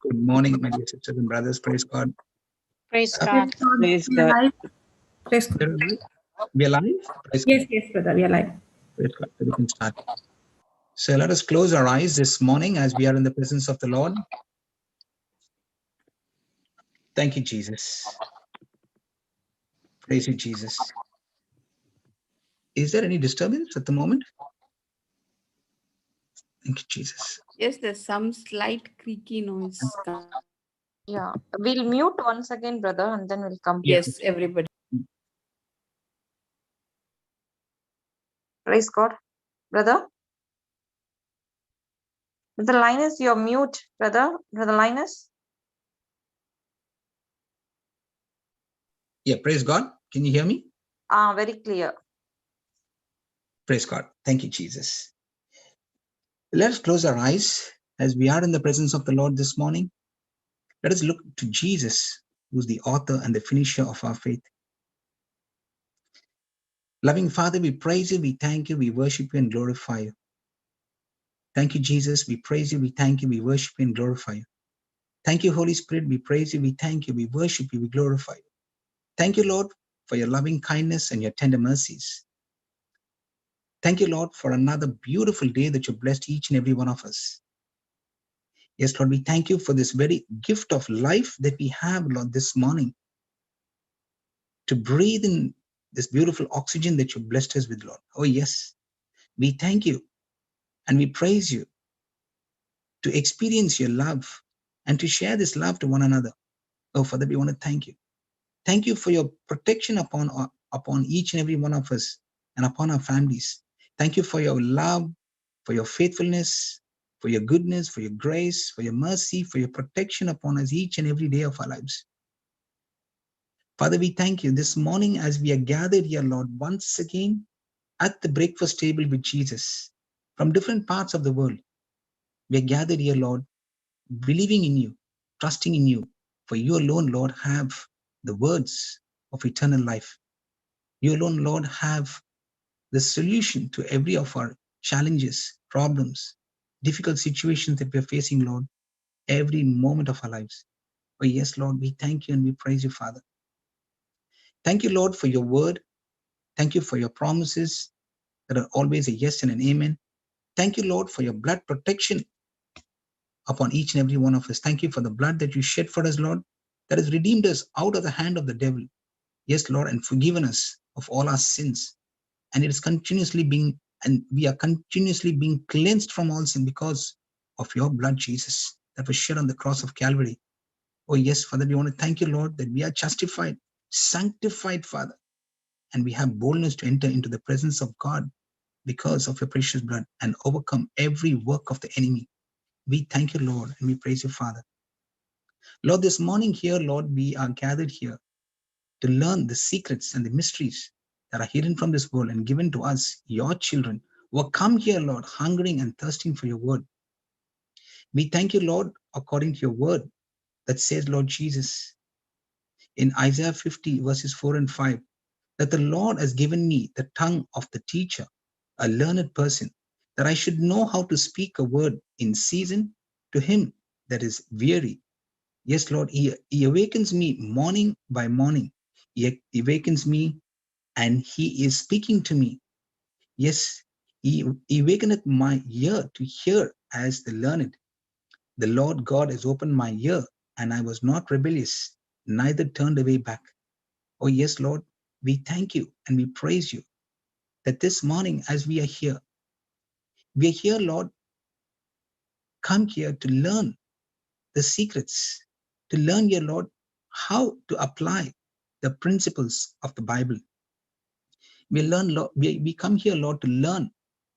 Good morning, my dear sisters and brothers. Praise God. Praise Uh, God. Praise We are God. live. Praise God. we are live. Praise Yes, God. yes, brother, we are live. Praise God. So we can start. So let us close our eyes this morning as we are in the presence of the Lord. Thank you, Jesus. Praise you, Jesus. Is there any disturbance at the moment? Thank you, Jesus. Yes, there's some slight creaky noise. Yeah, we'll mute once again, brother, and then we'll come. Yes, everybody. Praise God, brother. Brother Linus, you're mute, brother. Brother Linus. Yeah, praise God. Can you hear me? Very clear. Praise God. Thank you, Jesus. Let us close our eyes as we are in the presence of the Lord this morning. Let us look to Jesus, who's the author and the finisher of our faith. Loving Father, we praise you, we thank you, we worship you and glorify you. Thank you, Jesus. We praise you, we thank you, we worship you and glorify you. Thank you, Holy Spirit. We praise you, we thank you, we worship you, we glorify you. Thank you, Lord, for your loving kindness and your tender mercies. Thank you, Lord, for another beautiful day that you blessed each and every one of us. Yes, Lord, we thank you for this very gift of life that we have, Lord, this morning, to breathe in this beautiful oxygen that you blessed us with, Lord. Oh, yes, we thank you and we praise you to experience your love and to share this love to one another. Oh, Father, we want to thank you. Thank you for your protection upon each and every one of us and upon our families. Thank you for your love, for your faithfulness, for your goodness, for your grace, for your mercy, for your protection upon us each and every day of our lives. Father, we thank you this morning as we are gathered here, Lord, once again at the breakfast table with Jesus from different parts of the world. We are gathered here, Lord, believing in you, trusting in you, for you alone, Lord, have the words of eternal life. You alone, Lord, have the solution to every of our challenges, problems, difficult situations that we're facing, Lord, every moment of our lives. Oh, yes, Lord, we thank you and we praise you, Father. Thank you, Lord, for your word. Thank you for your promises that are always a yes and an amen. Thank you, Lord, for your blood protection upon each and every one of us. Thank you for the blood that you shed for us, Lord, that has redeemed us out of the hand of the devil. Yes, Lord, and forgiven us of all our sins. And it is continuously being, and we are continuously being cleansed from all sin because of your blood, Jesus, that was shed on the cross of Calvary. Oh, yes, Father, we want to thank you, Lord, that we are justified, sanctified, Father, and we have boldness to enter into the presence of God because of your precious blood and overcome every work of the enemy. We thank you, Lord, and we praise you, Father. Lord, this morning here, Lord, we are gathered here to learn the secrets and the mysteries that are hidden from this world and given to us, your children, who are come here, Lord, hungering and thirsting for your word. We thank you, Lord, according to your word that says, Lord Jesus, in Isaiah 50, verses 4 and 5, that the Lord has given me the tongue of the teacher, a learned person, that I should know how to speak a word in season to him that is weary. Yes, Lord, he awakens me morning by morning. He awakens me and he is speaking to me. Yes, he awakeneth my ear to hear as the learned. The Lord God has opened my ear, and I was not rebellious, neither turned away back. Oh, yes, Lord, we thank you and we praise you that this morning, as we are here, Lord, come here to learn the secrets, to learn, dear Lord, how to apply the principles of the Bible. We come here, Lord, to learn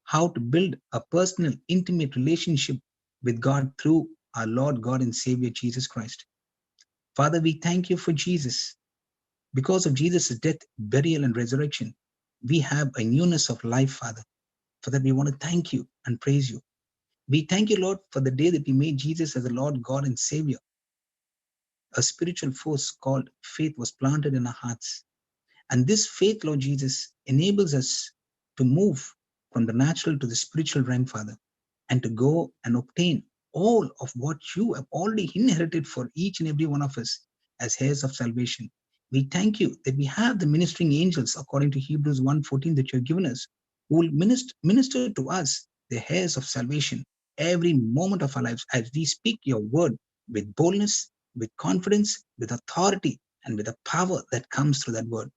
how to build a personal, intimate relationship with God through our Lord, God, and Savior, Jesus Christ. Father, we thank you for Jesus. Because of Jesus' death, burial, and resurrection, we have a newness of life, Father. For that, we want to thank you and praise you. We thank you, Lord, for the day that we made Jesus as the Lord, God, and Savior. A spiritual force called faith was planted in our hearts. And this faith, Lord Jesus, enables us to move from the natural to the spiritual realm, Father, and to go and obtain all of what you have already inherited for each and every one of us as heirs of salvation. We thank you that we have the ministering angels, according to Hebrews 1:14, that you have given us, who will minister to us, the heirs of salvation, every moment of our lives as we speak your word with boldness, with confidence, with authority, and with the power that comes through that word.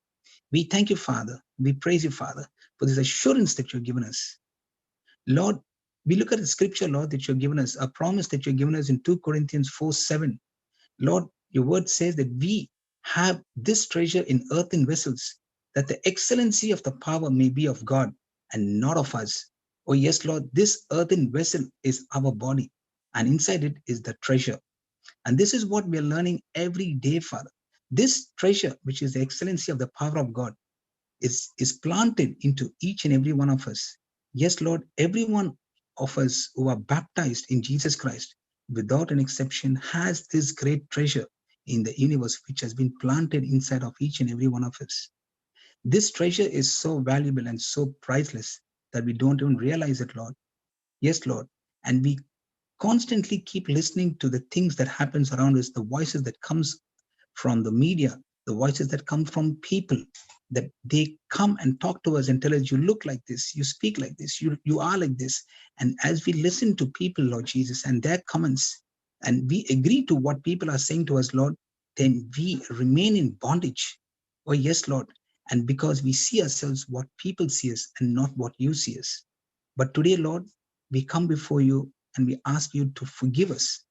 We thank you, Father. We praise you, Father, for this assurance that you've given us. Lord, we look at the scripture, Lord, that you've given us, a promise that you've given us in 2 Corinthians 4:7. Lord, your word says that we have this treasure in earthen vessels, that the excellency of the power may be of God and not of us. Oh, yes, Lord, this earthen vessel is our body, and inside it is the treasure. And this is what we are learning every day, Father. This treasure, which is the excellency of the power of God, is planted into each and every one of us. Yes, Lord, every one of us who are baptized in Jesus Christ, without an exception, has this great treasure in the universe which has been planted inside of each and every one of us. This treasure is so valuable and so priceless that we don't even realize it, Lord. Yes, Lord. And we constantly keep listening to the things that happens around us, the voices that comes from the media, the voices that come from people, that they come and talk to us and tell us, you look like this, you speak like this, you are like this. And as we listen to people, Lord Jesus, and their comments, and we agree to what people are saying to us, Lord, then we remain in bondage. Oh, yes, Lord. And because we see ourselves what people see us and not what you see us. But today, Lord, we come before you and we ask you to forgive us.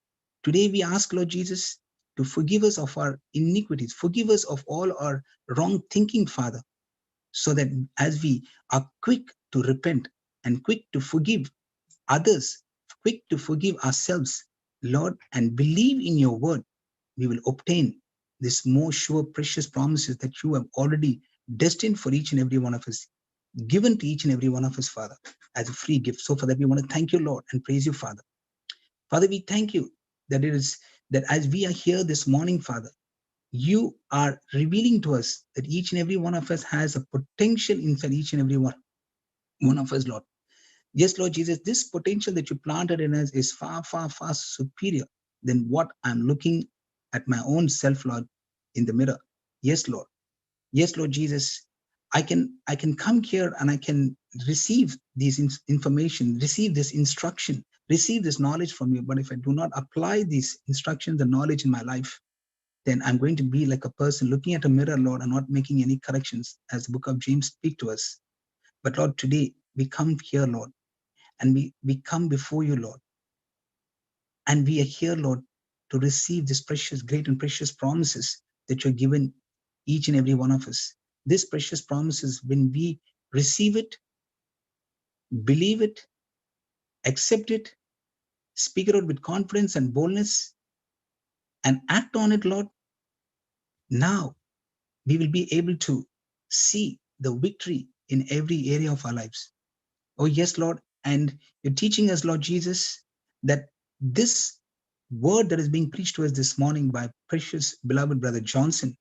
Today, we ask, Lord Jesus, to forgive us of our iniquities, forgive us of all our wrong thinking, Father, so that as we are quick to repent and quick to forgive others, quick to forgive ourselves, Lord, and believe in your word, we will obtain this more sure, precious promises that you have already destined for each and every one of us, given to each and every one of us, Father, as a free gift. So for that, we want to thank you, Lord, and praise you, Father. Father, we thank you that it is that as we are here this morning, Father, you are revealing to us that each and every one of us has a potential inside each and every one of us, Lord. Yes, Lord Jesus, this potential that you planted in us is far, far, far superior than what I'm looking at my own self, Lord, in the mirror. Yes, Lord. Yes, Lord Jesus, I can come here and I can receive these information, receive this instruction, receive this knowledge from you. But if I do not apply these instructions and knowledge in my life, then I'm going to be like a person looking at a mirror, Lord, and not making any corrections, as the book of James speak to us. But Lord, today we come here, Lord, and we come before you, Lord, and we are here, Lord, to receive this precious, great and precious promises that you're given each and every one of us. These precious promises, when we receive it, believe it, accept it, speak it out with confidence and boldness, and act on it, Lord, now we will be able to see the victory in every area of our lives. Oh, yes, Lord. And you're teaching us, Lord Jesus, that this word that is being preached to us this morning by precious beloved brother Johnson,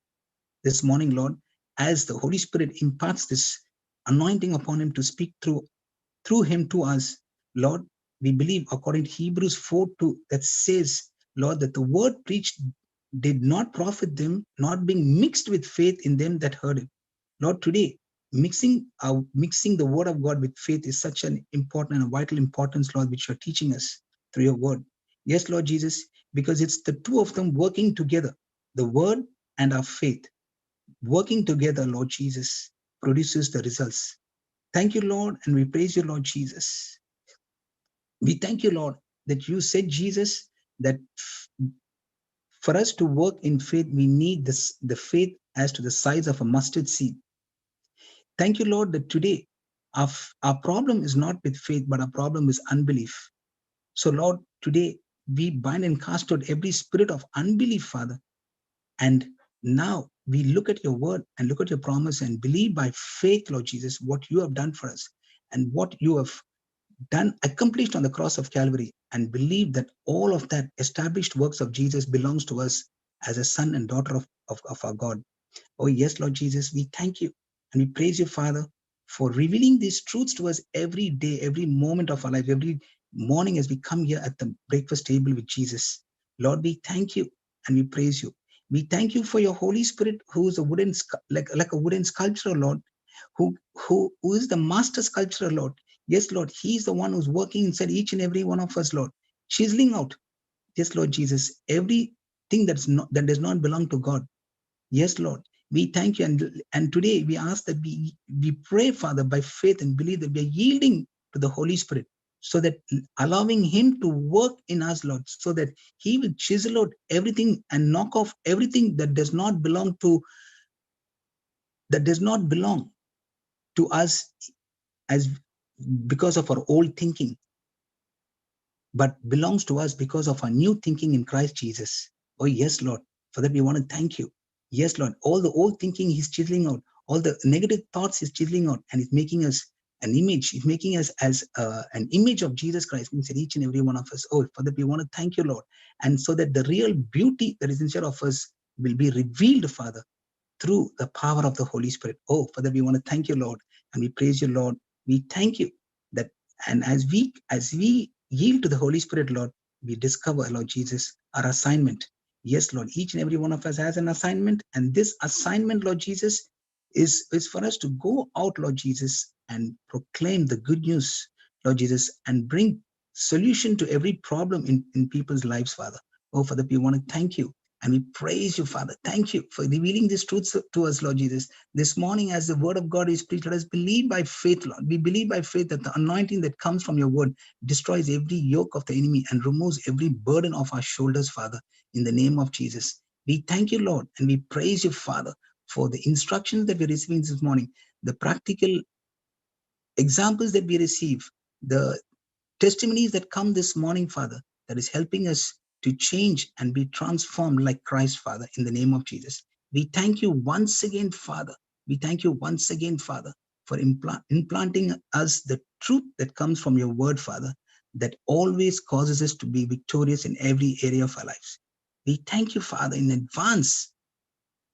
this morning, Lord, as the Holy Spirit imparts this anointing upon him to speak through him to us, Lord, we believe according to Hebrews 4:2 that says, Lord, that the word preached did not profit them, not being mixed with faith in them that heard it. Lord, today, mixing the word of God with faith is such an important and vital importance, Lord, which you're teaching us through your word. Yes, Lord Jesus, because it's the two of them working together, the word and our faith, working together, Lord Jesus, produces the results. Thank you, Lord, and we praise you, Lord Jesus. We thank you, Lord, that you said, Jesus, that for us to work in faith, we need the faith as to the size of a mustard seed. Thank you, Lord, that today our problem is not with faith, but our problem is unbelief. So, Lord, today we bind and cast out every spirit of unbelief, Father. And now we look at your word and look at your promise and believe by faith, Lord Jesus, what you have done for us and what you have done, accomplished on the cross of Calvary, and believe that all of that established works of Jesus belongs to us as a son and daughter of our God. Oh, yes, Lord Jesus, we thank you and we praise you, Father, for revealing these truths to us every day, every moment of our life, every morning as we come here at the breakfast table with Jesus. Lord, we thank you and we praise you. We thank you for your Holy Spirit, who is a wooden, like a wooden sculpture, Lord, who is the master sculptor, Lord. Yes, Lord, he is the one who's working inside each and every one of us, Lord, chiseling out. Yes, Lord Jesus, everything that does not belong to God. Yes, Lord, we thank you. And today we ask that we pray, Father, by faith and believe that we are yielding to the Holy Spirit, so that allowing him to work in us, Lord, so that he will chisel out everything and knock off everything that does not belong to us as because of our old thinking, but belongs to us because of our new thinking in Christ Jesus. Oh, yes, Lord. For that, we want to thank you. Yes, Lord. All the old thinking he's chiseling out, all the negative thoughts he's chiseling out, and he's making us an image. He's making us as an image of Jesus Christ inside each and every one of us. Oh, for that, we want to thank you, Lord. And so that the real beauty that is inside of us will be revealed, Father, through the power of the Holy Spirit. Oh, for that, we want to thank you, Lord. And we praise you, Lord. We thank you that, and as we yield to the Holy Spirit, Lord, we discover, Lord Jesus, our assignment. Yes, Lord, each and every one of us has an assignment, and this assignment, Lord Jesus, is for us to go out, Lord Jesus, and proclaim the good news, Lord Jesus, and bring solution to every problem in people's lives, Father. Oh, Father, we want to thank you. And we praise you, Father. Thank you for revealing these truths to us, Lord Jesus. This morning, as the word of God is preached, let us believe by faith, Lord. We believe by faith that the anointing that comes from your word destroys every yoke of the enemy and removes every burden of our shoulders, Father, in the name of Jesus. We thank you, Lord, and we praise you, Father, for the instructions that we're receiving this morning, the practical examples that we receive, the testimonies that come this morning, Father, that is helping us to change and be transformed like Christ, Father, in the name of Jesus. We thank you once again, Father. We thank you once again, Father, for implanting us the truth that comes from your word, Father, that always causes us to be victorious in every area of our lives. We thank you, Father, in advance.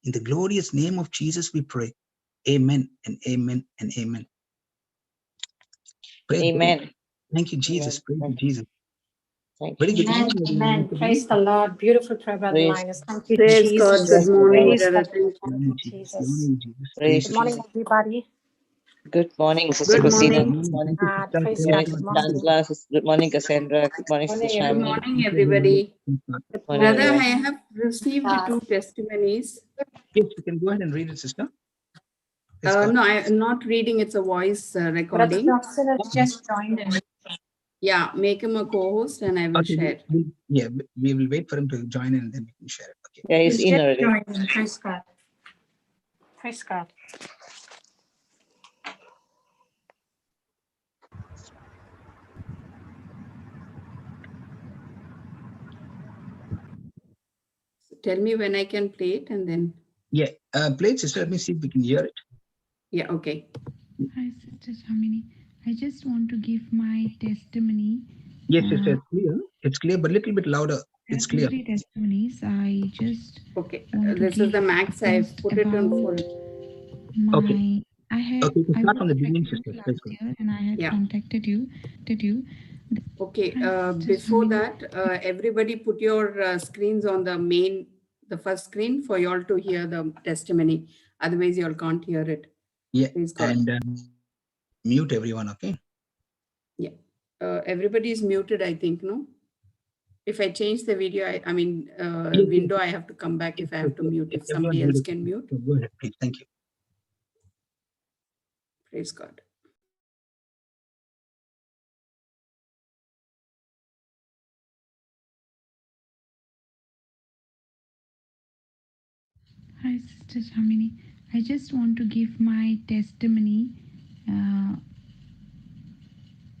In the glorious name of Jesus, we pray. Amen and amen and amen. Praise God. Amen. Thank you, Jesus. Praise you, Jesus. Thank Very you. good Amen. morning, Amen. everyone. Praise the Lord. Beautiful prayer, Brother Praise, Linus. Thank you, Praise God. Jesus. Good morning, Praise Brother the Prince. Lord, Jesus. Jesus. praise. Good morning, everybody. Good morning, Sister Good Christina. morning. Good morning. Praise Good God. morning, Good Sister morning. Chandra. Good morning, Cassandra. Good morning, Sister Morning, Good Shamini. morning, everybody. Good Morning, Brother, morning. I everyone. have received God. 2 testimonies. Yes, you can go ahead and read it, sister. Praise God. No, I'm not reading. It's a voice Brother recording. Johnson has just joined in. Yeah, make him a co-host and I will Okay, share. we will wait for him to join in and then we can share it. Okay. Yeah, he's He's in just already. joined in. Praise God. Praise God. Tell me when I can play it and then. Yeah, play it, sister. Let me see if we can hear it. Yeah, okay. Hi, Sister Shamini. I just want to give my testimony. Yes, sister, it's clear. It's clear, but a little bit louder. There It's are 2, clear. 3 testimonies. I just Okay. want to This is give the max. I've first put it on full. about Okay. my. Okay, you can I start was from the beginning, pregnant sister. Praise last God. year, and I had Yeah. contacted you. Okay. Hi, Sister Before Shamini. that, everybody put your screens on the first screen for y'all to hear the testimony. Otherwise, y'all can't hear it. Yeah, Praise God. and mute everyone, okay? Yeah. Everybody is muted, I think, no? If I change the video, Yes, window, I have to come back if I have to mute. If everyone somebody else muted. can mute. So go ahead, please. Thank you. Praise God. Hi, Sister Shamini. I just want to give my testimony.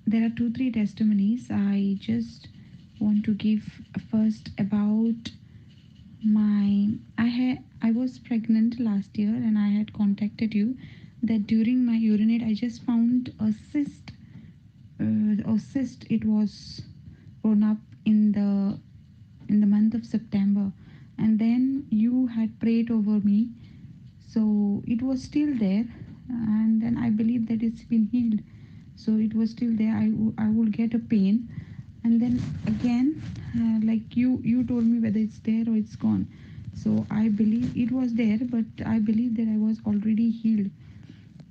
There are 2, 3 testimonies. I just want to give first about I was pregnant last year, and I had contacted you that during my urinate I just found a cyst. It was grown up in the month of September, and then you had prayed over me, so it was still there, and then I believe that it's been healed. So it was still there. I will get a pain, and then again, like you told me whether it's there or it's gone. So I believe it was there, but I believe that I was already healed.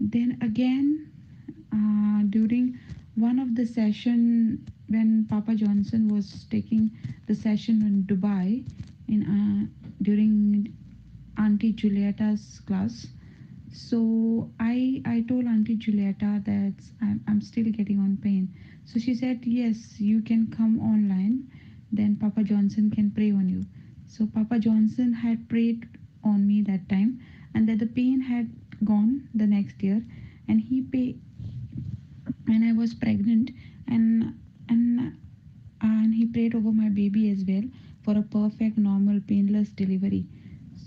Then again, during one of the session when Papa Johnson was taking the session in Dubai, in during Auntie Julieta's class. So I told Auntie Julieta that I'm still getting on pain. So she said, yes, you can come online. Then Papa Johnson can pray on you. So Papa Johnson had prayed on me that time, and that the pain had gone the next year, and he pay, and I was pregnant, and and and he prayed over my baby as well for a perfect, normal, painless delivery.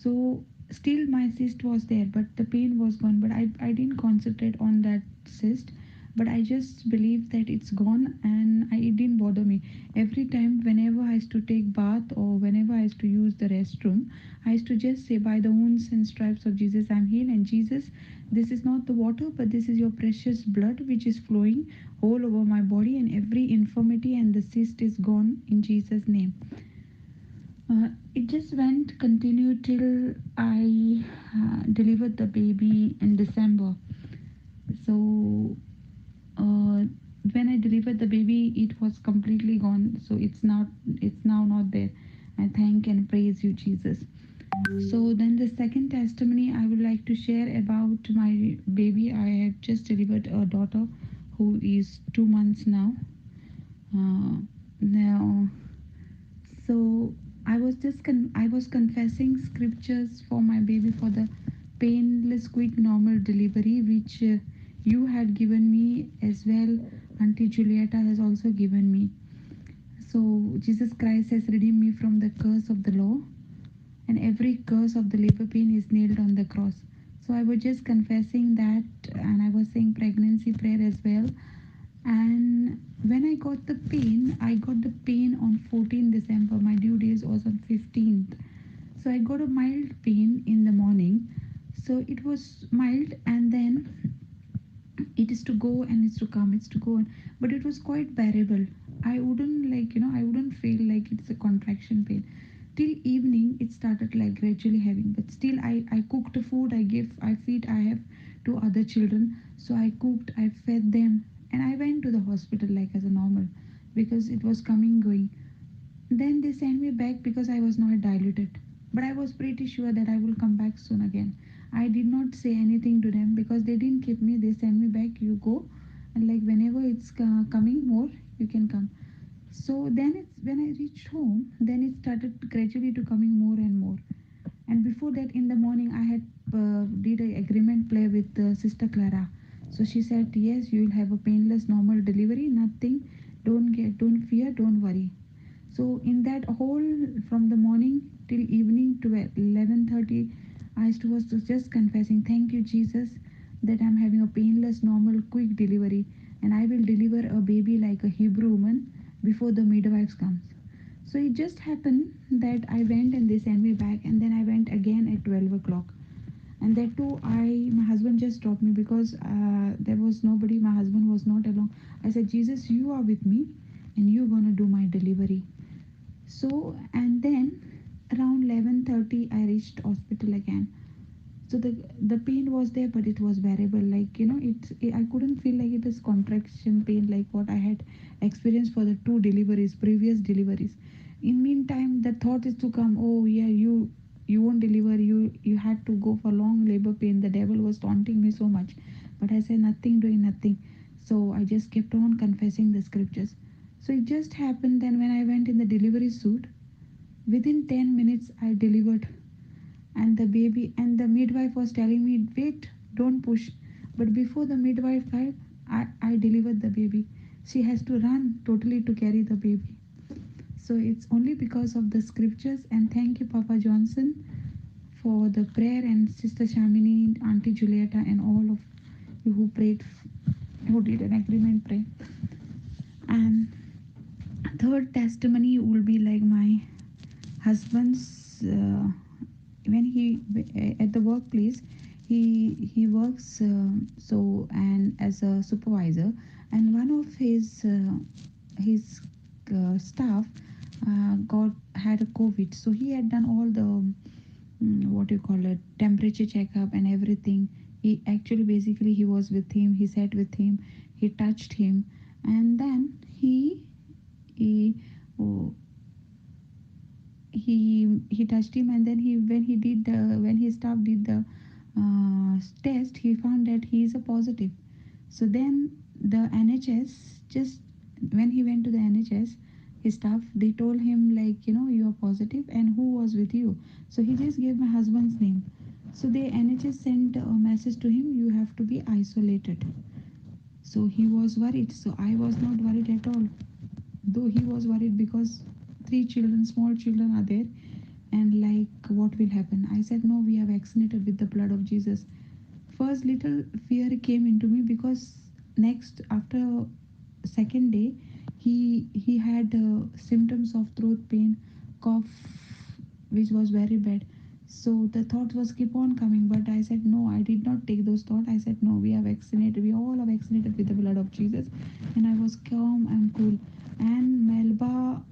So still my cyst was there, but the pain was gone. But I didn't concentrate on that cyst, but I just believed that it's gone, and it didn't bother me. Every time, whenever I used to take bath or whenever I used to use the restroom, I used to just say, by the wounds and stripes of Jesus, I'm healed. And Jesus, this is not the water, but this is your precious blood which is flowing all over my body, and every infirmity and the cyst is gone in Jesus' name. It just went continued till I delivered the baby in December. So when I delivered the baby, it was completely gone. So it's now not there. I thank and praise you, Jesus. So then the second testimony I would like to share about my baby. I have just delivered a daughter who is 2 months now. Now, so I was confessing scriptures for my baby for the painless, quick, normal delivery, which you had given me as well. Auntie Julieta has also given me. So Jesus Christ has redeemed me from the curse of the law, and every curse of the labor pain is nailed on the cross. So I was just confessing that, and I was saying pregnancy prayer as well. And when I got the pain on 14th December. My due date was on 15th. So I got a mild pain in the morning. So it was mild, and then it is to go and it's to come, it's to go on. But it was quite bearable. I wouldn't I wouldn't feel like it's a contraction pain. Till evening, it started like gradually having, but still I cooked the food, I have two other children. So I cooked, I fed them, and I went to the hospital like as a normal, because it was coming, going. Then they sent me back because I was not diluted. But I was pretty sure that I will come back soon again. I did not say anything to them because they didn't keep me. They sent me back, you go, and like whenever it's coming more, you can come. So then it's when I reached home, then it started gradually to coming more and more. And before that, in the morning, I had did a agreement play with Sister Clara. So she said, yes, you will have a painless normal delivery, nothing, don't fear, don't worry. So in that whole, from the morning till evening to 11:30, I was just confessing, thank you Jesus, that I'm having a painless normal quick delivery, and I will deliver a baby like a Hebrew woman before the midwives comes. So it just happened that I went and they sent me back, and then I went again at 12 o'clock. And that too, my husband just dropped me because there was nobody. My husband was not along. I said, Jesus, you are with me, and you're gonna do my delivery. So and then around 11:30, I reached hospital again. So the pain was there, but it was bearable. Like I couldn't feel like it is contraction pain like what I had experienced for the two deliveries, previous deliveries. In meantime, the thought is to come. Oh yeah, you won't deliver. You had to go for long labor pain. The devil was taunting me so much, but I said nothing, doing nothing. So I just kept on confessing the scriptures. So it just happened. Then when I went in the delivery suit, within 10 minutes I delivered, and the baby, and the midwife was telling me, wait, don't push. But before the midwife arrived, I delivered the baby. She has to run totally to carry the baby. So it's only because of the scriptures. And thank you, Papa Johnson, for the prayer, and Sister Shamini, Auntie Julieta, and all of you who prayed, who did an agreement prayer. And third testimony will be like my husband's when he at the workplace, he works so and as a supervisor, and one of his staff had a COVID. So he had done all the what you call it, temperature checkup and everything. He actually basically he was with him, he sat with him, he touched him, and then he oh, he touched him, and then he when his staff did the test, he found that he is a positive. So then the NHS, just when he went to the NHS, his staff, they told him, like, you are positive and who was with you. So he just gave my husband's name. So the NHS sent a message to him, you have to be isolated. So he was worried. So I was not worried at all, though he was worried because 3 children, small children are there, and like, what will happen? I said, no, we are vaccinated with the blood of Jesus. First little fear came into me because next, after second day, he had symptoms of throat pain, cough, which was very bad. So the thoughts was keep on coming, but I said no, I did not take those thoughts. I said no, we are vaccinated, we all are vaccinated with the blood of Jesus. And I was calm and cool. And Melba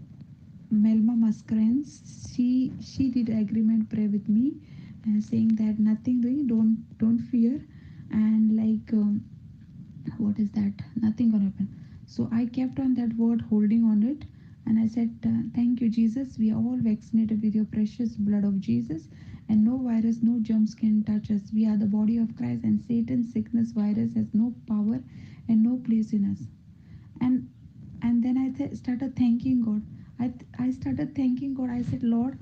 Muskrens, she did agreement prayer with me, saying that nothing doing, don't fear, and like what is that? Nothing gonna happen. So I kept on that word, holding on it, and I said, thank you, Jesus. We are all vaccinated with your precious blood of Jesus, and no virus, no germs can touch us. We are the body of Christ, and Satan's sickness virus has no power and no place in us. And then I started thanking God. I started thanking God. I said, Lord,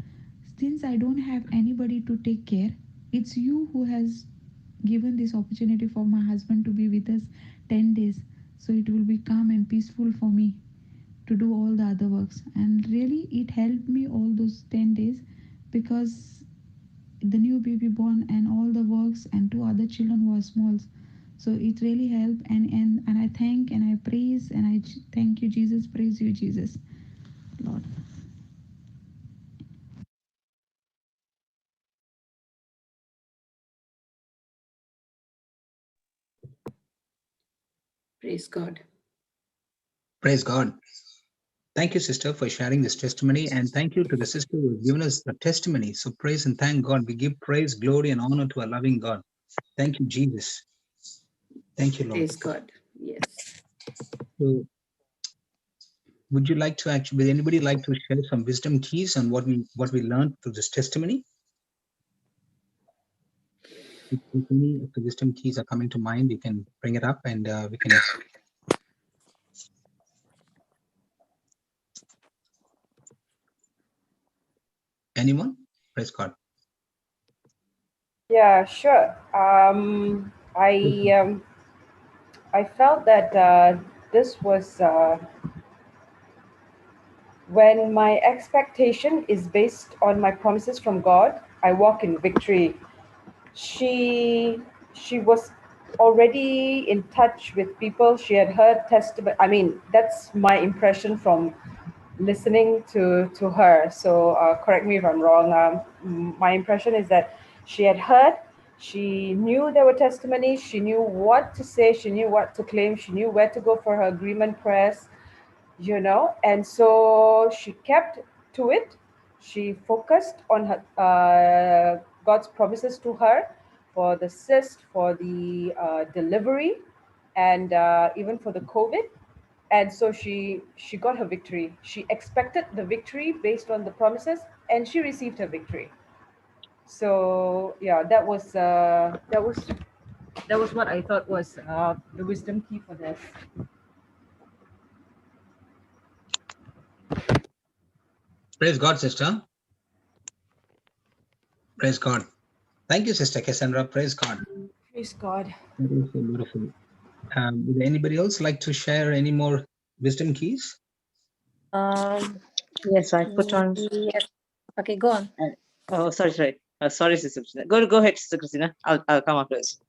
since I don't have anybody to take care, it's you who has given this opportunity for my husband to be with us 10 days. So it will be calm and peaceful for me to do all the other works. And really, it helped me all those 10 days, because the new baby born and all the works and 2 other children who are small. So it really helped. And I thank and I praise and I thank you, Jesus. Praise you, Jesus, Lord. Praise God. Praise God. Thank you, sister, for sharing this testimony. And thank you to the sister who has given us the testimony. So praise and thank God. We give praise, glory, and honor to our loving God. Thank you, Jesus. Thank you, Lord. Praise God. Yes. So would you like to would anybody like to share some wisdom keys on what we learned through this testimony? If any of the wisdom keys are coming to mind, you can bring it up and we can. Anyone? Praise God. Yeah, sure. I felt that this was when my expectation is based on my promises from God, I walk in victory. She was already in touch with people. She had heard testimony. I mean, that's my impression from listening to her. So correct me if I'm wrong. My impression is that she had heard. She knew there were testimonies. She knew what to say. She knew what to claim. She knew where to go for her agreement prayers, and so she kept to it. She focused on her God's promises to her for the cyst, for the delivery, and even for the COVID. And so she got her victory. She expected the victory based on the promises, and she received her victory. So yeah, that was what I thought was the wisdom key for this. Praise God, sister. Praise God. Thank you, Sister Cassandra. Praise God. Praise God. That is so beautiful. Would anybody else like to share any more wisdom keys? Yes, I put on. Yes. Okay, go on. Oh, sorry. Sorry, Sister Christina. Go ahead, Sister Christina. I'll come afterwards.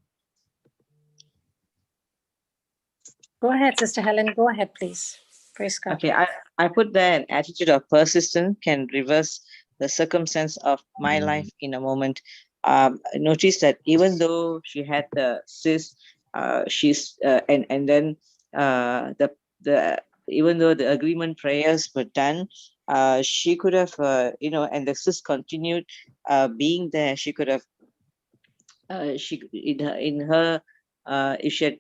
Go ahead, Sister Helen. Go ahead, please. Praise God. Okay, I put there an attitude of persistence can reverse the circumstance of my life in a moment. I noticed that even though she had the cyst, she's and then the even though the agreement prayers were done, she could have, and the sis continued being there. She could have, in her, if she had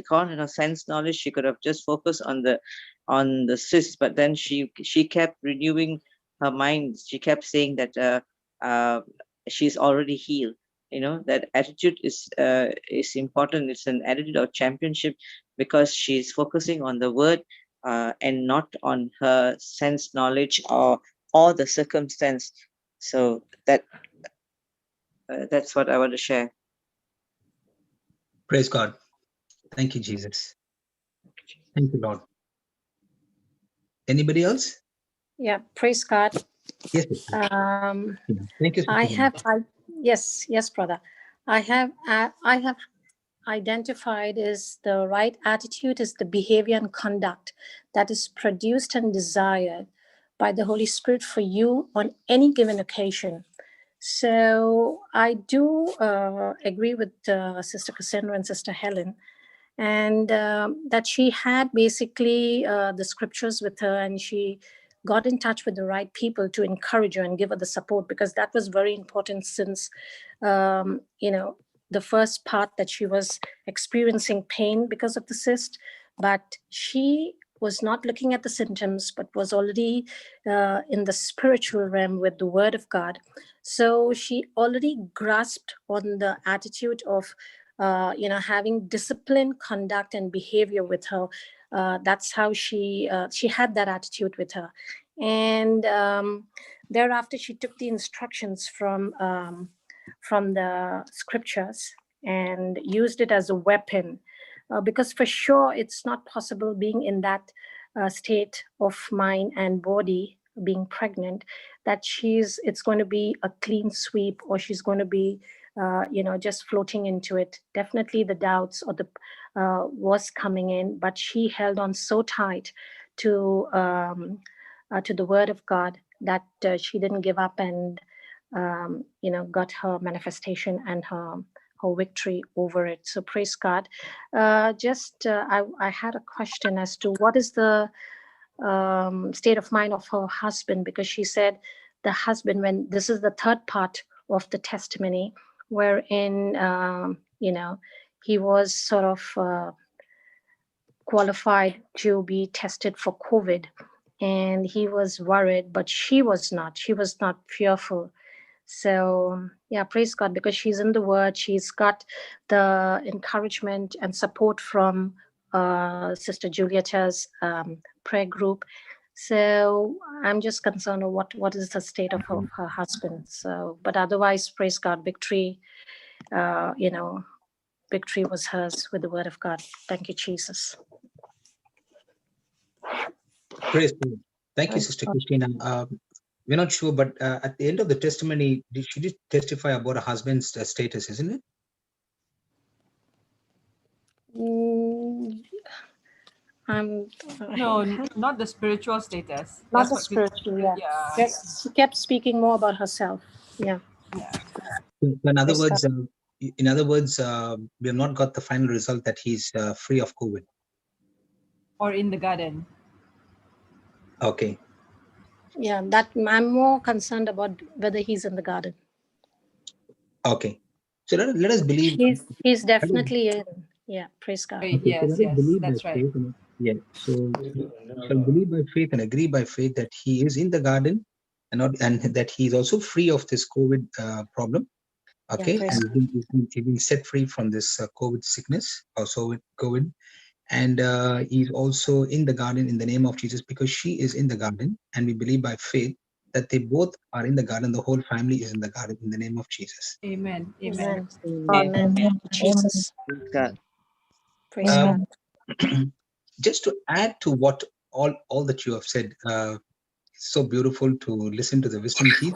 gone in her sense knowledge, she could have just focused on the sis. But then she kept renewing her mind. She kept saying that she's already healed. That attitude is important. It's an attitude of championship, because she's focusing on the word and not on her sense knowledge or the circumstance. So that's what I want to share. Praise God. Thank you, Jesus. Thank you, Lord. Anybody else? Yeah, praise God. Yes. Thank you. Yes, brother. I have identified is the right attitude is the behavior and conduct that is produced and desired by the Holy Spirit for you on any given occasion. So I do agree with Sister Cassandra and Sister Helen, and that she had basically the scriptures with her, and she got in touch with the right people to encourage her and give her the support, because that was very important, since the first part that she was experiencing pain because of the cyst, but she was not looking at the symptoms, but was already in the spiritual realm with the word of God. So she already grasped on the attitude of having discipline, conduct, and behavior with her. That's how she had that attitude with her. And thereafter, she took the instructions from the scriptures and used it as a weapon, because for sure it's not possible being in that state of mind and body, being pregnant, that it's going to be a clean sweep, or she's going to be just floating into it. Definitely the doubts or the was coming in, but she held on so tight to the word of God that she didn't give up, and got her manifestation and her victory over it. So praise God. I had a question as to what is the state of mind of her husband, because she said the husband, when this is the third part of the testimony, wherein he was sort of qualified to be tested for COVID, and he was worried, but she was not fearful. So yeah, praise God, because she's in the word. She's got the encouragement and support from Sister Julieta's prayer group. So I'm just concerned of what is the state of her husband. So, but otherwise, praise God, victory, victory was hers with the word of God. Thank you, Jesus. Praise God. Thank you, Sister Christina. We're not sure, but at the end of the testimony, she did testify about her husband's status, isn't it? No, not the spiritual status. Not the spiritual, yeah. Yes, she kept speaking more about herself. Yeah. In other words, we have not got the final result that he's free of COVID. Or in the garden. Okay. Yeah, that I'm more concerned about whether he's in the garden. Okay. So let us believe. He's definitely in. Yeah, praise God. Okay, yes, that's right. Yeah. So shall believe by faith and agree by faith that he is in the garden, and that he is also free of this COVID problem. Okay, yeah, and he's been set free from this COVID sickness, also COVID, and he's also in the garden in the name of Jesus, because she is in the garden, and we believe by faith that they both are in the garden. The whole family is in the garden in the name of Jesus. Amen. Amen. Amen. Jesus. Praise God. Praise God. Just to add to what all that you have said, it's so beautiful to listen to the wisdom teeth.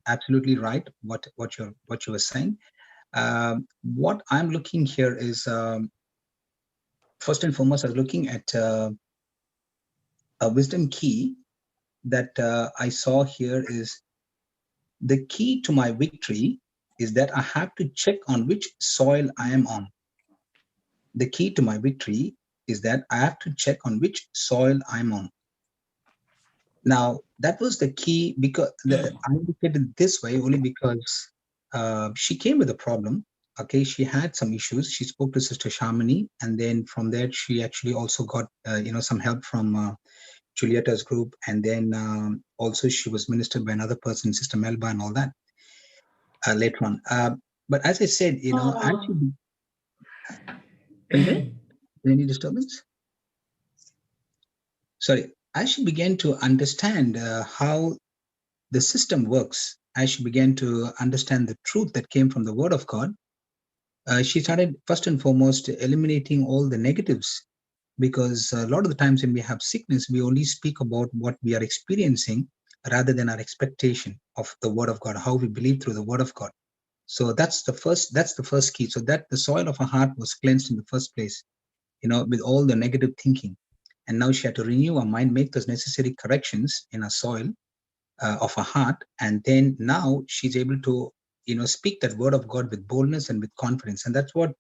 Absolutely right. What you were saying. What I'm looking here is first and foremost, I was looking at a wisdom key that I saw here is the key to my victory is that I have to check on which soil I am on. The key to my victory is that I have to check on which soil I'm on. Now, that was the key, because I indicated this way only because she came with a problem. Okay, she had some issues. She spoke to Sister Shamini, and then from there, she actually also got some help from Julieta's group, and then also she was ministered by another person, Sister Melba, and all that later on. But as I said, actually, any disturbance? Sorry, as she began to understand how the system works, as she began to understand the truth that came from the Word of God, she started first and foremost eliminating all the negatives, because a lot of the times when we have sickness, we only speak about what we are experiencing rather than our expectation of the Word of God, how we believe through the Word of God. So that's the first key. So that the soil of her heart was cleansed in the first place, with all the negative thinking. And now she had to renew her mind, make those necessary corrections in her soil of her heart. And then now she's able to, speak that Word of God with boldness and with confidence. And that's what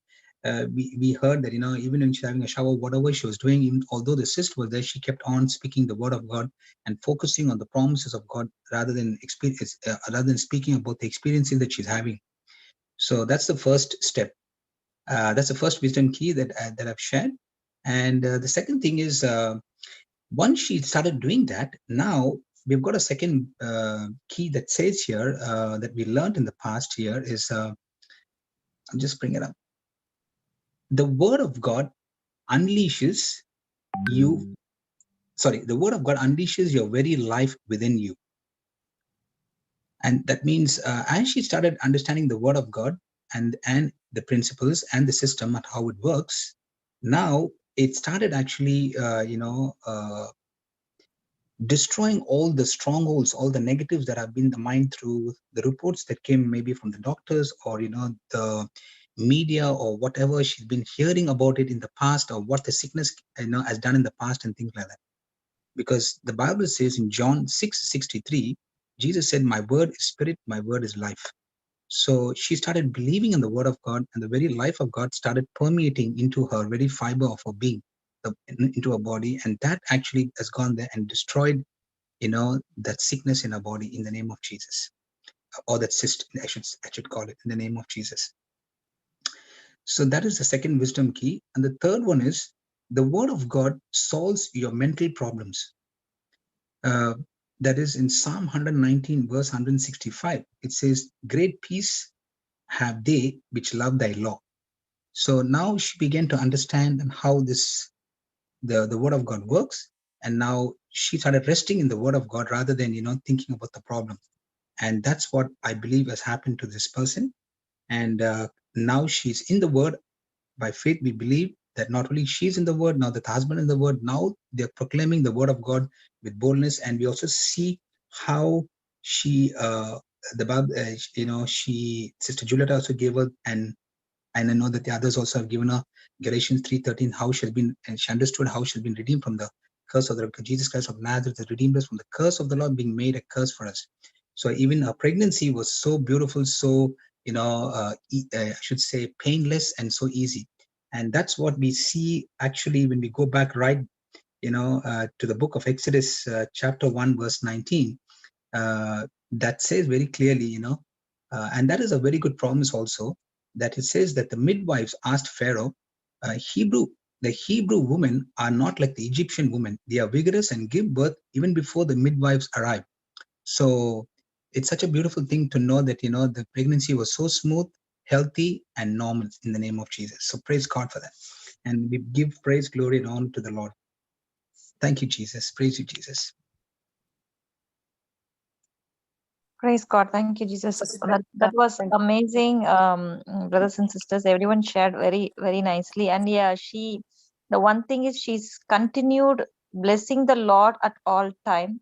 we heard, that, even when she's having a shower, whatever she was doing, even although the cyst was there, she kept on speaking the Word of God and focusing on the promises of God rather than speaking about the experiences that she's having. So that's the first step. That's the first wisdom key that I've shared. And the second thing is, once she started doing that, now we've got a second key that says here that we learned in the past here is, I'll just bring it up. The Word of God unleashes you. Sorry, the Word of God unleashes your very life within you. And that means as she started understanding the Word of God and the principles and the system and how it works, now it started actually, destroying all the strongholds, all the negatives that have been in the mind through the reports that came maybe from the doctors or, the media or whatever she's been hearing about it in the past, or what the sickness, has done in the past and things like that. Because the Bible says in John 6:63, Jesus said, "My word is spirit, my word is life." So she started believing in the Word of God, and the very life of God started permeating into her very fiber of her being, into her body. And that actually has gone there and destroyed, that sickness in her body in the name of Jesus, or that cyst, I should call it, in the name of Jesus. So that is the second wisdom key. And the third one is, the Word of God solves your mental problems. That is in Psalm 119, verse 165. It says, "Great peace have they which love thy law." So now she began to understand how the Word of God works. And now she started resting in the Word of God rather than, thinking about the problem. And that's what I believe has happened to this person. And now she's in the Word. By faith, we believe that not only she's in the Word, now that the husband in the Word, now they're proclaiming the Word of God with boldness. And we also see how she, the Bible, Sister Juliet also gave her, and I know that the others also have given her Galatians 3:13, how she has been, and she understood how she has been redeemed from the curse of the Jesus Christ of Nazareth, has redeemed us from the curse of the law, being made a curse for us. So even her pregnancy was so beautiful, so, I should say painless and so easy. And that's what we see actually when we go back right, to the book of Exodus, chapter 1, verse 19. That says very clearly, and that is a very good promise also, that it says that the midwives asked Pharaoh, the Hebrew women are not like the Egyptian women. They are vigorous and give birth even before the midwives arrive. So it's such a beautiful thing to know that, the pregnancy was so smooth, healthy, and normal in the name of Jesus. So praise God for that. And we give praise, glory, and honor to the Lord. Thank you, Jesus. Praise you, Jesus. Praise God. Thank you, Jesus. That was amazing, brothers and sisters. Everyone shared very, very nicely. And yeah, the one thing is she's continued blessing the Lord at all time.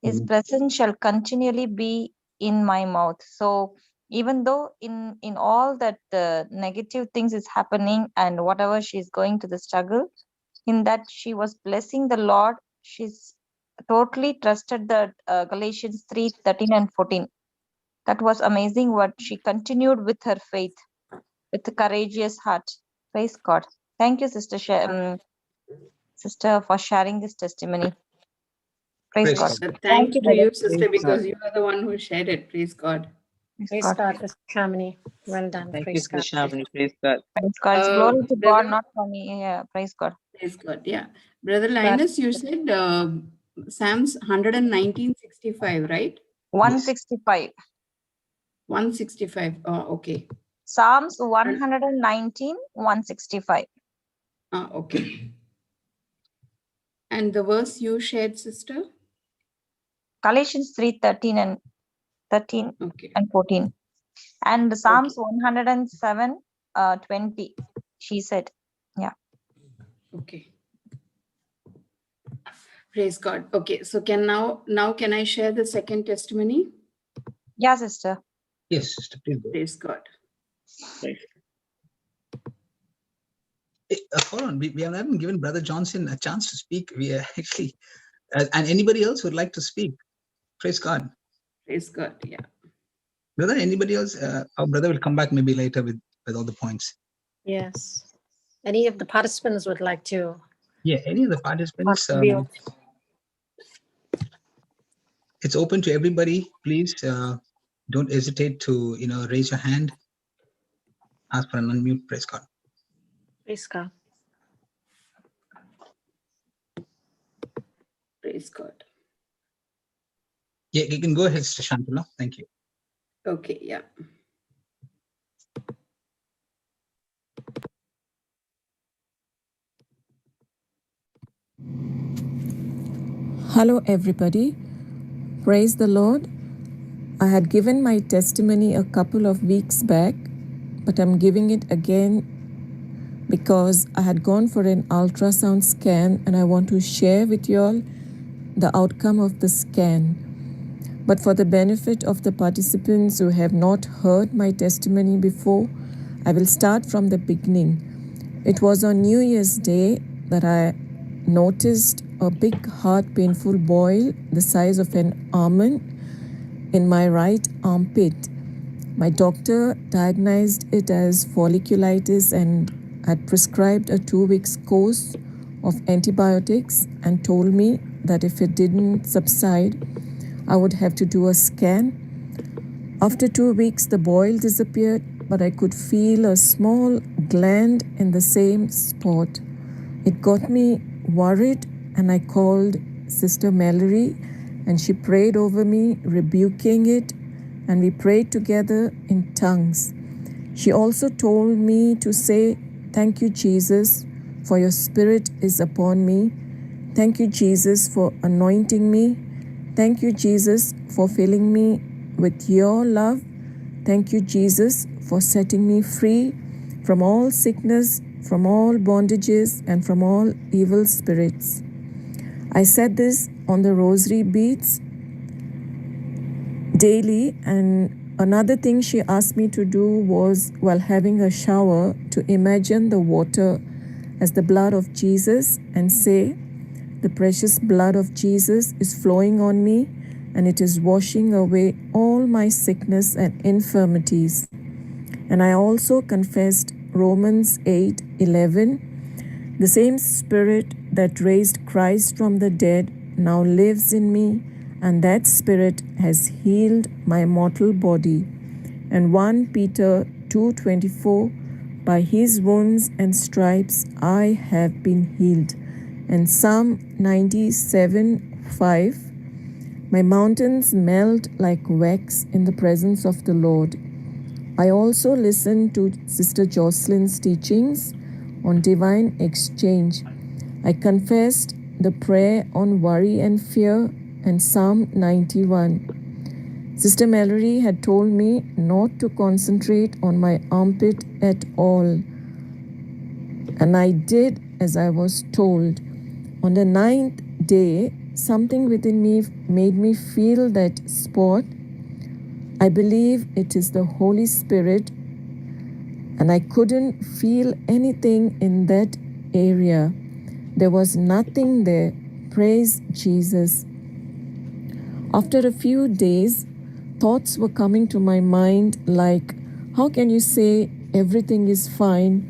His presence shall continually be in my mouth. So even though in all that negative things is happening and whatever she's going to the struggle, in that she was blessing the Lord, she's totally trusted that Galatians 3:13 and 14. That was amazing what she continued with her faith, with a courageous heart. Praise God. Thank you, Sister sister, for sharing this testimony. Praise Praise God. God. But thank you to brother. you, sister, Praise because God. you are the one who shared it. Praise God. Praise Praise God. God, Sister Shamini. Well done. Thank you, Praise God. Sister Shamini. Praise God. Praise God. It's glory to God, Brother, not for me. Yeah, praise God. praise God. Yeah. Brother God. Linus, you said Psalms 119:65, right? 165. 165. Oh, okay. Psalms 119, 165. Okay. And the verse you shared, sister? Galatians 3:13 and 13 Okay. and 14. And Psalms 107, 20. She said, yeah. Okay. Praise God. Okay. So can I share the second testimony? Yeah, sister. Yes, sister, please go. Praise God. Hold on, we haven't given Brother Johnson a chance to speak. We are actually, and anybody else would like to speak? Praise God. Praise God. Yeah. Brother, anybody else? Our brother will come back maybe later with all the points. Yes. Any of the participants would like to Yeah, any of the participants, contribute? it's open to everybody. Please don't hesitate to raise your hand, ask for an unmute. Praise God. Praise God. Praise God. Yeah, you can go ahead, Sister Shantala. Thank you. Okay. Yeah. Hello, everybody. Praise the Lord. I had given my testimony a couple of weeks back, but I'm giving it again because I had gone for an ultrasound scan and I want to share with you all the outcome of the scan. But for the benefit of the participants who have not heard my testimony before, I will start from the beginning. It was on New Year's Day that I noticed a big heart painful boil the size of an almond in my right armpit. My doctor diagnosed it as folliculitis and had prescribed a 2-week course of antibiotics and told me that if it didn't subside, I would have to do a scan. After 2 weeks, the boil disappeared, but I could feel a small gland in the same spot. It got me worried, and I called Sister Mallory, and she prayed over me, rebuking it, and we prayed together in tongues. She also told me to say, "Thank you, Jesus, for your Spirit is upon me. Thank you, Jesus, for anointing me. Thank you, Jesus, for filling me with your love. Thank you, Jesus, for setting me free from all sickness, from all bondages, and from all evil spirits." I said this on the rosary beads daily, and another thing she asked me to do was, while having a shower, to imagine the water as the blood of Jesus and say, "The precious blood of Jesus is flowing on me, and it is washing away all my sickness and infirmities." And I also confessed Romans 8:11, "The same Spirit that raised Christ from the dead now lives in me, and that Spirit has healed my mortal body." And 1 Peter 2:24, "By his wounds and stripes I have been healed." And Psalm 97:5, "My mountains melt like wax in the presence of the Lord." I also listened to Sister Jocelyn's teachings on divine exchange. I confessed the prayer on worry and fear and Psalm 91. Sister Mallory had told me not to concentrate on my armpit at all, and I did as I was told. On the 9th day, something within me made me feel that spot. I believe it is the Holy Spirit, and I couldn't feel anything in that area. There was nothing there. Praise Jesus. After a few days, thoughts were coming to my mind like, how can you say everything is fine?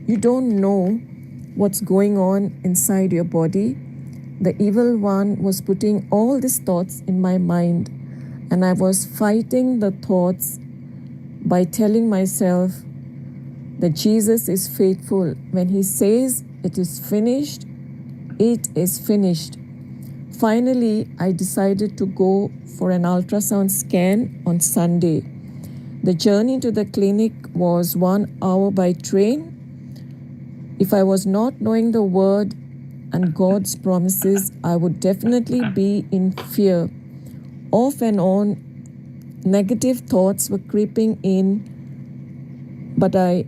You don't know. what's going on inside your body. The evil one was putting all these thoughts in my mind, and I was fighting the thoughts by telling myself that Jesus is faithful. When he says it is finished, it is finished. Finally, I decided to go for an ultrasound scan on Sunday. The journey to the clinic was 1 hour by train. If I was not knowing the word and God's promises, I would definitely be in fear. Off and on, negative thoughts were creeping in, but I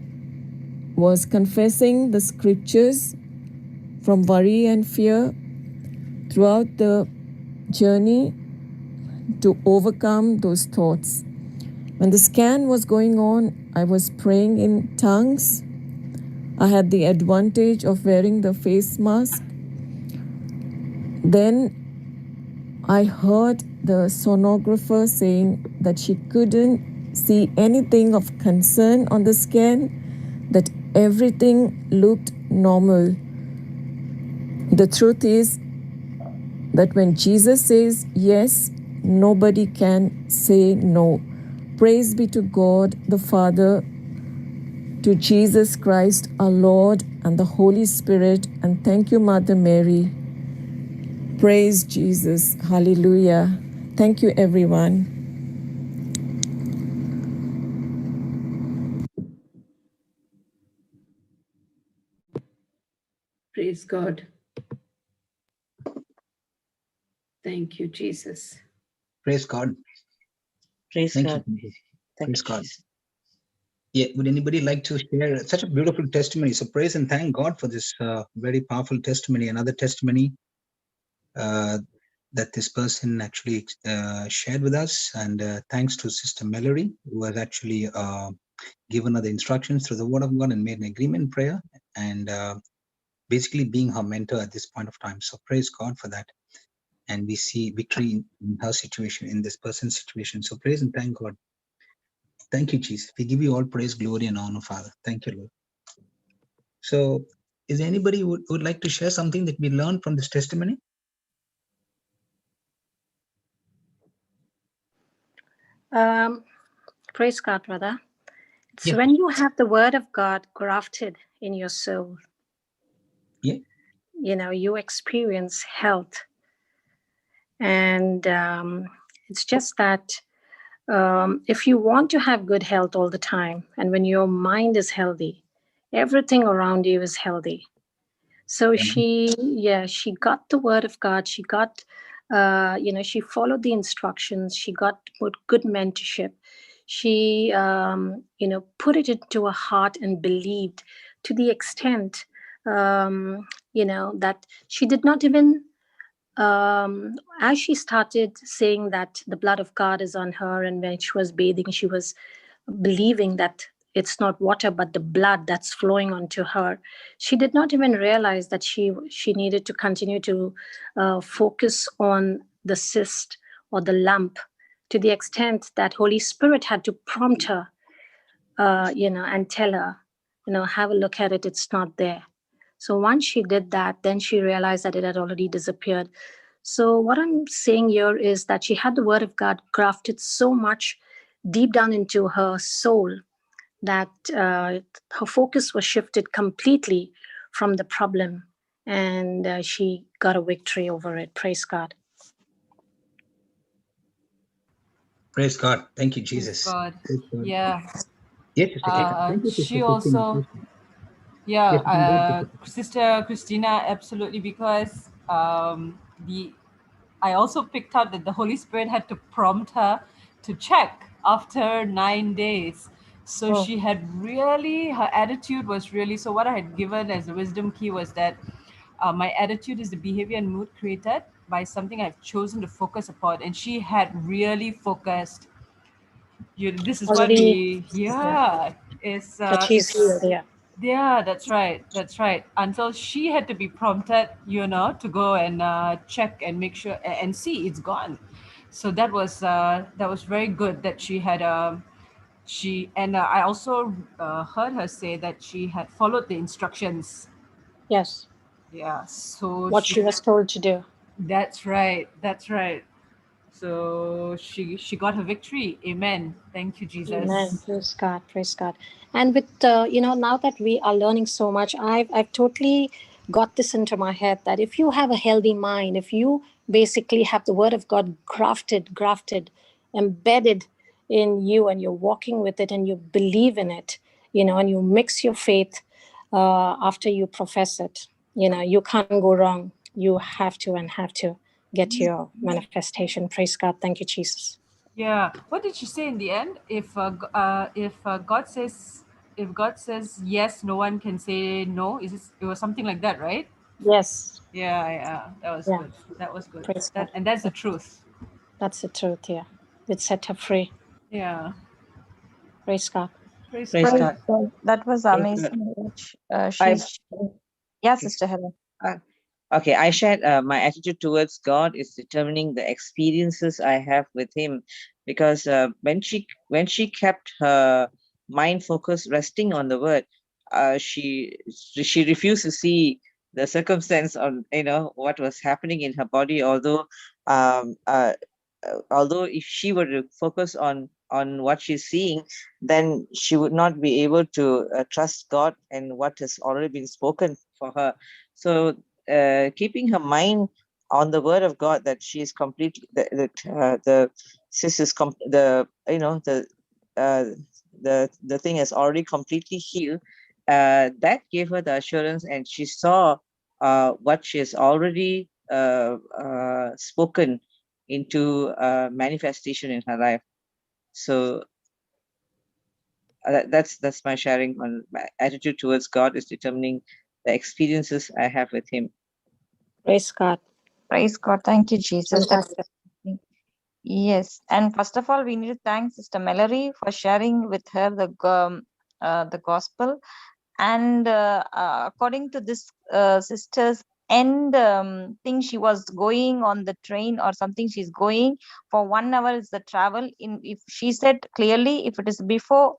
was confessing the scriptures from worry and fear throughout the journey to overcome those thoughts. When the scan was going on, I was praying in tongues. I had the advantage of wearing the face mask. Then I heard the sonographer saying that she couldn't see anything of concern on the scan, that everything looked normal. The truth is that when Jesus says yes, nobody can say no. Praise be to God the Father, to Jesus Christ our Lord, and the Holy Spirit, and thank you, Mother Mary. Praise Jesus. Hallelujah. Thank you, everyone. Praise God. Thank you, Jesus. Praise God. Praise Thank God. you, Jesus. Thank Praise you, God. Jesus. Yeah, would anybody like to share such a beautiful testimony? So praise and thank God for this very powerful testimony. Another testimony that this person actually shared with us. And thanks to Sister Mallory, who has actually given her the instructions through the Word of God and made an agreement prayer, and basically being her mentor at this point of time. So praise God for that. And we see victory in her situation, in this person's situation. So praise and thank God. Thank you, Jesus. We give you all praise, glory, and honor, Father. Thank you, Lord. So is there anybody who would like to share something that we learned from this testimony? Praise God, brother. It's Yeah. when you have the word of God grafted in your soul, Yeah. You experience health. And it's just that if you want to have good health all the time, and when your mind is healthy, everything around you is healthy. So she got the word of God. She got, she followed the instructions. She got good mentorship. She, put it into her heart and believed to the extent, that she did not even, as she started saying that the blood of God is on her, and when she was bathing, she was believing that it's not water but the blood that's flowing onto her. She did not even realize that she needed to continue to focus on the cyst or the lump, to the extent that Holy Spirit had to prompt her, and tell her, have a look at it, it's not there. So once she did that, then she realized that it had already disappeared. So what I'm saying here is that she had the word of God grafted so much deep down into her soul that her focus was shifted completely from the problem, and she got a victory over it. Praise God. Praise God. Thank you, Jesus. Praise God. Praise God. Yeah. Yes, thank you, She Sister also, Christina. yeah, Yes, you can go ahead. Sister Christina, absolutely, because I also picked out that the Holy Spirit had to prompt her to check after 9 days. So she had really, her attitude was really, so what I had given as a wisdom key was that my attitude is the behavior and mood created by something I've chosen to focus upon. And she had really focused. This is what Already, it's that she's healed, yeah, that's right. That's right. Until she had to be prompted, to go and check and make sure and see it's gone. So that was very good that she had I also heard her say that she had followed the instructions Yes. Yeah. So What she was told to do. That's right. That's right. So she got her victory. Amen. Thank you, Jesus. Amen. Praise God. Praise God. And with now that we are learning so much, I've totally got this into my head that if you have a healthy mind, if you basically have the Word of God grafted, embedded in you, and you're walking with it, and you believe in it, and you mix your faith after you profess it, you can't go wrong. You have to get your manifestation. Praise God. Thank you, Jesus. Yeah. What did she say in the end? If God says yes, no one can say no. It was something like that, right? Yes. Yeah. That was good. That was good. Praise God. And that's the truth. That's the truth, yeah. It set her free. Yeah. Praise God. Praise Praise God. God. That was Praise God. amazing. Which she's yeah, Sister Helen. Okay, I shared my attitude towards God is determining the experiences I have with Him, because when she kept her mind focused, resting on the Word, she refused to see the circumstance on what was happening in her body. Although if she were to focus on what she's seeing, then she would not be able to trust God and what has already been spoken for her. So keeping her mind on the Word of God, that she is completely the sis is the thing is already completely healed. That gave her the assurance, and she saw what she has already spoken into manifestation in her life. So that's my sharing on my attitude towards God is determining the experiences I have with Him. Praise God. Praise God. Thank you, Jesus. Fantastic. Yes. And first of all, we need to thank Sister Mallory for sharing with her the gospel. And according to this sister's end thing, she was going on the train or something. She's going for 1 hour is the travel. If she said clearly, if it is before,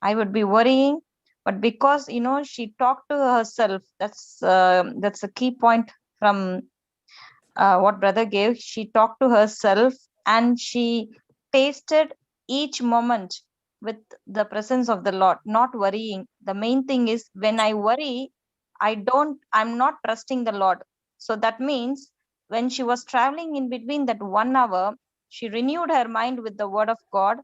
I would be worrying. But because she talked to herself, that's a key point from what brother gave. She talked to herself and she tasted each moment with the presence of the Lord, not worrying. The main thing is, when I worry, I'm not trusting the Lord. So that means when she was traveling in between that 1 hour, she renewed her mind with the Word of God.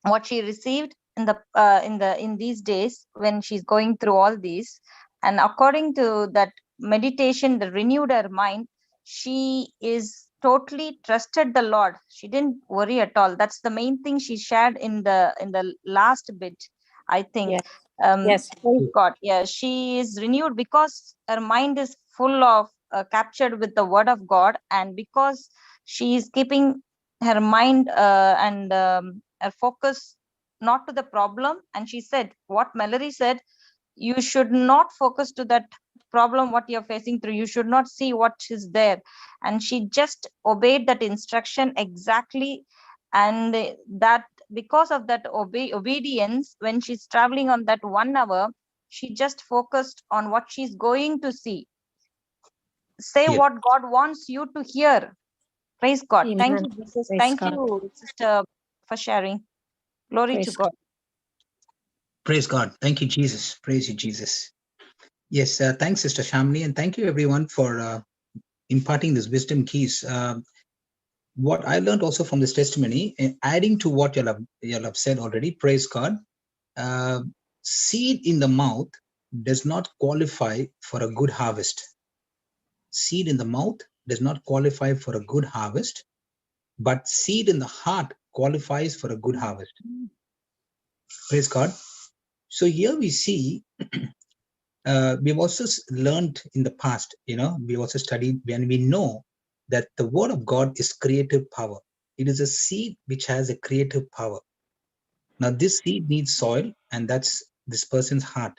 What she received in these days when she's going through all these, and according to that meditation that renewed her mind, she is totally trusted the Lord. She didn't worry at all. That's the main thing she shared in the last bit, I think. Yes. Praise God. Yeah, she is renewed because her mind is full of captured with the Word of God, and because she is keeping her mind and her focus not to the problem. And she said what Mallory said, you should not focus to that problem what you're facing through. You should not see what is there. And she just obeyed that instruction exactly. And that because of that obedience, when she's traveling on that 1 hour, she just focused on what she's going to see. Say what God wants you to hear. Praise God. Amen. Thank you, Jesus. Praise Thank God. you, sister, for sharing. Glory Praise to God. Praise God. Thank you, Jesus. Praise you, Jesus. Yes, thanks, Sister Shamli, and thank you, everyone, for imparting this wisdom keys. What I learned also from this testimony, adding to what you have said already, praise God, seed in the mouth does not qualify for a good harvest. Seed in the mouth does not qualify for a good harvest, but seed in the heart qualifies for a good harvest. Praise God. So here we see, we've also learned in the past, we also studied when we know that the Word of God is creative power. It is a seed which has a creative power. Now, this seed needs soil, and that's this person's heart.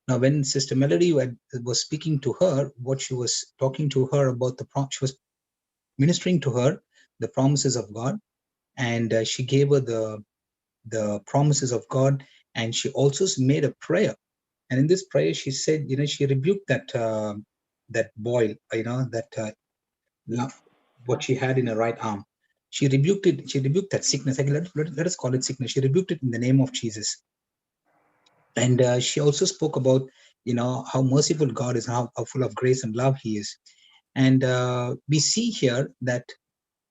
Now, when Sister Melody was speaking to her, what she was talking to her about she was ministering to her the promises of God, and she gave her the promises of God, and she also made a prayer. And in this prayer, she said, she rebuked that boil, what she had in her right arm. She rebuked it. She rebuked that sickness. Let us call it sickness. She rebuked it in the name of Jesus. And she also spoke about, how merciful God is, how full of grace and love He is. And we see here that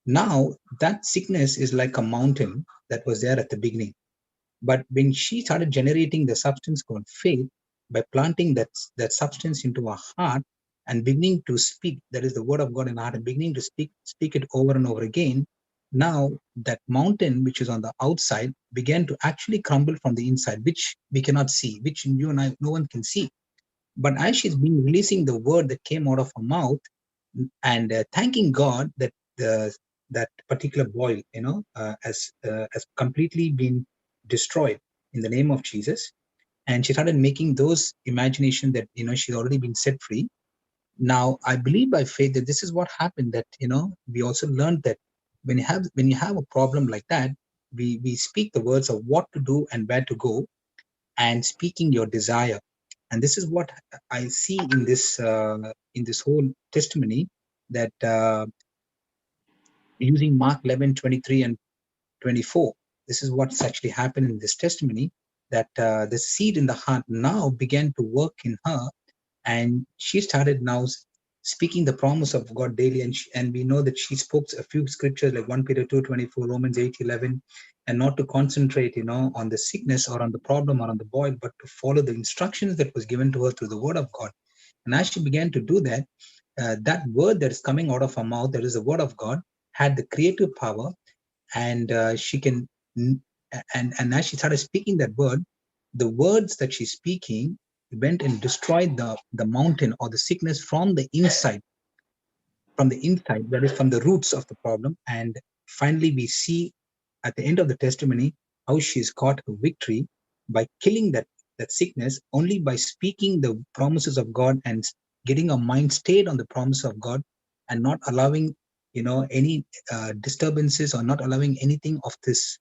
now that sickness is like a mountain that was there at the beginning. But when she started generating the substance called faith, by planting that substance into her heart and beginning to speak, that is the word of God in her heart, and beginning to speak it over and over again, now that mountain which is on the outside began to actually crumble from the inside, which we cannot see, which you and I, no one can see. But as she's been releasing the word that came out of her mouth and thanking God that that particular boil, has completely been destroyed in the name of Jesus. And she started making those imagination that, she's already been set free. Now, I believe by faith that this is what happened, that, we also learned that when you have a problem like that, we speak the words of what to do and where to go, and speaking your desire. And this is what I see in this whole testimony, that using Mark 11:23 and 24, this is what's actually happened in this testimony, that the seed in the heart now began to work in her, and she started now speaking the promise of God daily. And we know that she spoke a few scriptures like 1 Peter 2:24, Romans 8:11, and not to concentrate, on the sickness or on the problem or on the boil, but to follow the instructions that was given to her through the word of God. And as she began to do that, that word that is coming out of her mouth, that is the word of God, had the creative power, and she can, and as she started speaking that word, the words that she's speaking went and destroyed the mountain or the sickness from the inside, that is from the roots of the problem. And finally, we see at the end of the testimony how she's got a victory by killing that sickness only by speaking the promises of God and getting her mind stayed on the promise of God, and not allowing any disturbances, or not allowing anything of this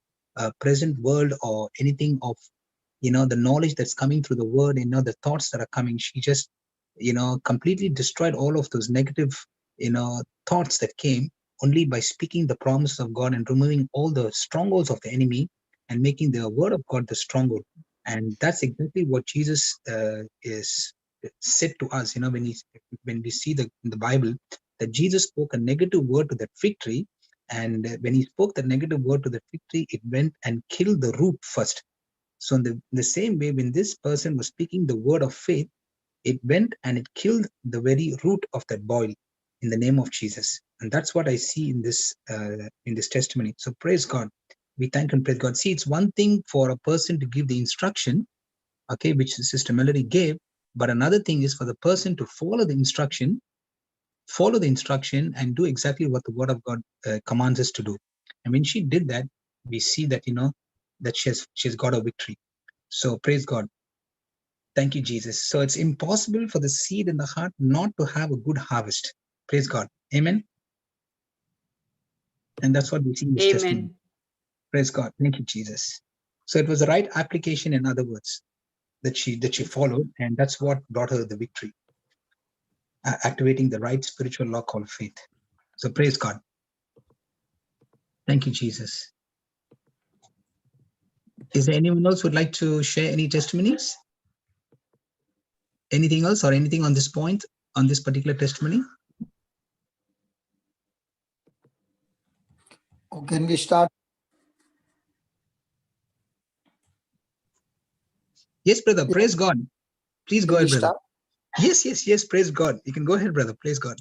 present world, or anything of the knowledge that's coming through the word, the thoughts that are coming. She just completely destroyed all of those negative thoughts that came, only by speaking the promises of God and removing all the strongholds of the enemy and making the word of God the stronghold. And that's exactly what Jesus is said to us. When we see in the Bible that Jesus spoke a negative word to that fig tree, and when he spoke the negative word to the fig tree, it went and killed the root first. So in the same way, when this person was speaking the word of faith, it went and it killed the very root of that boil in the name of Jesus. And that's what I see in this testimony. So praise God. We thank and praise God. See, it's one thing for a person to give the instruction, okay, which Sister Melody gave, but another thing is for the person to follow the instruction and do exactly what the word of God commands us to do. And when she did that, we see that, that she's got a victory. So praise God. Thank you, Jesus. So it's impossible for the seed in the heart not to have a good harvest. Praise God. Amen. And that's what we see in this testimony. Praise God. Thank you, Jesus. So it was the right application, in other words, that she followed, and that's what brought her the victory, activating the right spiritual law called faith. So praise God. Thank you, Jesus. Is there anyone else who would like to share any testimonies? Anything else, or anything on this point, on this particular testimony? Oh, can we start? Yes, brother. Praise God. Please go ahead, brother. Start? Yes. Praise God. You can go ahead, brother. Praise God.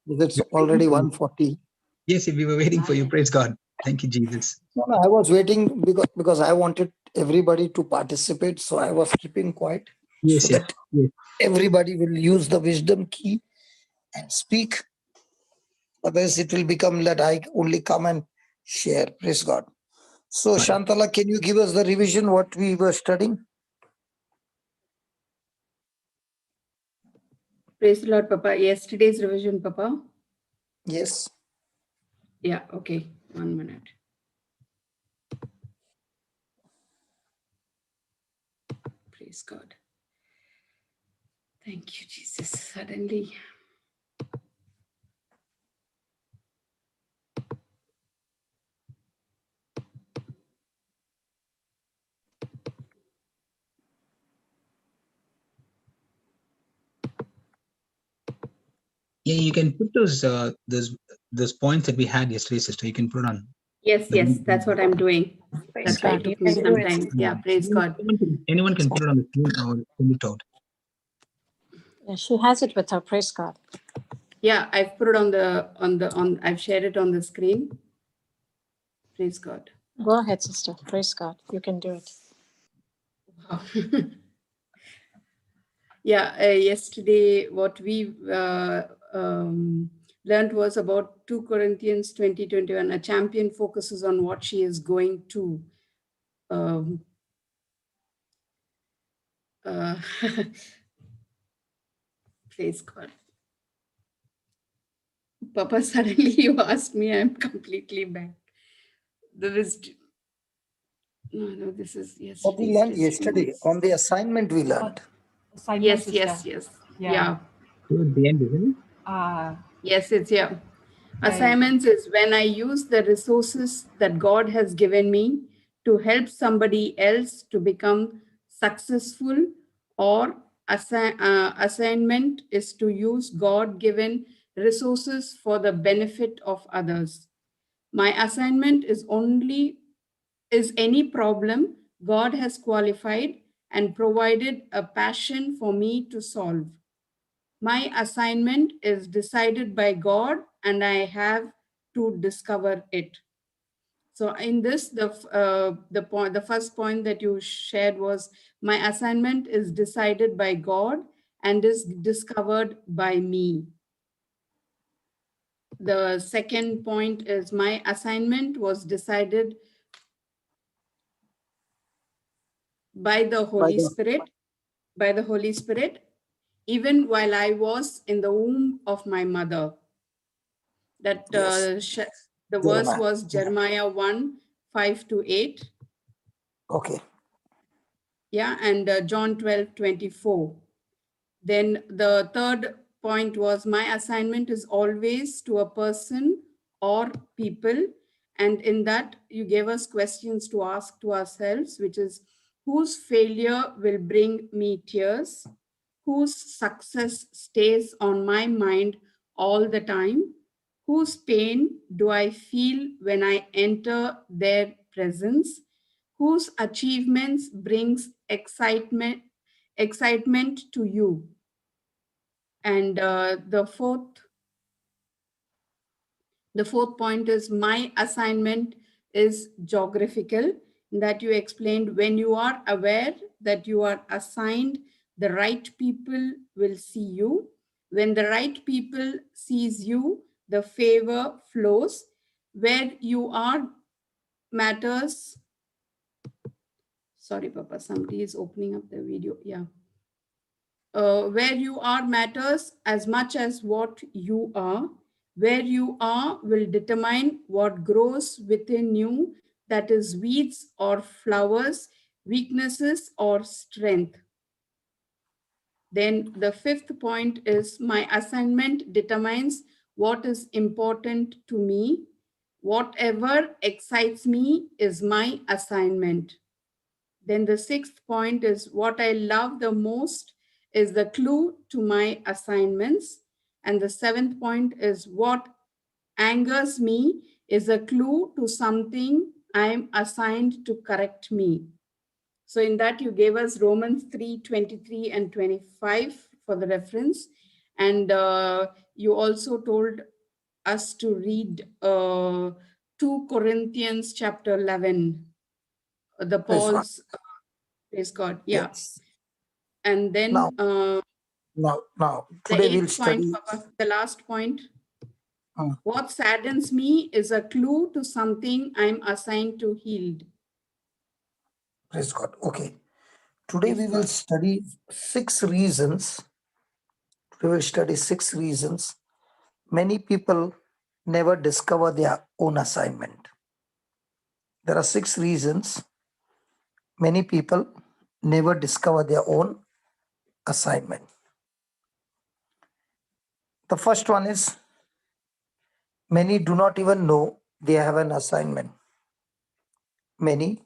It's already 1:40. Yes, we were waiting for you. Praise God. Thank you, Jesus. No, I was waiting because I wanted everybody to participate, so I was keeping quiet. Yes, so that everybody will use the wisdom key and speak. Otherwise, it will become that I only come and share. Praise God. So, Right. Shantala, can you give us the revision what we were studying? Praise the Lord, Papa. Yesterday's revision, Papa. Yes. Yeah, okay. 1 minute. Praise God. Thank you, Jesus. Suddenly. Yeah, you can put those points that we had yesterday, sister. You can put on. Yes, yes, that's what I'm doing. Praise That's why it God. You took me can do some it. time. Yeah, praise God. Anyone can put it on the screen or send it out. Yeah, she has it with her. Praise God. Yeah, I've put it I've shared it on the screen. Praise God. Go ahead, sister. Praise God. You can do it. Wow. Yeah, yesterday what we learned was about 2 Corinthians 20:21. A champion focuses on what she is going to. Praise God. Papa, suddenly you asked me, I'm completely back. No, this is What we yesterday's learned yesterday testimonies. on the assignment we learned. Assignment, Yes. Yeah. Towards the end, isn't it? Yes, it's yeah. Yeah, Assignments is when I use the resources that God has given me to help somebody else to become successful, or assignment is to use God-given resources for the benefit of others. My assignment is any problem God has qualified and provided a passion for me to solve. My assignment is decided by God and I have to discover it. So in this, the first point that you shared was my assignment is decided by God and is discovered by me. The second point is my assignment was decided by the Holy Spirit, even while I was in the womb of my mother. That the verse was Jeremiah 1:5-8. Okay. Yeah, and John 12:24. Then the third point was my assignment is always to a person or people. And in that, you gave us questions to ask to ourselves, which is whose failure will bring me tears? Whose success stays on my mind all the time? Whose pain do I feel when I enter their presence? Whose achievements brings excitement to you? And the fourth point is my assignment is geographical, that you explained when you are aware that you are assigned, the right people will see you. When the right people sees you, the favor flows. Where you are matters. Sorry, Papa, somebody is opening up the video. Yeah. Where you are matters as much as what you are. Where you are will determine what grows within you, that is weeds or flowers, weaknesses or strength. Then the fifth point is my assignment determines what is important to me. Whatever excites me is my assignment. Then the sixth point is what I love the most is the clue to my assignments. And the seventh point is what angers me is a clue to something I'm assigned to correct me. So in that you gave us Romans 3:23 and 25 for the reference. And you also told us to read 2 Corinthians chapter 11, the Paul's, praise God, yeah. Yes. And then Now, the today we'll eighth point, study. Papa, the last point. What saddens me is a clue to something I'm assigned to heal. Praise God. Okay. Today we will study 6 reasons. We will study 6 reasons many people never discover their own assignment. There are 6 reasons many people never discover their own assignment. The first one is, many do not even know they have an assignment. Many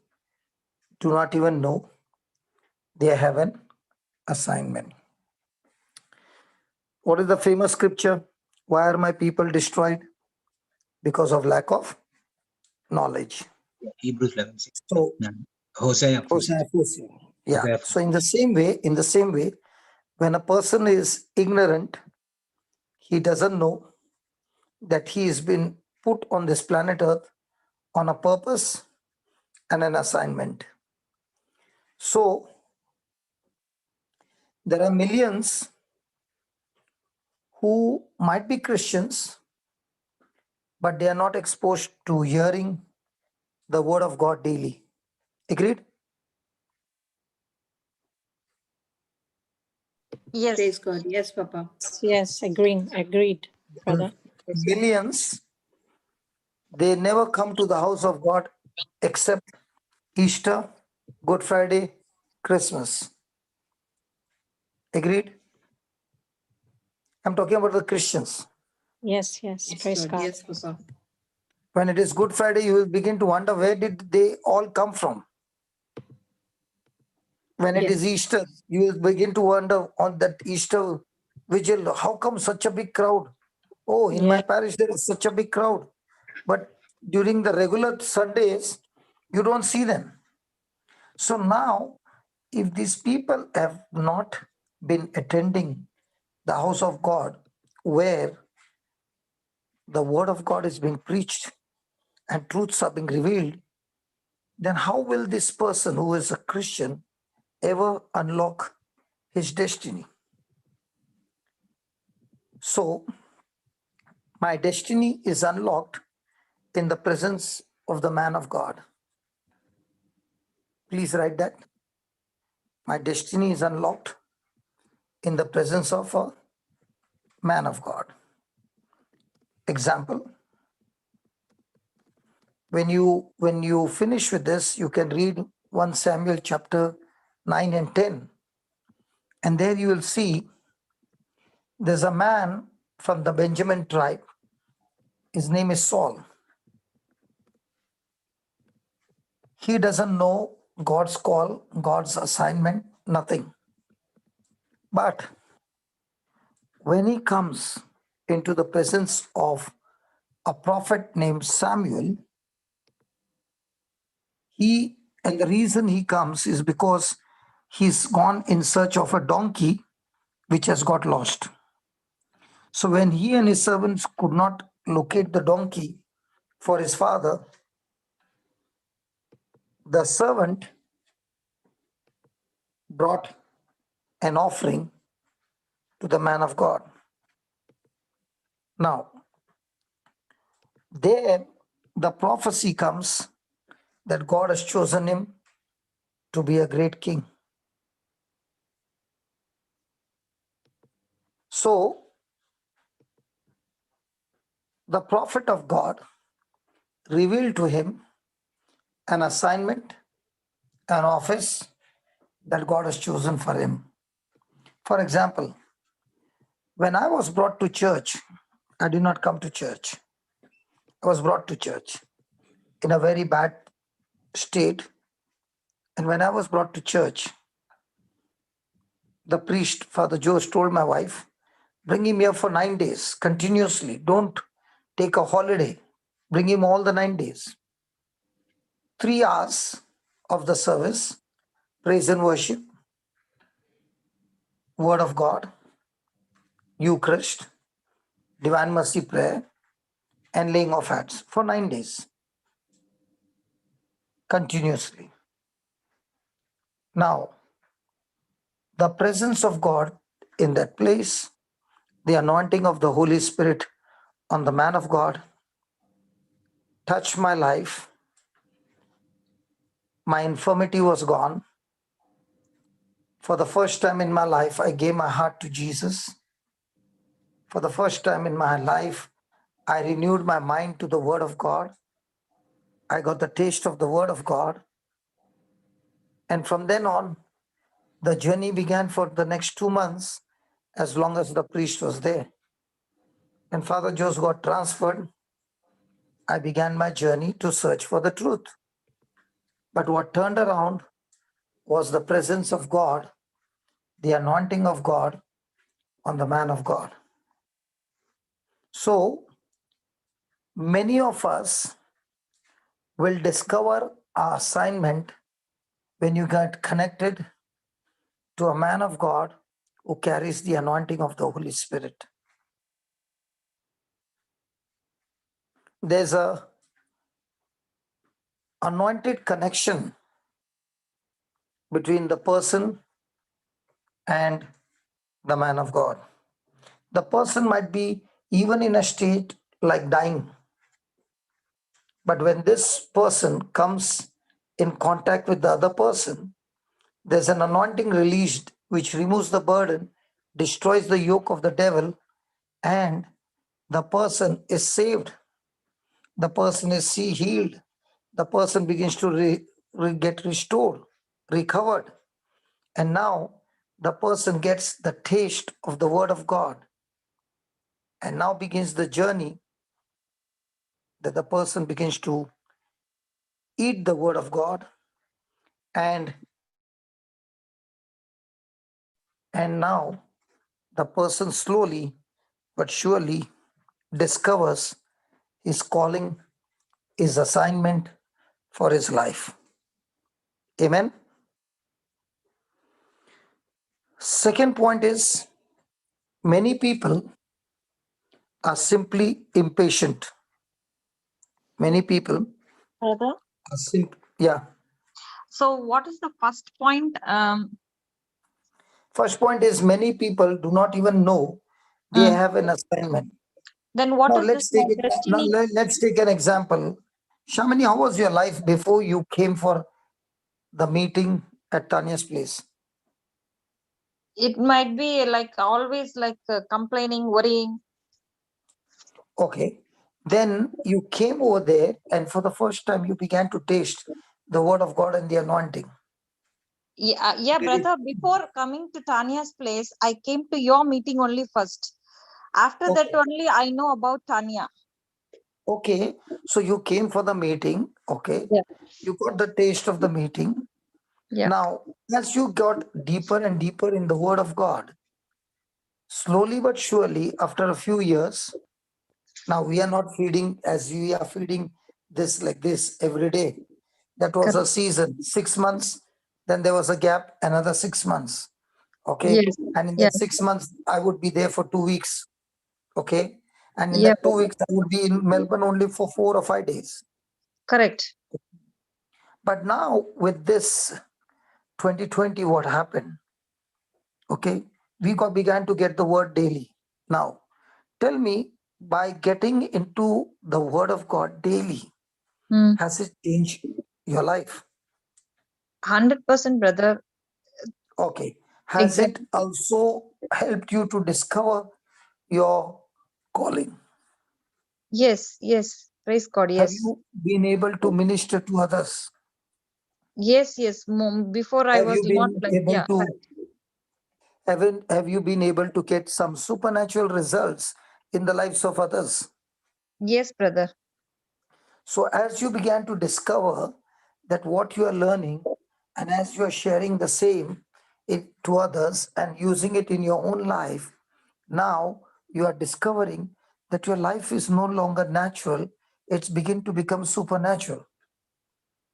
do not even know they have an assignment. What is the famous scripture? Why are my people destroyed? Because of lack of knowledge. Hebrews 11:6. So Hosea 4:6. yeah. Hosea So in the same way, when a person is ignorant, he doesn't know that he has been put on this planet Earth on a purpose and an assignment. So there are millions who might be Christians, but they are not exposed to hearing the word of God daily. Agreed? Yes. Praise God. Yes, Papa. Yes, agreed, brother. Millions, they never come to the house of God except Easter, Good Friday, Christmas. Agreed? I'm talking about the Christians. Yes, Yes, praise Lord. God. Yes, Papa. When it is Good Friday, you will begin to wonder, where did they all come from? When it is Yes. Easter, you will begin to wonder on that Easter vigil, how come such a big crowd? Oh, in my Yeah. parish, there is such a big crowd. But during the regular Sundays, you don't see them. So now, if these people have not been attending the house of God, where the word of God is being preached and truths are being revealed, then how will this person who is a Christian ever unlock his destiny? So, my destiny is unlocked in the presence of the man of God. Please write that. My destiny is unlocked in the presence of a man of God. Example, when you finish with this, you can read 1 Samuel chapter 9 and 10. And there you will see there's a man from the Benjamin tribe. His name is Saul. He doesn't know God's call, God's assignment, nothing. But when he comes into the presence of a prophet named Samuel, and the reason he comes is because he's gone in search of a donkey which has got lost. So when he and his servants could not locate the donkey for his father, the servant brought an offering to the man of God. Now, there the prophecy comes that God has chosen him to be a great king. So, the prophet of God revealed to him an assignment, an office that God has chosen for him. For example, when I was brought to church, I did not come to church. I was brought to church in a very bad state. And when I was brought to church, the priest, Father George, told my wife, bring him here for 9 days continuously. Don't take a holiday. Bring him all the 9 days. 3 hours of the service, praise and worship, word of God, Eucharist, divine mercy prayer, and laying of hands for 9 days continuously. Now, the presence of God in that place, the anointing of the Holy Spirit on the man of God touched my life. My infirmity was gone. For the first time in my life, I gave my heart to Jesus. For the first time in my life, I renewed my mind to the Word of God. I got the taste of the Word of God. And from then on, the journey began for the next 2 months, as long as the priest was there. When Father Jose got transferred, I began my journey to search for the truth. But what turned around was the presence of God, the anointing of God on the man of God. So many of us will discover our assignment when you get connected to a man of God who carries the anointing of the Holy Spirit. There's a anointed connection between the person and the man of God. The person might be even in a state like dying, but when this person comes in contact with the other person, there's an anointing released which removes the burden, destroys the yoke of the devil, and the person is saved. The person is healed. The person begins to get restored, recovered. And now the person gets the taste of the word of God. And now begins the journey that the person begins to eat the word of God, and now the person slowly but surely discovers his calling, his assignment for his life. Amen. Second point is, many people are simply impatient. Many people Brother. are yeah. So what is the first point? First point is, many people do not even know they have an assignment. Then what Now is this let's take destiny? let's take an example. Shamini, how was your life before you came for the meeting at Tanya's place? It might be like always like complaining, worrying. Okay. Then you came over there, and for the first time you began to taste the word of God and the anointing. Yeah, brother. Before coming to Tanya's place, I came to your meeting only first. After that only I know about Tanya. Okay. So you came for the meeting. Okay. Yeah. You got the taste of the meeting. Yeah. Now, as you got deeper and deeper in the word of God, slowly but surely, after a few years, now we are not feeding as we are feeding this like this every day. That was a season, 6 months. Then there was a gap, another 6 months. Okay. Yes. And in Yes. that 6 months, I would be there for 2 weeks. Okay. And in Yeah. that 2 weeks, I would be in Melbourne only for 4 or 5 days. Correct. But now with this 2020, what happened? Okay. We began to get the word daily. Now, tell me, by getting into the word of God daily, has it changed your life? 100%, brother. Okay. Has it also helped you to discover your calling? Yes, yes. Praise God. Have Yes. you been able to minister to others? Yes, yes. Before I Have was you not been like, able yeah. to have you been able to get some supernatural results in the lives of others? Yes, brother. So as you began to discover that what you are learning, and as you are sharing the same to others and using it in your own life, now you are discovering that your life is no longer natural, it's begin to become supernatural.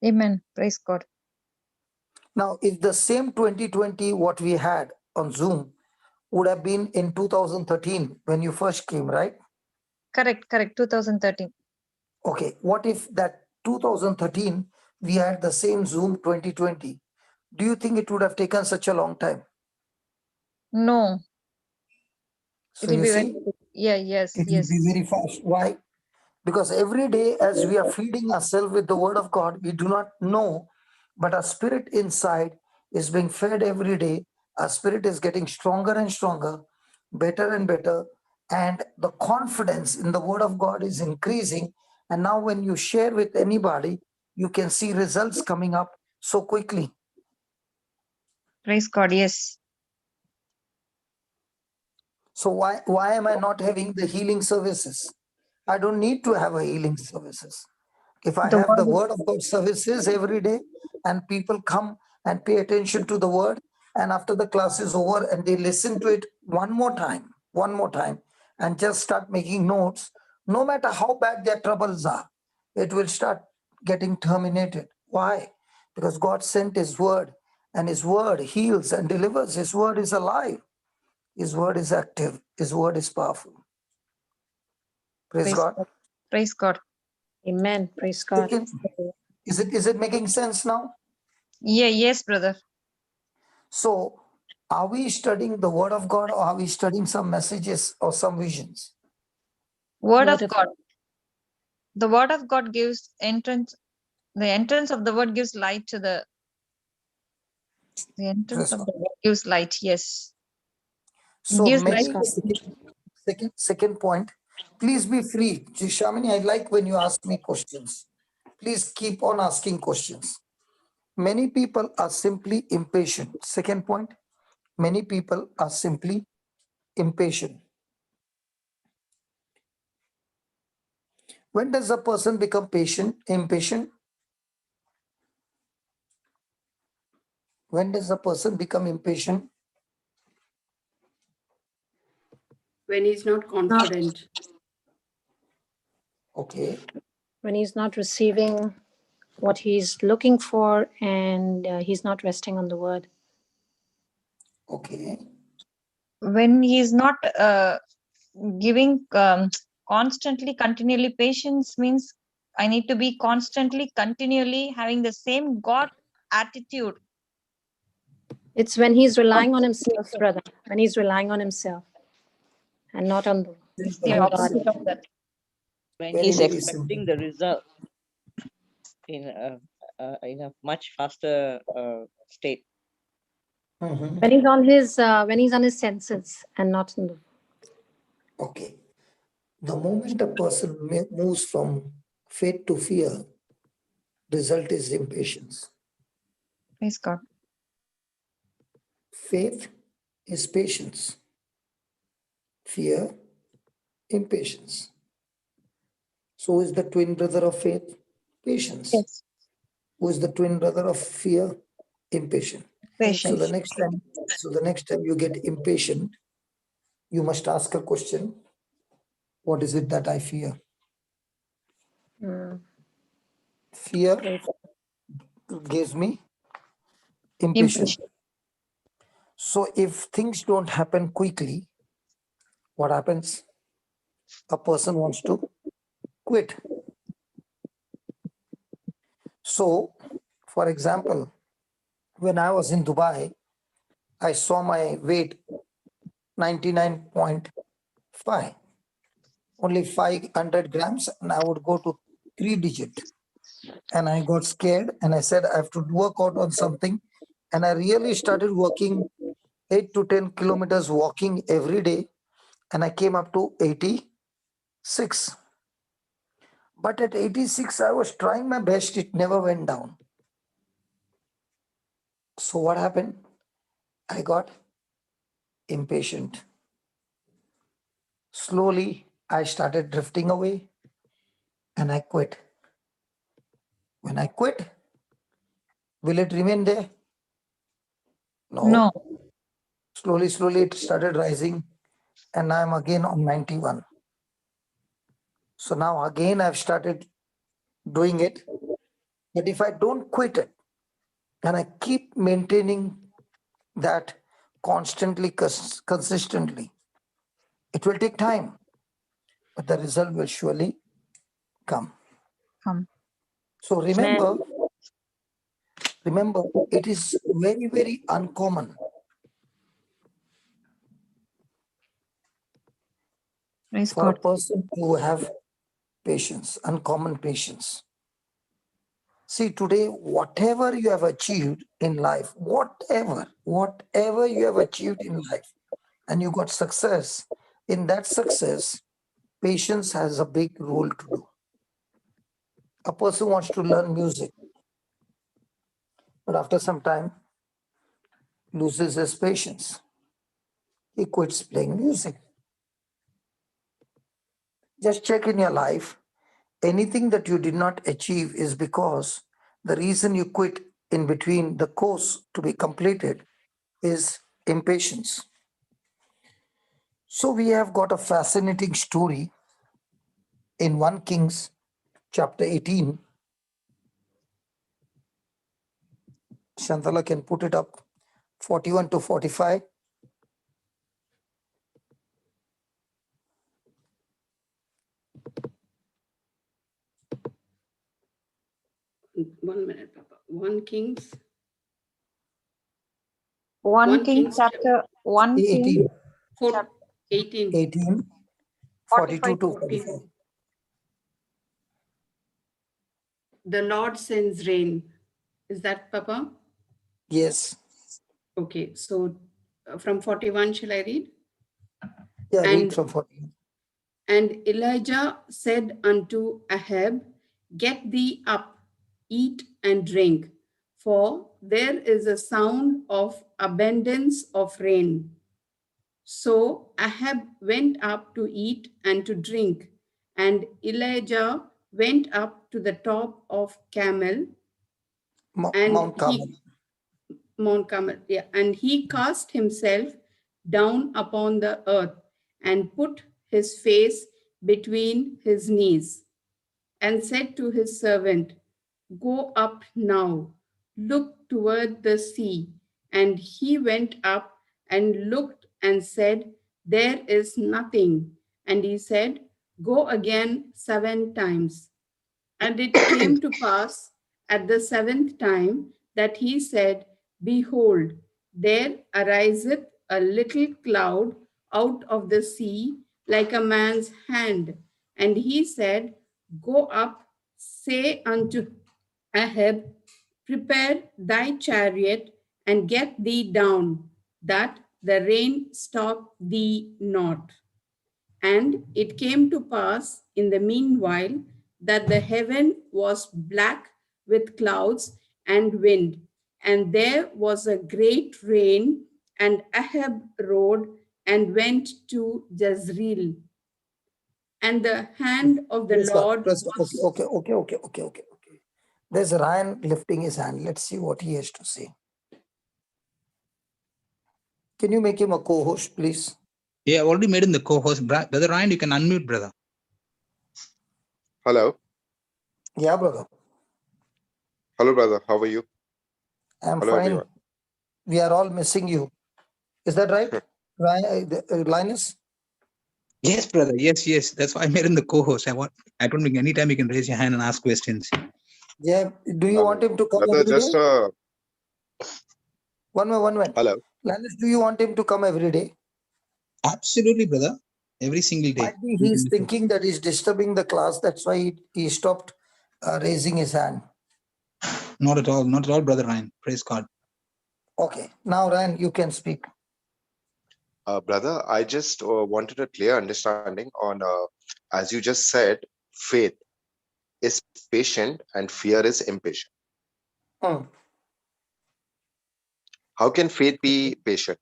Amen. Praise God. Now, if the same 2020 what we had on Zoom would have been in 2013 when you first came, right? Correct, 2013. Okay, what if that 2013 we had the same Zoom 2020? Do you think it would have taken such a long time? No. So It will you be see, yes, it will be very fast. Why? Because every day as we are feeding ourselves with the word of God, we do not know, but our spirit inside is being fed every day. Our spirit is getting stronger and stronger, better and better, and the confidence in the word of God is increasing. And now when you share with anybody, you can see results coming up so quickly. Praise God. Yes. So why am I not having the healing services? I don't need to have a healing services. If I have the word of God services every day and people come and pay attention to the word, and after the class is over and they listen to it one more time, and just start making notes, no matter how bad their troubles are, it will start getting terminated. Why? Because God sent his word, and his word heals and delivers. His word is alive. His word is active. His word is powerful. Praise God. Praise God. Amen. Praise God. Is it making sense now? Yeah, yes, brother. So, are we studying the word of God, or are we studying some messages or some visions? Word of God. The word of God gives entrance. The entrance of the word gives light to the entrance of the word gives light. Yes. So Gives many light. second point. Please be free. Shamini, I like when you ask me questions. Please keep on asking questions. Many people are simply impatient. Second point. Many people are simply impatient. When does a person become impatient? When does a person become impatient? When he's not confident. Okay. When he's not receiving what he's looking for, and he's not resting on the word. Okay. When he is not giving constantly, continually, patience means I need to be constantly, continually having the same God attitude. It's when he's relying on himself, brother. When he's relying on himself and not on the opposite God. of that. When he's expecting the result in a much faster state. When he's on his senses and not in the. Okay. The moment a person moves from faith to fear, result is impatience. Praise God. Faith is patience. Fear, impatience. So is the twin brother of faith? Patience. Yes. Who is the twin brother of fear? Impatient. Patience. So the next time you get impatient, you must ask a question. What is it that I fear? Fear gives me impatience. So if things don't happen quickly, what happens? A person wants to quit. So, for example, when I was in Dubai, I saw my weight 99.5, only 500 grams, and I would go to 3-digit. And I got scared and I said, I have to work out on something. And I really started working 8 to 10 kilometers walking every day. And I came up to 86. But at 86, I was trying my best. It never went down. So what happened? I got impatient. Slowly, I started drifting away and I quit. When I quit, will it remain there? No. Slowly, it started rising and I'm again on 91. So now again, I've started doing it. But if I don't quit it and I keep maintaining that constantly, consistently, it will take time, but the result will surely come. So remember, it is very, very uncommon for a person to have patience, uncommon patience. See, today, whatever you have achieved in life, whatever you have achieved in life, and you got success, in that success, patience has a big role to do. A person wants to learn music, but after some time, loses his patience. He quits playing music. Just check in your life. Anything that you did not achieve is because the reason you quit in between the course to be completed is impatience. So we have got a fascinating story in 1 Kings chapter 18. Shantala can put it up, 41 to 45. One minute, Papa. 1 Kings. 1 King chapter 1 King 18. 18. 18, 42 to 45. The Lord sends rain. Is that, Papa? Yes. Okay, so from 41, shall I read? Yeah, read from 41. And Elijah said unto Ahab, Get thee up, eat and drink, for there is a sound of abundance of rain. So Ahab went up to eat and to drink, and Elijah went up to the top of Carmel, Mount Carmel. Mount Carmel, yeah, and he cast himself down upon the earth and put his face between his knees and said to his servant, Go up now, look toward the sea. And he went up and looked and said, There is nothing. And he said, Go again 7 times. And it came to pass at the 7th time that he said, Behold, there ariseth a little cloud out of the sea like a man's hand. And he said, Go up, say unto Ahab, Prepare thy chariot and get thee down, that the rain stop thee not. And it came to pass in the meanwhile that the heaven was black with clouds and wind, and there was a great rain, and Ahab rode and went to Jezreel. And the hand of the Lord was... Okay. There's Ryan lifting his hand. Let's see what he has to say. Can you make him a co-host, please? Yeah, I've already made him the co-host. Brother Ryan, you can unmute, brother. Hello. Yeah, brother. Hello, brother. How are you? I'm Hello, fine. everyone. We are all missing you. Is that right, Linus? Yes, brother. Yes. That's why I made him the co-host. I don't think anytime you can raise your hand and ask questions. Yeah. Do you want him to come brother, every just day? One minute. Hello. Linus, do you want him to come every day? Absolutely, brother. Every single day. Might be he's thinking that he's disturbing the class. That's why he stopped raising his hand. Not at all, brother Ryan. Praise God. Okay. Now, Ryan, you can speak. Brother, I just wanted a clear understanding on, as you just said, faith is patient and fear is impatient. How can faith be patient?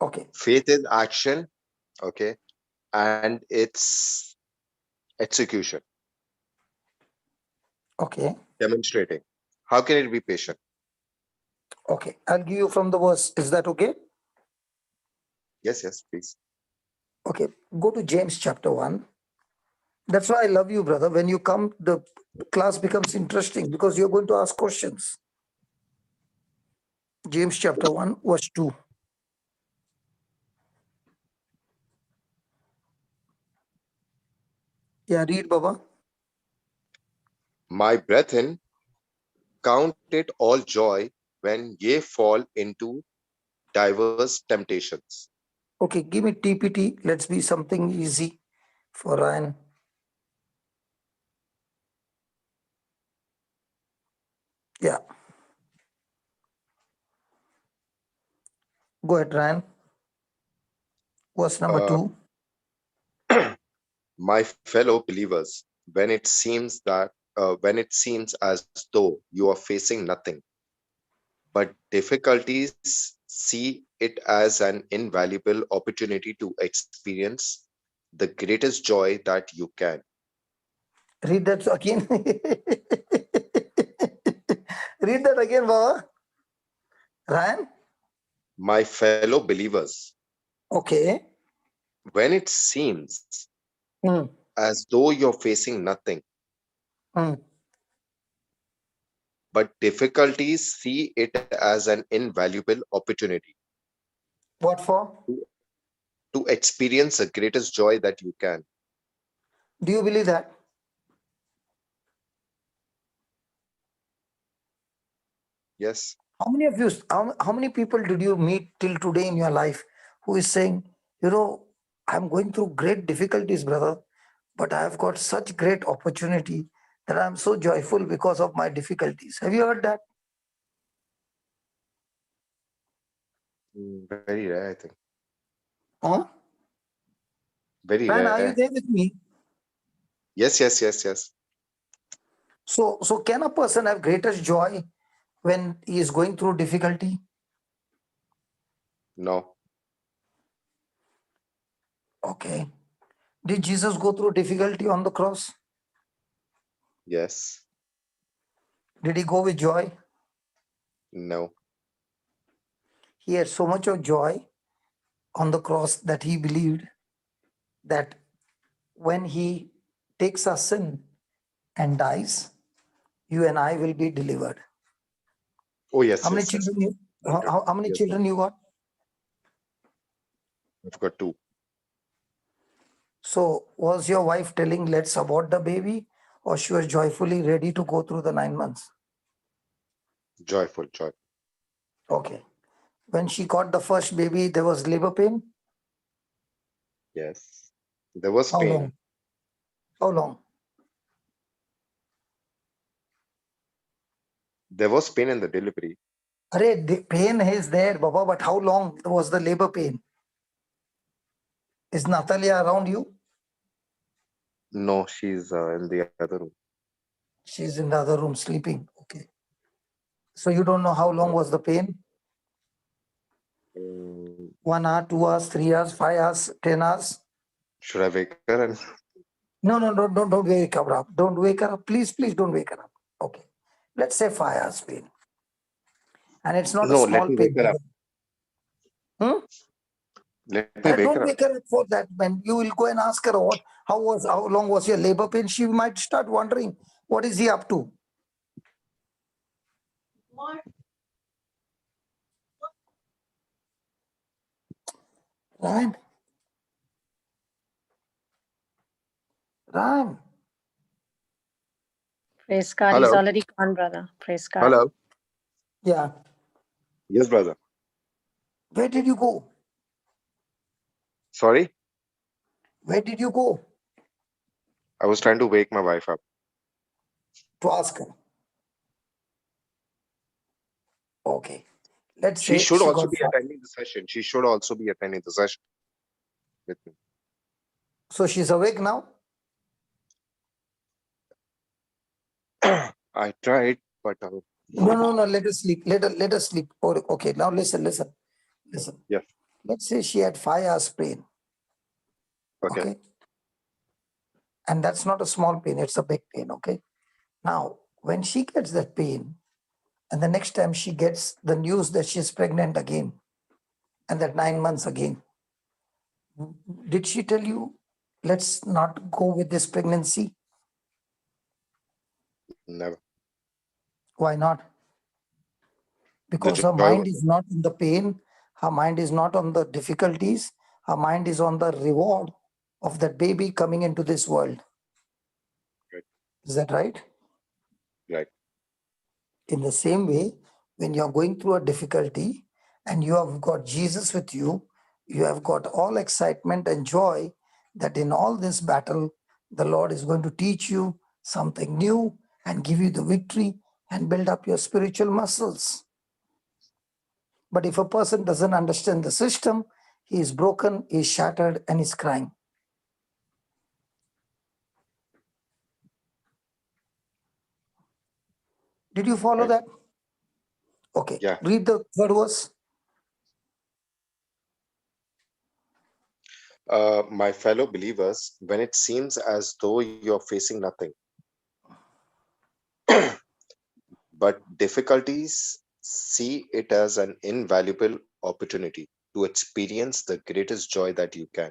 Okay. Faith is action, okay, and it's execution. Okay. Demonstrating. How can it be patient? Okay. I'll give you from the verse. Is that okay? Yes, please. Okay. Go to James chapter 1. That's why I love you, brother. When you come, the class becomes interesting because you're going to ask questions. James chapter 1, verse 2. Yeah, read, Baba. My brethren, count it all joy when ye fall into diverse temptations. Okay, give me TPT. Let's be something easy for Ryan. Yeah. Go ahead, Ryan. Verse number 2. My fellow believers, when it seems as though you are facing nothing but difficulties, see it as an invaluable opportunity to experience the greatest joy that you can. Read that again. Read that again, Baba. Ryan? My fellow believers, Okay. when it seems Hmm. as though you're facing nothing, Hmm. but difficulties, see it as an invaluable opportunity What for? to experience the greatest joy that you can. Do you believe that? Yes. How many of you, how many people did you meet till today in your life who is saying, I'm going through great difficulties, brother, but I have got such great opportunity that I'm so joyful because of my difficulties. Have you heard that? Very rare, I think. Huh? Very Ryan, are you rare. there with me? Yes, yes, yes, yes. So can a person have greatest joy when he is going through difficulty? No. Okay. Did Jesus go through difficulty on the cross? Yes. Did he go with joy? No. He had so much of joy on the cross that he believed that when he takes our sin and dies, you and I will be delivered. Oh, yes, How many yes, yes. children you how many Yes, children you got? I've got 2. So was your wife telling let's abort the baby, or she was joyfully ready to go through the 9 months? Joyful, joy. Okay. When she got the first baby, there was labor pain. Yes. There was How pain. long? How long? There was pain in the delivery. The pain is there, Baba, but how long was the labor pain? Is Natalia around you? No, she's in the other room. She's in the other room sleeping. Okay. So you don't know how long was the pain? 1 hour, 2 hours, 3 hours, 5 hours, 10 hours? Should I wake her and No, don't wake her up. Don't wake her up. Please, don't wake her up. Okay. Let's say 5 hours pain. And it's not a no, let small me pain. wake her up. Let me wake Don't her up. wake her up for that, man. You will go and ask her how long was your labor pain. She might start wondering, what is he up to? Ryan. Praise God. Hello. He's already gone, brother. Praise God. Hello. Yeah. Yes, brother. Where did you go? Sorry? Where did you go? I was trying to wake my wife up. To ask her. Okay. Let's She say should she also got be five. attending the session. She should also be attending the session with me. So she's awake now? I tried, but No. Let her sleep. Let her sleep. Okay. Now listen. yes. Let's say she had 5 hours pain. Okay. And that's not a small pain. It's a big pain. Okay. Now, when she gets that pain, and the next time she gets the news that she's pregnant again, and that 9 months again, did she tell you, let's not go with this pregnancy? Never. Why not? The Because joy her was mind is not in the pain, her mind is not on the difficulties, her mind is on the reward of that baby coming into this world. right. Is that right? Right. In the same way, when you're going through a difficulty and you have got Jesus with you, you have got all excitement and joy that in all this battle, the Lord is going to teach you something new and give you the victory and build up your spiritual muscles. But if a person doesn't understand the system, he is broken, he is shattered, and is crying. Did you follow that? Okay. Yeah. Read the third verse. My fellow believers, when it seems as though you're facing nothing but difficulties, see it as an invaluable opportunity to experience the greatest joy that you can.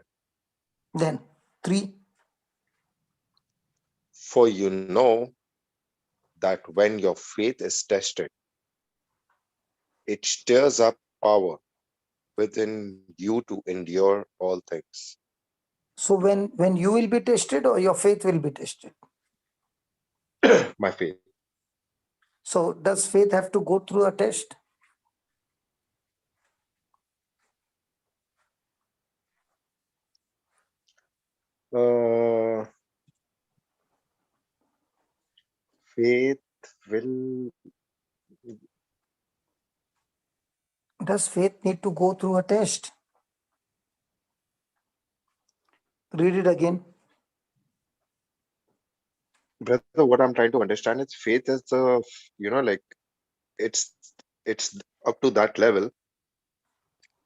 Then 3. For you know that when your faith is tested, it stirs up power within you to endure all things. So when you will be tested or your faith will be tested? My faith. So does faith have to go through a test? Uh, Faith will. Does faith need to go through a test? Read it again. Brother, what I'm trying to understand is faith is the, like it's it's up to that level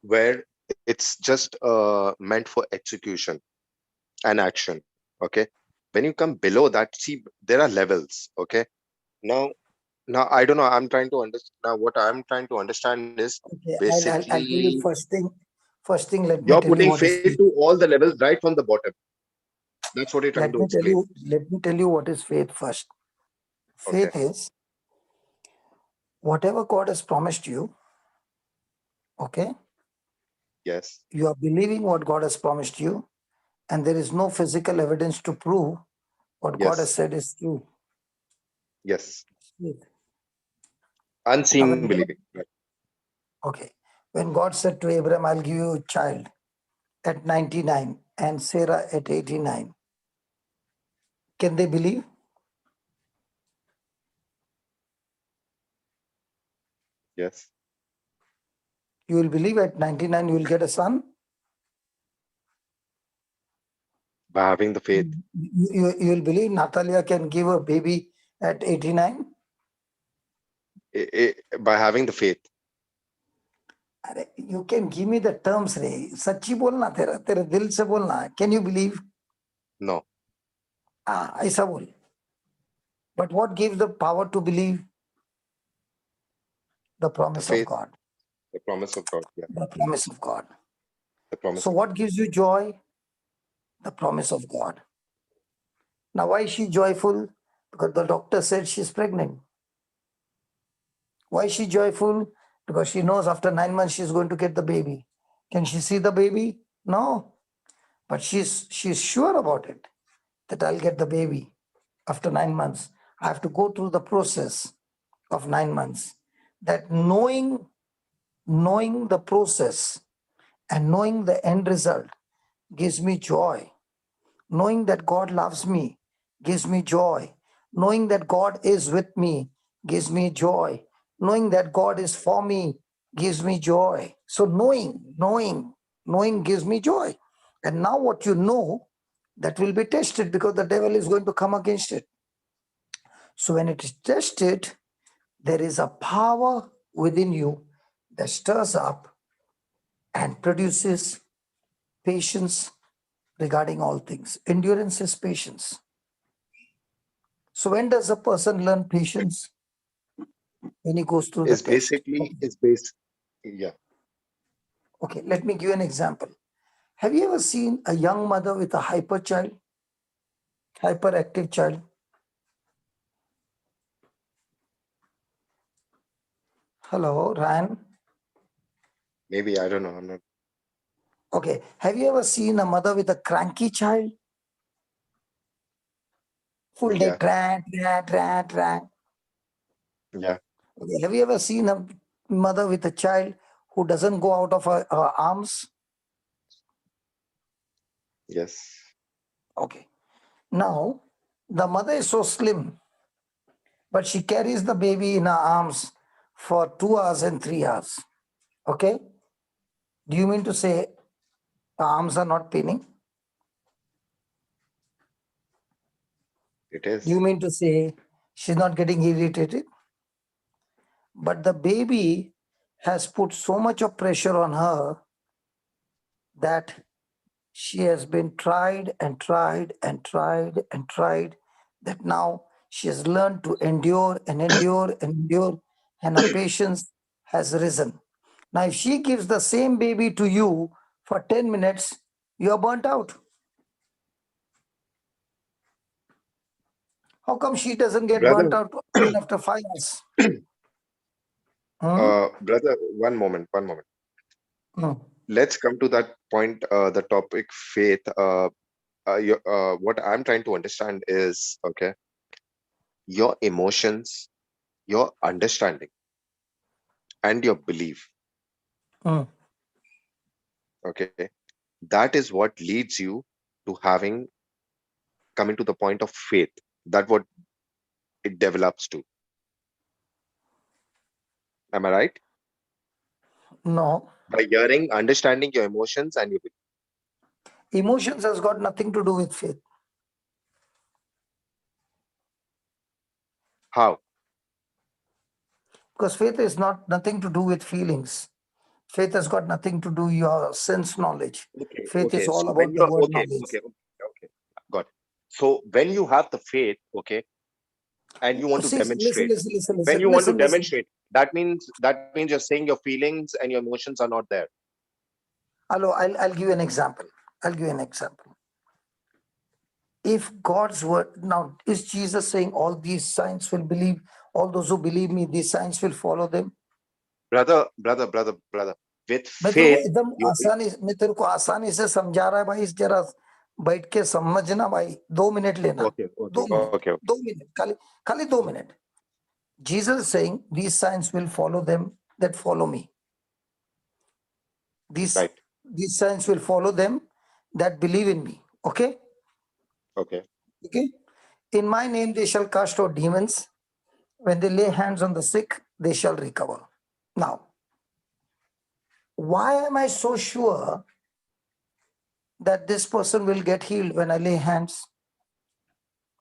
where it's just meant for execution and action. Okay. When you come below that, see, there are levels. Okay. Now I don't know. I'm trying to understand. Now what I'm trying to understand is Okay, I'll tell you basically first thing. First thing, let me you're tell you putting what is faith faith. to all the levels right from the bottom. That's what you're trying to explain. Let me tell you what is faith first. Okay. Faith is whatever God has promised you, okay? Yes. You are believing what God has promised you, and there is no physical evidence to prove what God has Yes. said is true. Yes. Faith. Unseen Now, believing. Right. okay. When God said to Abraham, I'll give you a child at 99 and Sarah at 89, can they believe? Yes. You will believe at 99 you will get a son? By having the faith. You will believe Natalia can give a baby at 89? By having the faith. You can give me the terms, रे सच्ची बोलना तेरा तेरे दिल से बोलना. Can you believe? No. ऐसा बोल. But what gives the power to believe? The The promise of faith. God. The promise of God. Yeah. The promise of God. The promise So of what gives you joy? The promise of God. Now why is she joyful? Because the doctor said she's pregnant. Why is she joyful? Because she knows after 9 months she's going to get the baby. Can she see the baby? No. But she's sure about it, that I'll get the baby after 9 months. I have to go through the process of 9 months. That knowing the process and knowing the end result gives me joy. Knowing that God loves me gives me joy. Knowing that God is with me gives me joy. Knowing that God is for me gives me joy. So knowing gives me joy. And now what you know, that will be tested because the devil is going to come against it. So when it is tested, there is a power within you that stirs up and produces patience regarding all things. Endurance is patience. So when does a person learn patience? When he goes through the test. yeah. Okay, let me give you an example. Have you ever seen a young mother with a hyperactive child? Hello, Ryan. Maybe, I don't know. I'm not. Okay, have you ever seen a mother with a cranky child? Full day, Yeah. tran. Yeah. Okay, have you ever seen a mother with a child who doesn't go out of her arms? Yes. Okay. Now, the mother is so slim, but she carries the baby in her arms for 2 hours and 3 hours. Okay? Do you mean to say her arms are not paining? It Do is. you mean to say she's not getting irritated? But the baby has put so much of pressure on her that She has been tried and tried and tried and tried, that now she has learned to endure and endure and endure, and her patience has risen. Now, if she gives the same baby to you for 10 minutes, you are burnt out. How come she doesn't get burnt Brother, out even after 5 hours? brother, one moment. Let's come to that point, the topic faith. What I'm trying to understand is, okay, your emotions, your understanding, and your belief. Okay, that is what leads you to coming to the point of faith. That what it develops to. Am I right? No. By hearing, understanding your emotions and your belief. Emotions has got nothing to do with faith. How? Because faith is nothing to do with feelings. Faith has got nothing to do with your sense knowledge. Faith is all So about when the you're word okay, knowledge. got it. So when you have the faith, okay, and you want to See, demonstrate, listen, when you want to listen. demonstrate, that means you're saying your feelings and your emotions are not there. Hello, I'll give you an example. If God's word, now is Jesus saying all these signs will believe, all those who believe me, these signs will follow them? Brother, with मैं तेरे को faith, एकदम आसानी से समझा रहा है भाई, जरा बैठ के समझना भाई, 2 मिनट लेना. Okay. 2 मिनट, खाली 2 minute. Jesus is saying these signs will follow them that follow me. These signs will follow them that believe in me. Okay? Okay. In my name they shall cast out demons. When they lay hands on the sick, they shall recover. Now, why am I so sure that this person will get healed when I lay hands?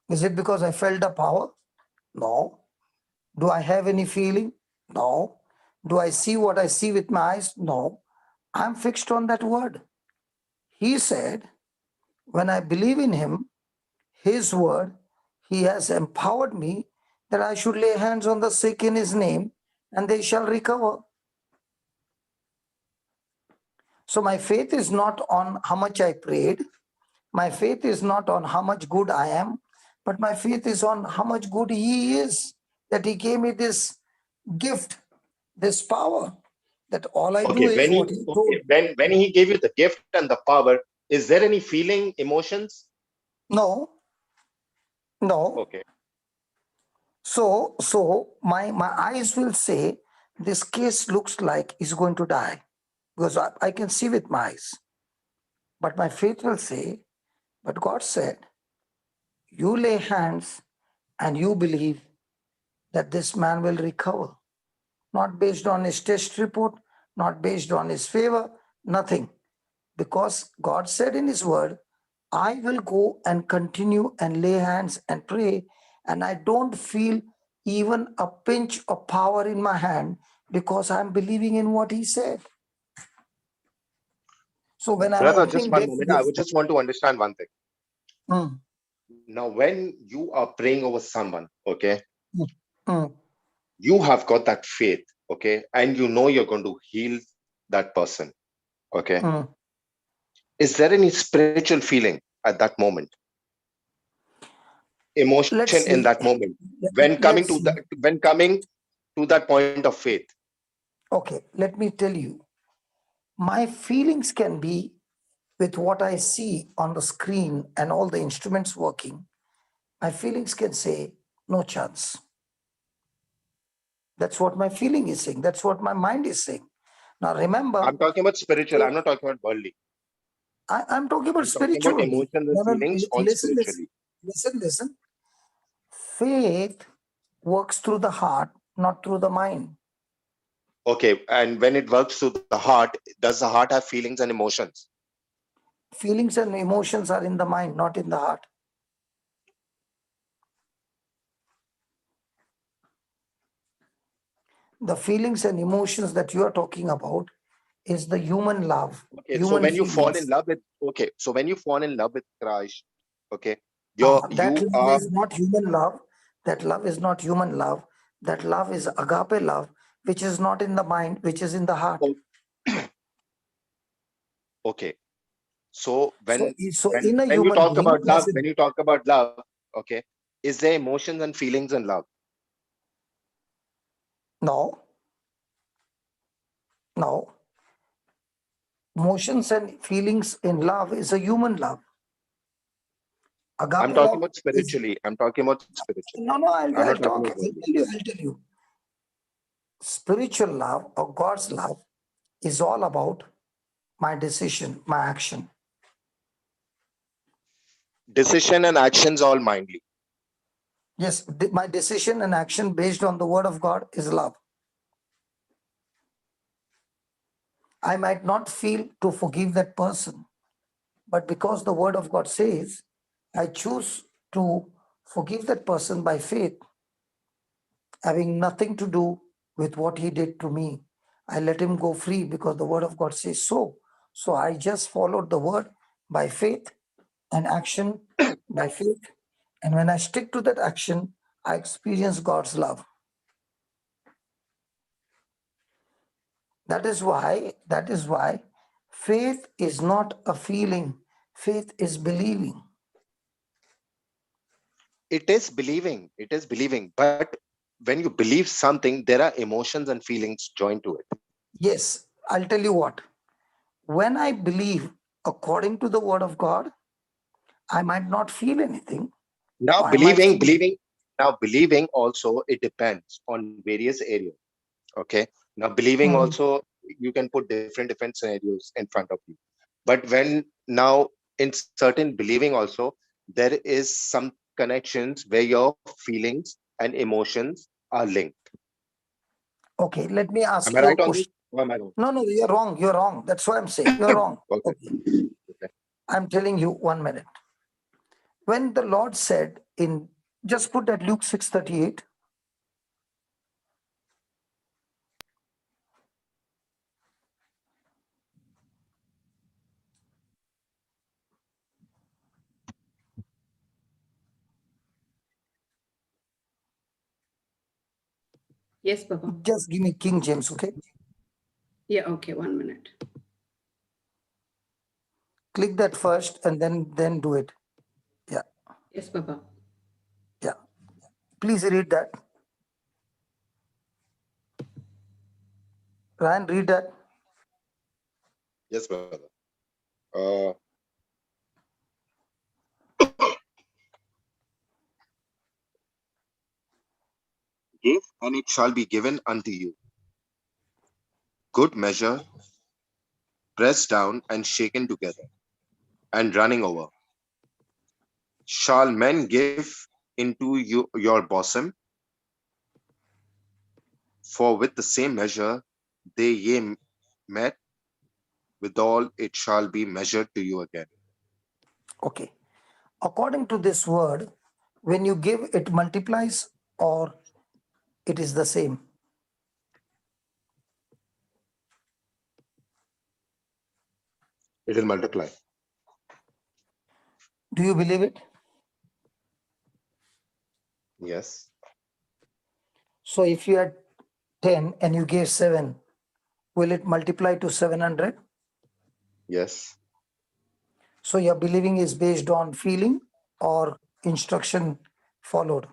Is it because I felt the power? No. Do I have any feeling? No. Do I see what I see with my eyes? No. I'm fixed on that word. He said, when I believe in him, his word, he has empowered me that I should lay hands on the sick in his name and they shall recover. So my faith is not on how much I prayed. My faith is not on how much good I am, but my faith is on how much good he is, that he gave me this gift, this power, that all I do is what he told. When he gave you the gift and the power, is there any feeling, emotions? No. Okay. So my eyes will say, this case looks like he's going to die, because I can see with my eyes. But my faith will say, but God said, you lay hands and you believe that this man will recover. Not based on his test report, not based on his favor, nothing. Because God said in his word, I will go and continue and lay hands and pray, and I don't feel even a pinch of power in my hand because I'm believing in what he said. So when I'm Brother, opening just one moment. I would just want to understand one thing. Now, when you are praying over someone, okay, you have got that faith, okay, and you know you're going to heal that person, okay. Is there any spiritual feeling at that moment? Emotion in that moment when coming to that point of faith? Okay, let me tell you. My feelings can be with what I see on the screen and all the instruments working. My feelings can say, no chance. That's what my feeling is saying. That's what my mind is saying. Now remember, I'm talking about spiritual. I'm not talking about worldly. I'm talking about spiritual. Talking about emotions and feelings, all spiritually. Listen. Faith works through the heart, not through the mind. Okay, and when it works through the heart, does the heart have feelings and emotions? Feelings and emotions are in the mind, not in the heart. The feelings and emotions that you are talking about is the human love. Okay, so human when you fall in feelings. love with, okay, so when you fall in love with Christ, okay, That you love are, is not human love. That love is not human love. That love is agape love, which is not in the mind, which is in the heart. okay. So So when in a you human talk being, about love, listen, when you talk about love, okay, is there emotions and feelings in love? no, no. Emotions and feelings in love is a human love. I'm Agape talking love about is spiritually. I'm talking about spiritually. no. I'm I'll not talking talk. about worldly. I'll tell you. Spiritual love or God's love is all about my decision, my action. Decision and actions all mindly. Yes, my decision and action based on the word of God is love. I might not feel to forgive that person, but because the word of God says, I choose to forgive that person by faith, having nothing to do with what he did to me. I let him go free because the word of God says so. So I just followed the word by faith and action by faith. And when I stick to that action, I experience God's love. That is why faith is not a feeling, faith is believing. It is believing, but when you believe something, there are emotions and feelings joined to it. Yes, I'll tell you what. When I believe according to the word of God, I might not feel anything. Now I might feel believing also, it depends on various areas. Okay. Now believing Mhm. also, you can put different scenarios in front of you. But when now in certain believing also, there is some connections where your feelings and emotions are linked. Okay, let me Am ask I you a right on this? question. Or am I wrong? No, you're wrong. You're wrong. That's what I'm saying. You're wrong. Okay. Okay. Okay. I'm telling you 1 minute. When the Lord said in, just put that Luke 6:38. Yes, Papa. Just give me King James, okay? Yeah, okay, 1 minute. Click that first and then do it. Yeah. Yes, Papa. Yeah. Please read that. Ryan, read that. Yes, brother. Uh, Give, and it shall be given unto you. Good measure, pressed down and shaken together, and running over. Shall men give into your bosom? For with the same measure they ye met, withal it shall be measured to you again. Okay. According to this word, when you give, it multiplies or it is the same. It will multiply. Do you believe it? Yes. So if you had 10 and you gave 7, will it multiply to 700? Yes. So your believing is based on feeling or instruction followed?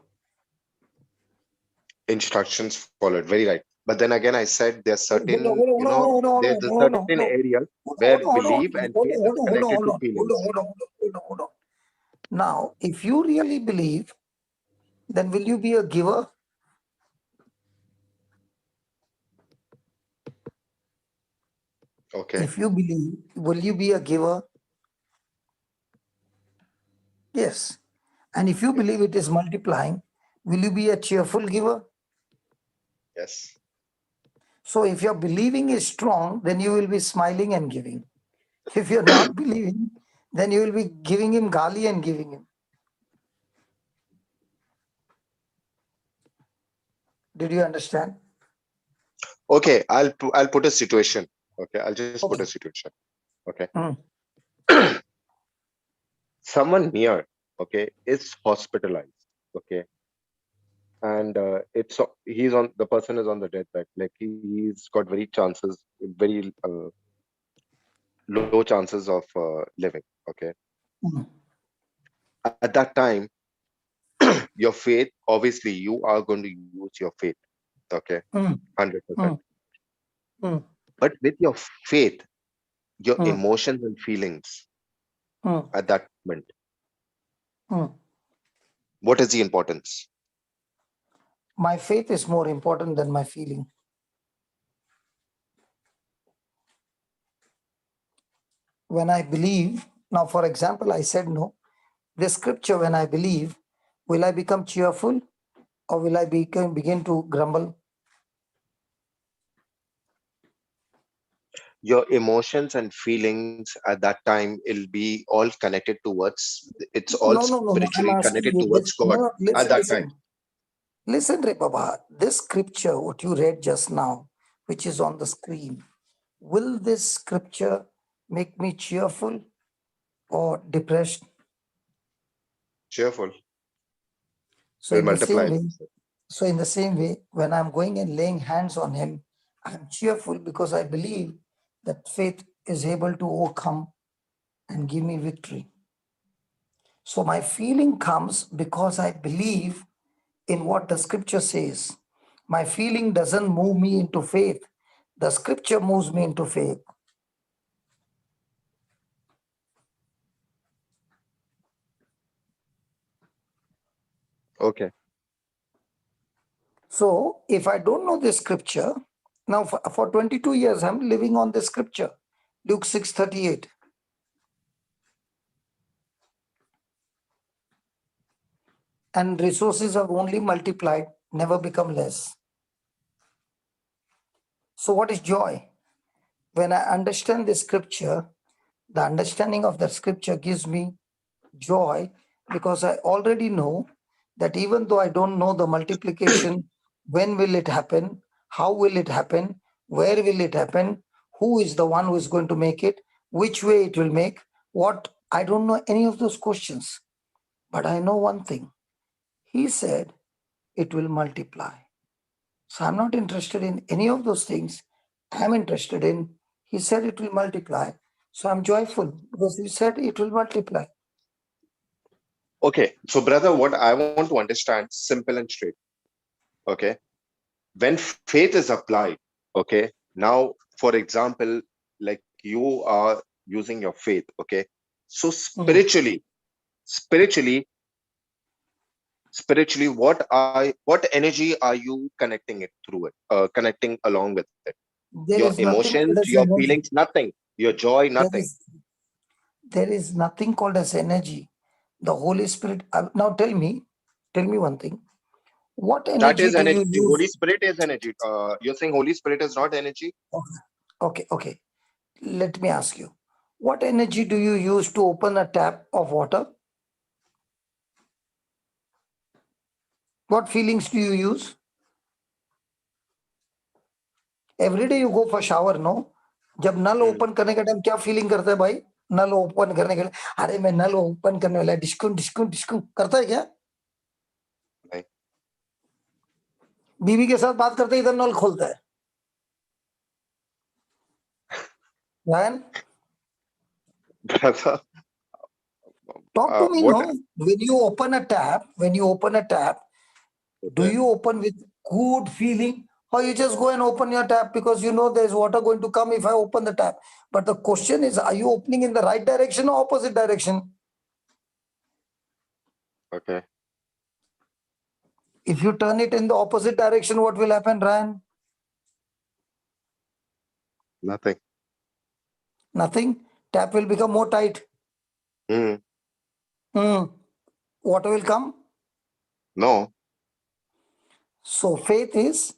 Instructions followed. Very right. But then again, I said there's certain, there's a Hold certain area where belief and faith is connected to feelings. on. Now, if you really believe, then will you be a giver? Okay. If you believe, will you be a giver? Yes. And if you believe it is multiplying, will you be a cheerful giver? Yes. So if your believing is strong, then you will be smiling and giving. If you're not believing, then you will be giving him gali and giving him. Did you understand? Okay. I'll put a situation. Okay, I'll just put a situation. Okay. Mm. Someone near, okay, is hospitalized. Okay. And the person is on the deathbed. Like he's got very low chances of living. Okay. Mm. At that time, your faith, obviously, you are going to use your faith. Okay. Mm. 100%. Mm. Mm. But with your faith, your Mm. emotions and feelings Mm. at that moment, Mm. what is the importance? My faith is more important than my feeling. When I believe, now for example, I said no. This scripture, when I believe, will I become cheerful or will I begin to grumble? Your emotions and feelings at that time will be all connected towards, it's all No. I'm spiritually asking connected you towards this. God No, at that time. Listen, Re Baba. This scripture, what you read just now, which is on the screen, will this scripture make me cheerful or depressed? Cheerful. So Will in the multiply. same way, when I'm going and laying hands on him, I'm cheerful because I believe that faith is able to overcome and give me victory. So my feeling comes because I believe in what the scripture says. My feeling doesn't move me into faith. The scripture moves me into faith. Okay. So if I don't know this scripture, now for 22 years, I'm living on this scripture, Luke 6:38. And resources have only multiplied, never become less. So what is joy? When I understand the scripture, the understanding of the scripture gives me joy because I already know that even though I don't know the multiplication, when will it happen, how will it happen, where will it happen, who is the one who is going to make it, which way it will make, what, I don't know any of those questions. But I know one thing. He said it will multiply. So I'm not interested in any of those things. I'm interested in, he said it will multiply. So I'm joyful because he said it will multiply. Okay. So, brother, what I want to understand, simple and straight. Okay. When faith is applied, okay. Now, for example, like you are using your faith, okay. So spiritually, what energy are you connecting it through it, connecting along with it? There Your is nothing called emotions, as your energy. feelings, nothing. Your joy, There nothing. is nothing called as energy. The Holy Spirit. Now tell me one thing. What That energy is do you energy. use? Holy Spirit is energy. You're saying Holy Spirit is not energy? Okay. Let me ask you. What energy do you use to open a tap of water? What feelings do you use? Every day you go for shower, no? जब नल open करने का time क्या feeling करता है भाई? नल open करने के लिए अरे मैं नल ओपन करने वाला डिस्कुन डिस्कुन डिस्कुन करता है क्या? नहीं. बीवी के साथ बात करते इधर नल खोलता है. Ryan? Brother, Talk to me, what? no? When you open a tap, do you open with good feeling or you just go and open your tap because you know there's water going to come if I open the tap? But the question is, are you opening in the right direction or opposite direction? Okay. If you turn it in the opposite direction, what will happen, Ryan? Nothing. Nothing. Tap will become more tight. Water will come? No. So faith is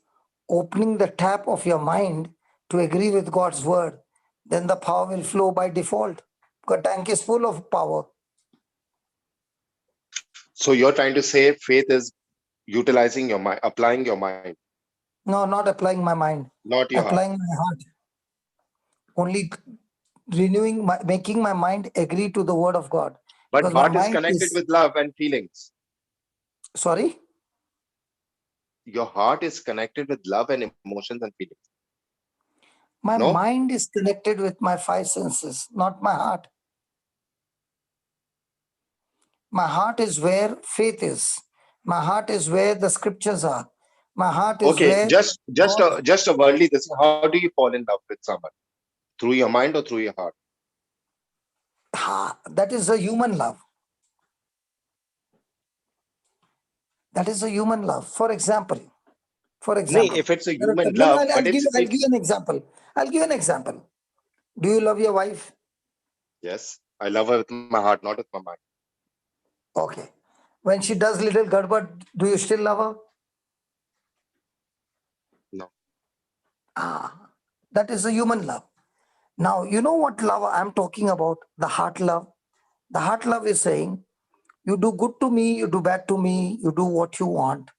opening the tap of your mind to agree with God's word. Then the power will flow by default. Because tank is full of power. So you're trying to say faith is utilizing your mind, applying your mind. No, not applying my mind. Not your heart. Applying my heart. only renewing, making my mind agree to the word of God. But Because my heart is mind connected is, with love and feelings. sorry? Your heart is connected with love and emotions and feelings. My No? mind is connected with my five senses, not my heart. My heart is where faith is. My heart is where the scriptures are. My heart is Okay, where just God, a worldly this. How do you fall in love with someone? Through your mind or through your heart? that is a human love. That is a human love. For example, No, if it's a human no, love, I'll but give it's you an example. I'll give you an example. Do you love your wife? yes, I love her with my heart, not with my mind. Okay. When she does little gadbad, do you still love her? No. That is a human love. Now, you know what love I'm talking about? The heart love. The heart love is saying, you do good to me, you do bad to me, you do what you want.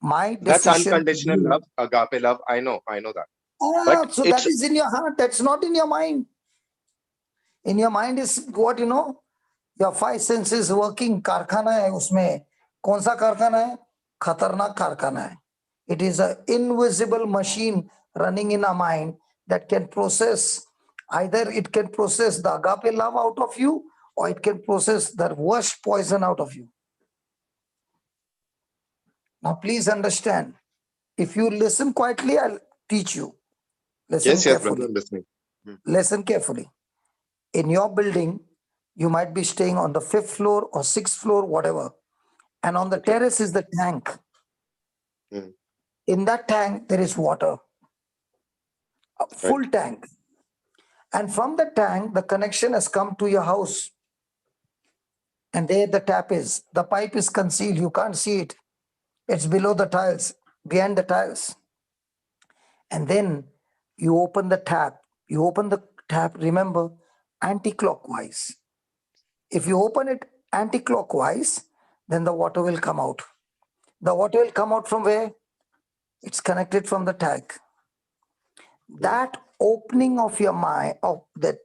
My That's decision to unconditional do. love, agape love. I know that. But So that it's is in your heart. That's not in your mind. In your mind is what you know. Your five senses working. कारखाना है उसमें. कौन सा कारखाना है? खतरनाक कारखाना है. It is an invisible machine running in our mind that can process. Either it can process the agape love out of you, or it can process the worst poison out of you. Now, please understand. If you listen quietly, I'll teach you. Listen yes, brother, carefully. I'm listening. Listen carefully. In your building, you might be staying on the 5th floor or 6th floor, whatever. And on the terrace is the tank. In that tank, there is water, a full tank. And from the tank, the connection has come to your house. And there the tap is. The pipe is concealed. You can't see it. It's below the tiles, behind the tiles. And then you open the tap. You open the tap, remember, anti-clockwise. If you open it anti-clockwise, then the water will come out. The water will come out from where? It's connected from the tank. That opening of your mind, of that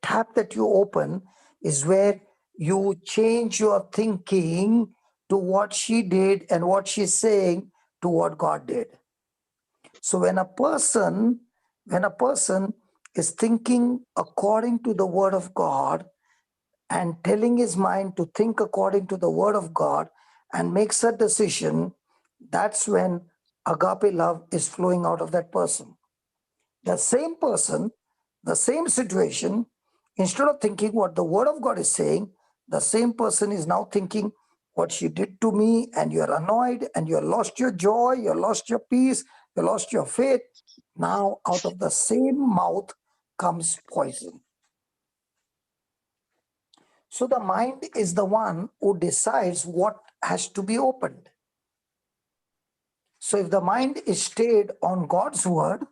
tap that you open, is where you change your thinking to what she did and what she's saying to what God did. So when a person is thinking according to the word of God and telling his mind to think according to the word of God and makes a decision, that's when agape love is flowing out of that person. The same person, the same situation, instead of thinking what the word of God is saying, the same person is now thinking what she did to me, and you're annoyed and you lost your joy, you lost your peace, you lost your faith. Now out of the same mouth comes poison. So the mind is the one who decides what has to be opened. So if the mind is stayed on God's word,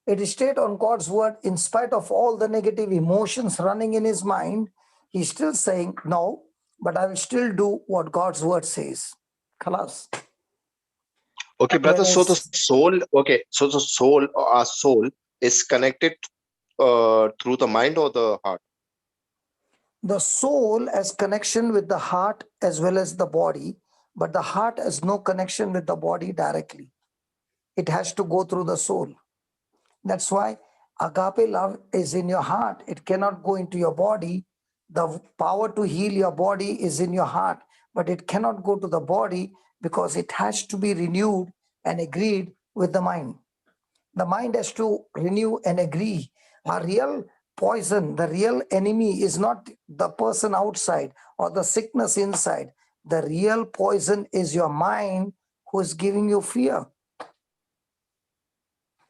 it is stayed on God's word in spite of all the negative emotions running in his mind. He's still saying, no, but I will still do what God's word says. Khalas. Okay, brother. So the soul, our soul is connected through the mind or the heart? The soul has connection with the heart as well as the body, but the heart has no connection with the body directly. It has to go through the soul. That's why agape love is in your heart. It cannot go into your body. The power to heal your body is in your heart, but it cannot go to the body because it has to be renewed and agreed with the mind. The mind has to renew and agree. A real poison, the real enemy is not the person outside or the sickness inside. The real poison is your mind who is giving you fear.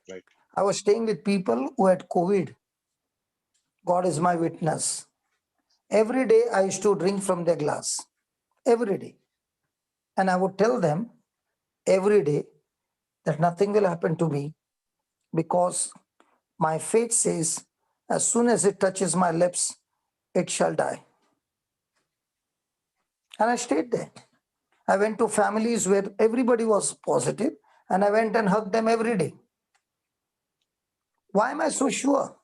Right. I was staying with people who had COVID. God is my witness. Every day I used to drink from their glass. Every day. And I would tell them every day that nothing will happen to me because my faith says as soon as it touches my lips, it shall die. And I stayed there. I went to families where everybody was positive and I went and hugged them every day. Why am I so sure?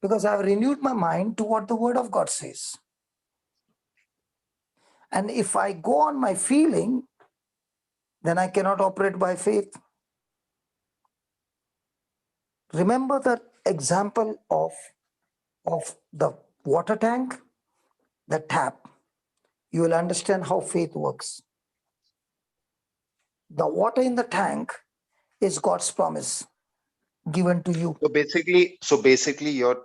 Because I've renewed my mind to what the word of God says. And if I go on my feeling, then I cannot operate by faith. Remember the example of the water tank, the tap. You will understand how faith works. The water in the tank is God's promise given to you. So basically, your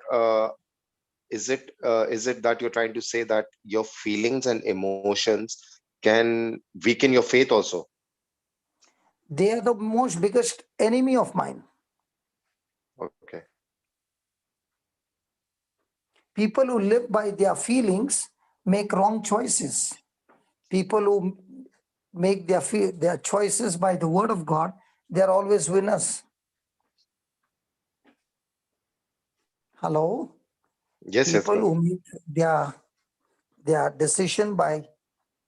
is it that you're trying to say that your feelings and emotions can weaken your faith also? They are the most biggest enemy of mine. Okay. People who live by their feelings make wrong choices. People who make their choices by the word of God, they are always winners. Hello? Yes, People bro. who make their decision by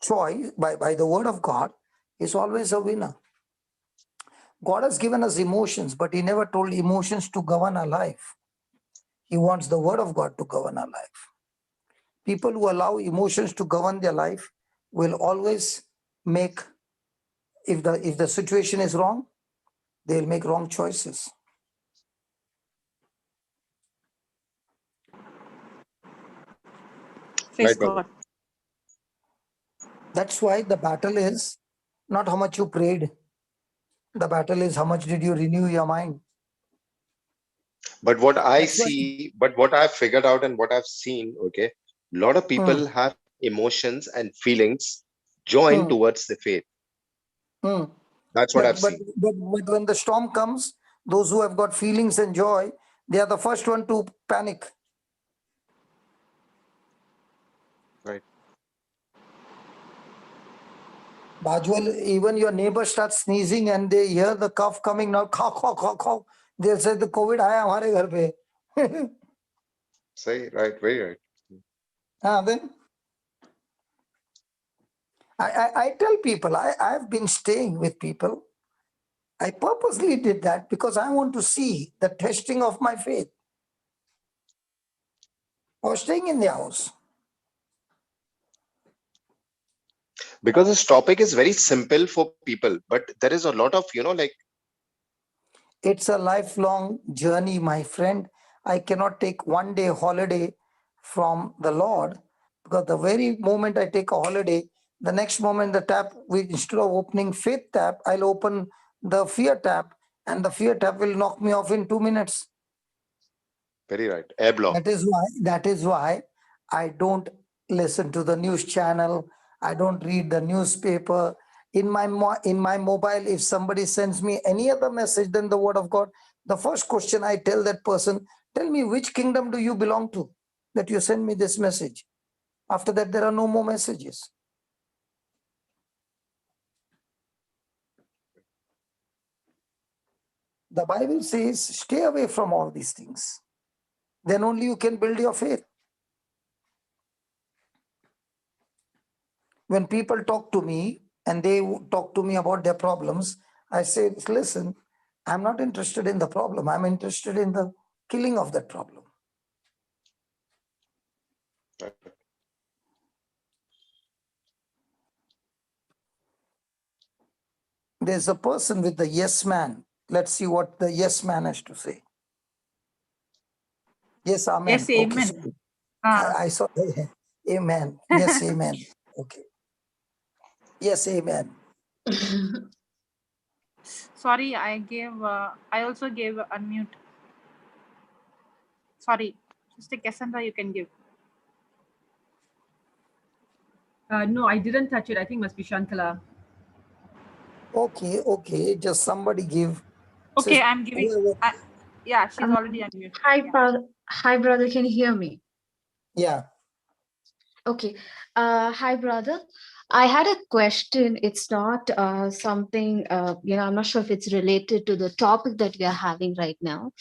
choice, by the word of God, is always a winner. God has given us emotions, but he never told emotions to govern our life. He wants the word of God to govern our life. People who allow emotions to govern their life will always make, if the situation is wrong, they'll make wrong choices. Praise Right, brother. God. That's why the battle is not how much you prayed. The battle is how much did you renew your mind. But what I That's why. see, but what I've figured out and what I've seen, okay, a lot of people have emotions and feelings joined towards the faith. That's what I've But seen. when the storm comes, those who have got feelings and joy, they are the first one to panic. Right. Bajwal, even your neighbor starts sneezing and they hear the cough coming now, cough, cough, cough, cough. They'll say the COVID aaya hamare ghar pe. Say right, very right. Then I tell people, I've been staying with people. I purposely did that because I want to see the testing of my faith. I was staying in the house. Because this topic is very simple for people, but there is a lot of, like. It's a lifelong journey, my friend. I cannot take one day holiday from the Lord, because the very moment I take a holiday, the next moment the tap, instead of opening faith tap, I'll open the fear tap, and the fear tap will knock me off in 2 minutes. Very right. Air block. That is why I don't listen to the news channel. I don't read the newspaper. In my mobile, if somebody sends me any other message than the word of God, the first question I tell that person, tell me which kingdom do you belong to that you send me this message. After that, there are no more messages. The Bible says, stay away from all these things. Then only you can build your faith. When people talk to me and they talk to me about their problems, I say, listen, I'm not interested in the problem. I'm interested in the killing of that problem. There's a person with the yes man. Let's see what the yes man has to say. Yes, amen. Yes, amen. Okay, I saw amen. Yes, amen. Okay. Yes, amen. Sorry, I also gave unmute. Sorry, Sister Cassandra, you can give. No, I didn't touch it. I think it must be Shankala. Okay. Just somebody give. Okay, I'm giving. Yeah, she's already unmuted. Hi, brother. Can you hear me? Yeah. Okay. Hi, brother. I had a question. It's not something, I'm not sure if it's related to the topic that we are having right now.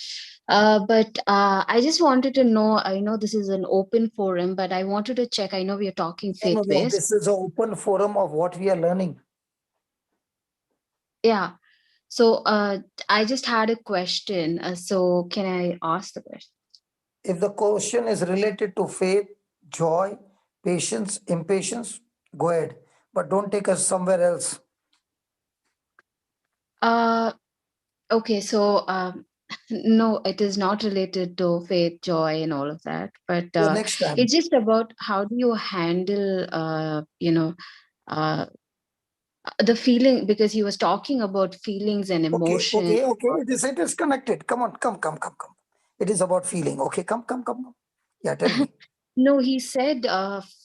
But I just wanted to know, I know this is an open forum, but I wanted to check. I know we are talking No, faith-based. this is an open forum of what we are learning. Yeah. So I just had a question. So can I ask the question? If the question is related to faith, joy, patience, impatience, go ahead. But don't take us somewhere else. Okay, so no, it is not related to faith, joy, and all of that. But The next time. it's just about how do you handle, the feeling, because he was talking about feelings and emotions. Okay. It is connected. Come on, come. It is about feeling. Okay, come. Yeah, tell me. No, he said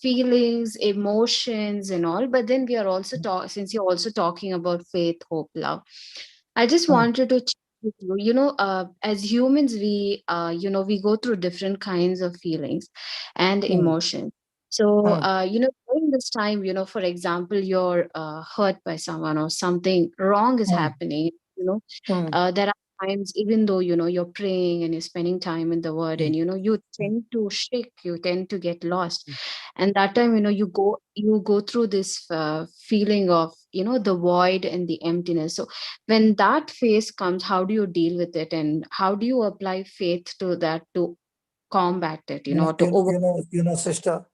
feelings, emotions, and all. But then we are also since you're also talking about faith, hope, love. I just wanted to check with you. As humans, we go through different kinds of feelings and emotions. So, during this time, for example, you're hurt by someone or something wrong is happening. There are times, even though you're praying and you're spending time in the Word, and you tend to shake, you tend to get lost, and that time you go through this feeling of the void and the emptiness. So when that phase comes, how do you deal with it, and how do you apply faith to that to combat it? Sister,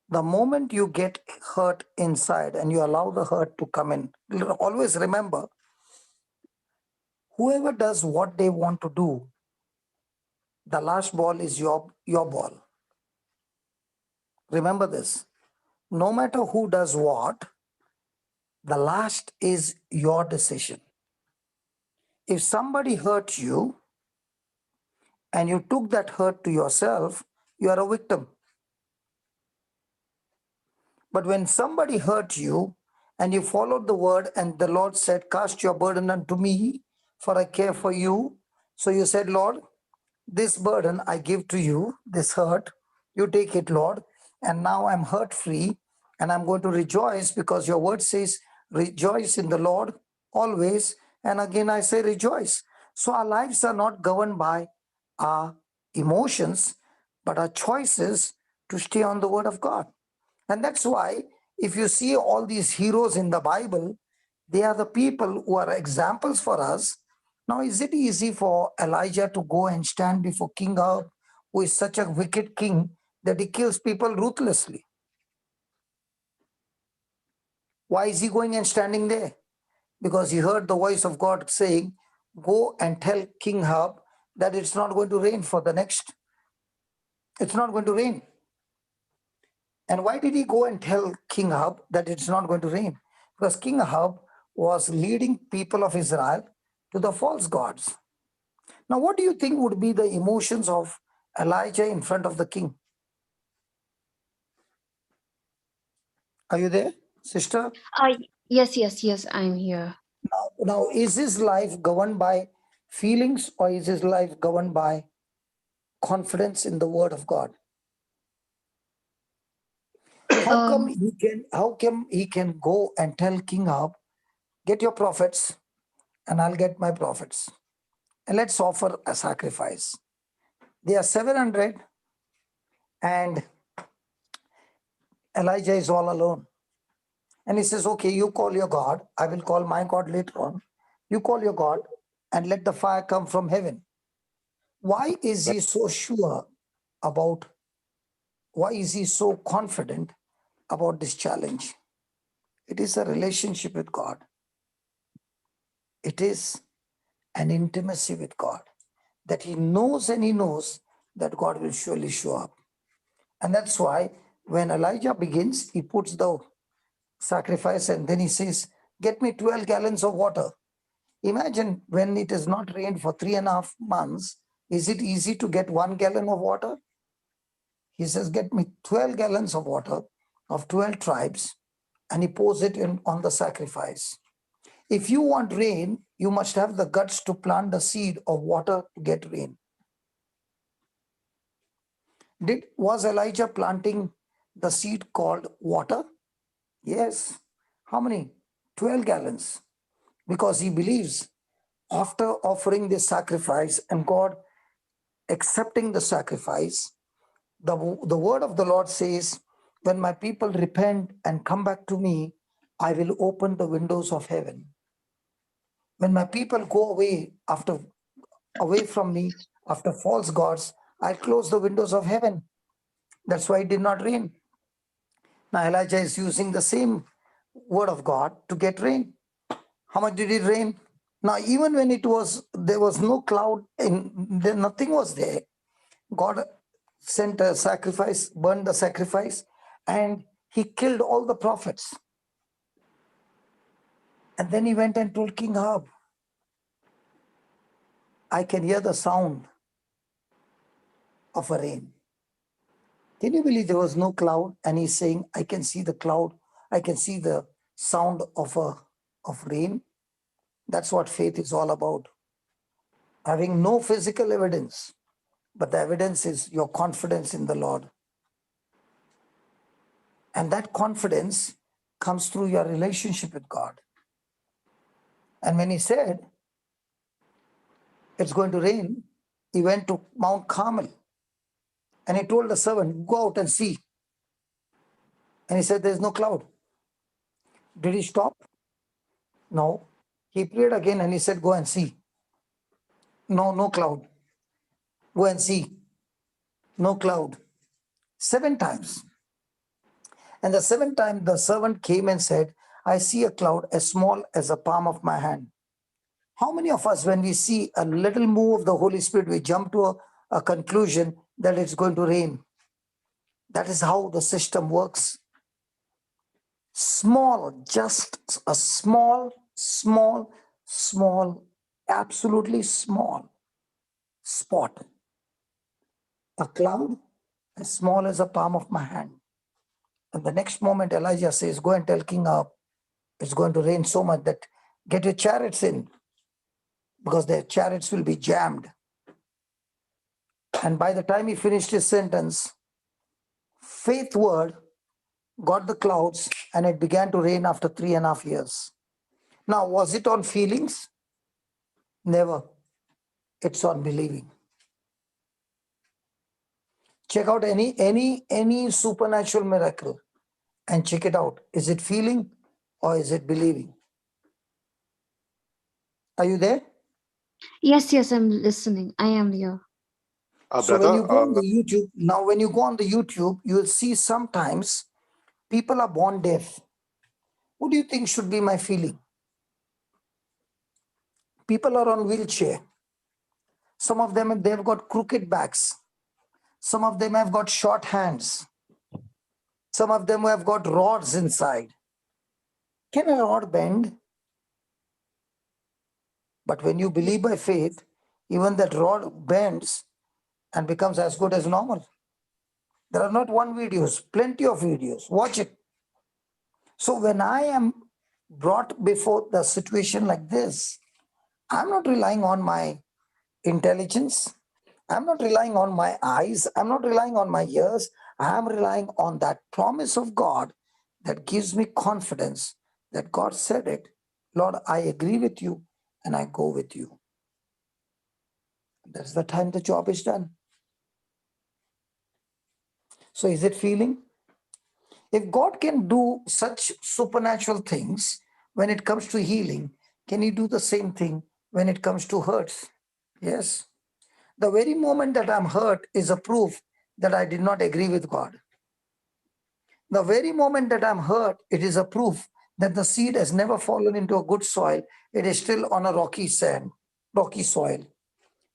the moment you get hurt inside and you allow the hurt to come in, always remember, whoever does what they want to do, the last ball is your ball. Remember this. No matter who does what, the last is your decision. If somebody hurt you and you took that hurt to yourself, you are a victim. But when somebody hurt you and you followed the word and the Lord said, cast your burden unto me, for I care for you. So you said, Lord, this burden I give to you, this hurt, you take it, Lord. And now I'm hurt free and I'm going to rejoice because your word says, rejoice in the Lord always. And again, I say rejoice. So our lives are not governed by our emotions, but our choices to stay on the word of God. And that's why if you see all these heroes in the Bible, they are the people who are examples for us. Now, is it easy for Elijah to go and stand before King Ahab, who is such a wicked king that he kills people ruthlessly? Why is he going and standing there? Because he heard the voice of God saying, go and tell King Ahab that it's not going to rain for the next. It's not going to rain. And why did he go and tell King Ahab that it's not going to rain? Because King Ahab was leading people of Israel to the false gods. Now, what do you think would be the emotions of Elijah in front of the king? Are you there, sister? Yes, I'm here. Now, is his life governed by feelings or is his life governed by confidence in the word of God? How come he can go and tell King Ahab, get your prophets and I'll get my prophets, and let's offer a sacrifice. They are 700 and Elijah is all alone. And he says, okay, you call your God. I will call my God later on. You call your God and let the fire come from heaven. Why is he so sure about, why is he so confident about this challenge? It is a relationship with God. It is an intimacy with God that he knows, and he knows that God will surely show up. And that's why when Elijah begins, he puts the sacrifice and then he says, get me 12 gallons of water. Imagine when it has not rained for 3.5 months, is it easy to get 1 gallon of water? He says, get me 12 gallons of water of 12 tribes, and he pours it on the sacrifice. If you want rain, you must have the guts to plant the seed of water to get rain. Was Elijah planting the seed called water? Yes. How many? 12 gallons. Because he believes after offering this sacrifice and God accepting the sacrifice, the word of the Lord says, when my people repent and come back to me, I will open the windows of heaven. When my people go away from me after false gods, I'll close the windows of heaven. That's why it did not rain. Now Elijah is using the same word of God to get rain. How much did it rain? Now, even when there was no cloud and nothing was there, God sent a sacrifice, burned the sacrifice, and he killed all the prophets. And then he went and told King Ahab, I can hear the sound of a rain. Can you believe there was no cloud? And he's saying, I can see the cloud. I can see the sound of rain. That's what faith is all about. Having no physical evidence, but the evidence is your confidence in the Lord. And that confidence comes through your relationship with God. And when he said, it's going to rain, he went to Mount Carmel. And he told the servant, go out and see. And he said, there's no cloud. Did he stop? No. He prayed again and he said, go and see. No cloud. Go and see. No cloud. 7 times. And the 7th time, the servant came and said, I see a cloud as small as the palm of my hand. How many of us, when we see a little move of the Holy Spirit, we jump to a conclusion that it's going to rain? That is how the system works. Small, just a small, absolutely small spot. A cloud as small as the palm of my hand. And the next moment, Elijah says, go and tell King Ahab, it's going to rain so much that get your chariots in, because their chariots will be jammed. And by the time he finished his sentence, faith word got the clouds and it began to rain after 3.5 years. Now, was it on feelings? Never. It's on believing. Check out any supernatural miracle and check it out. Is it feeling or is it believing? Are you there? Yes, I'm listening. I am here. So when you go on the YouTube, now when you go on the YouTube, you'll see sometimes people are born deaf. What do you think should be my feeling? People are on wheelchair. Some of them, they've got crooked backs. Some of them have got short hands. Some of them have got rods inside. Can a rod bend? But when you believe by faith, even that rod bends and becomes as good as normal. There are not one videos, plenty of videos. Watch it. So when I am brought before the situation like this, I'm not relying on my intelligence. I'm not relying on my eyes. I'm not relying on my ears. I'm relying on that promise of God that gives me confidence that God said it. Lord, I agree with you and I go with you. That's the time the job is done. So is it feeling? If God can do such supernatural things when it comes to healing, can he do the same thing when it comes to hurts? Yes. The very moment that I'm hurt is a proof that I did not agree with God. The very moment that I'm hurt, it is a proof that the seed has never fallen into a good soil. It is still on a rocky sand, rocky soil.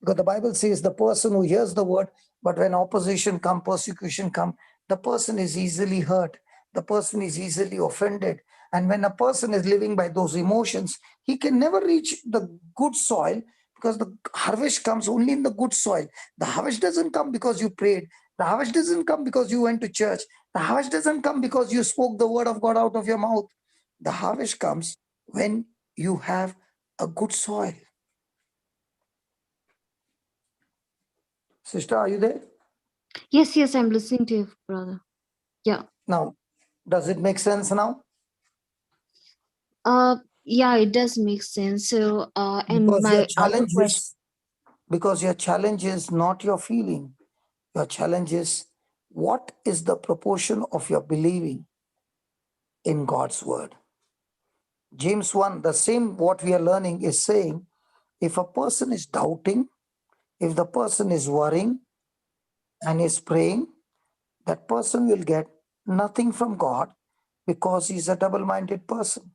Because the Bible says the person who hears the word, but when opposition comes, persecution comes, the person is easily hurt. The person is easily offended. And when a person is living by those emotions, he can never reach the good soil because the harvest comes only in the good soil. The harvest doesn't come because you prayed. The harvest doesn't come because you went to church. The harvest doesn't come because you spoke the word of God out of your mouth. The harvest comes when you have a good soil. Sister, are you there? Yes, I'm listening to you, brother. Yeah. Now, does it make sense now? Yeah, it does make sense. So, and Because my other question. Because your challenge is not your feeling. Your challenge is what is the proportion of your believing in God's word? James 1, the same what we are learning is saying, if a person is doubting, if the person is worrying, and is praying, that person will get nothing from God because he's a double-minded person.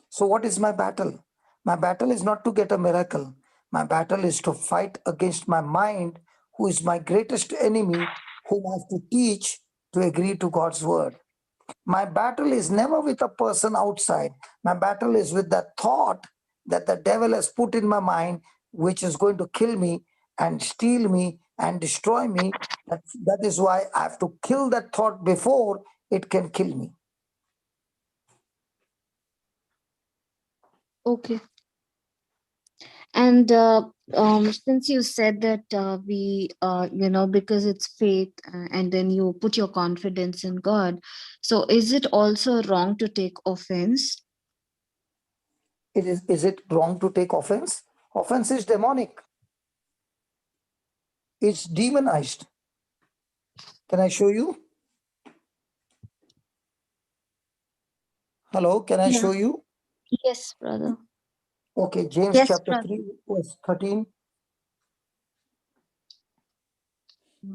So what is my battle? My battle is not to get a miracle. My battle is to fight against my mind, who is my greatest enemy, whom I have to teach to agree to God's word. My battle is never with a person outside. My battle is with that thought that the devil has put in my mind, which is going to kill me and steal me and destroy me. That is why I have to kill that thought before it can kill me. Okay. And since you said that because it's faith, and then you put your confidence in God, so is it also wrong to take offense? Is it wrong to take offense? Offense is demonic. It's demonized. Can I show you? Hello, can I show you? Yes, brother. Okay, James Yes, chapter brother. 3, verse 13.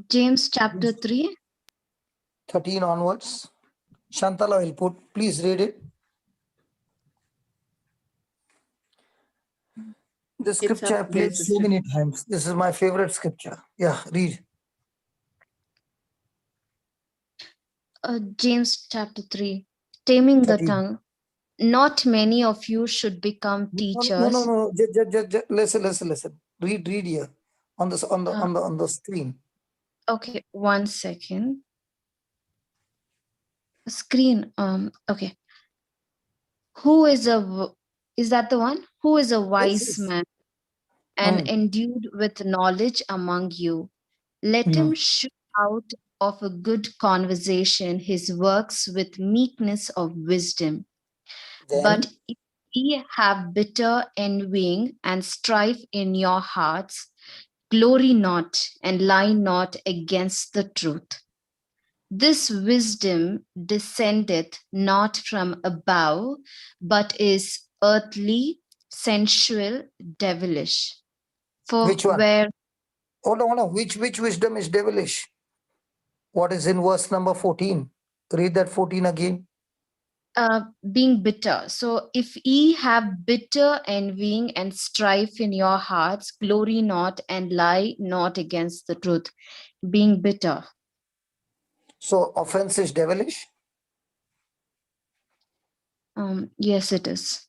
James chapter 3. 13 onwards. Shantala will put, please read it. The scripture I played so many times. This is my favorite scripture. Yeah, read. James chapter 3. Taming the 13. tongue. Not many of you should become teachers. No. Listen. Read here on the screen. Okay, 1 second. Screen. Okay. Is that the one? Who is a wise man and endued with knowledge among you? Let him show out of a good conversation his works with meekness of wisdom. But if ye have bitter envying and strife in your hearts, glory not and lie not against the truth. This wisdom descendeth not from above, but is earthly, sensual, devilish. For Which one? where Hold on. Which wisdom is devilish? What is in verse number 14? Read that 14 again. being bitter. So if ye have bitter envying and strife in your hearts, glory not and lie not against the truth. Being bitter. So offense is devilish? Yes, it is.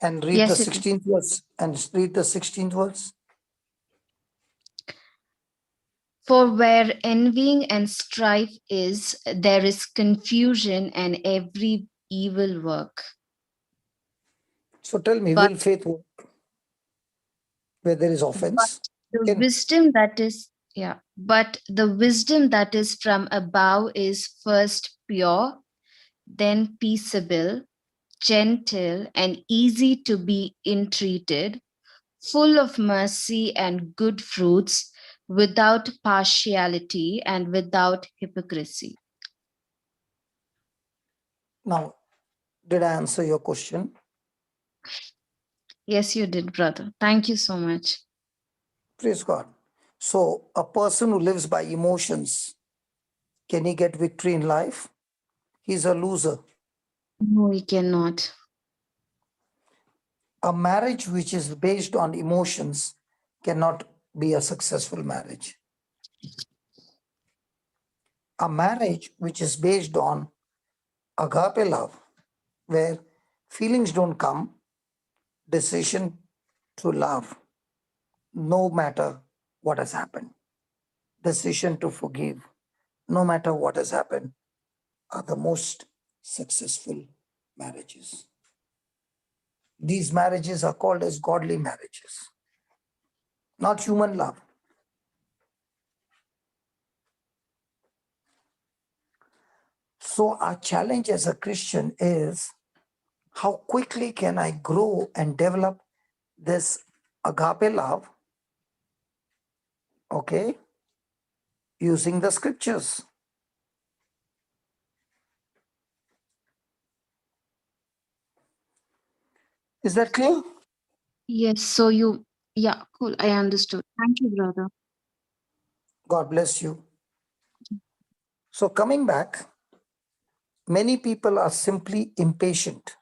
And read the 16th verse. For where envying and strife is, there is confusion and every evil work. So tell me, will faith work where there is offense? The wisdom that is, but the wisdom that is from above is first pure, then peaceable, gentle, and easy to be entreated, full of mercy and good fruits, without partiality and without hypocrisy. Now, did I answer your question? Yes, you did, brother. Thank you so much. Praise God. So a person who lives by emotions, can he get victory in life? He's a loser. No, he cannot. A marriage which is based on emotions cannot be a successful marriage. A marriage which is based on agape love, where feelings don't come, decision to love, no matter what has happened, decision to forgive, no matter what has happened, are the most successful marriages. These marriages are called as godly marriages, not human love. So our challenge as a Christian is, how quickly can I grow and develop this agape love, okay, using the scriptures? Is that clear? Yes, so cool. I understood. Thank you, brother. God bless you. So coming back, many people are simply impatient.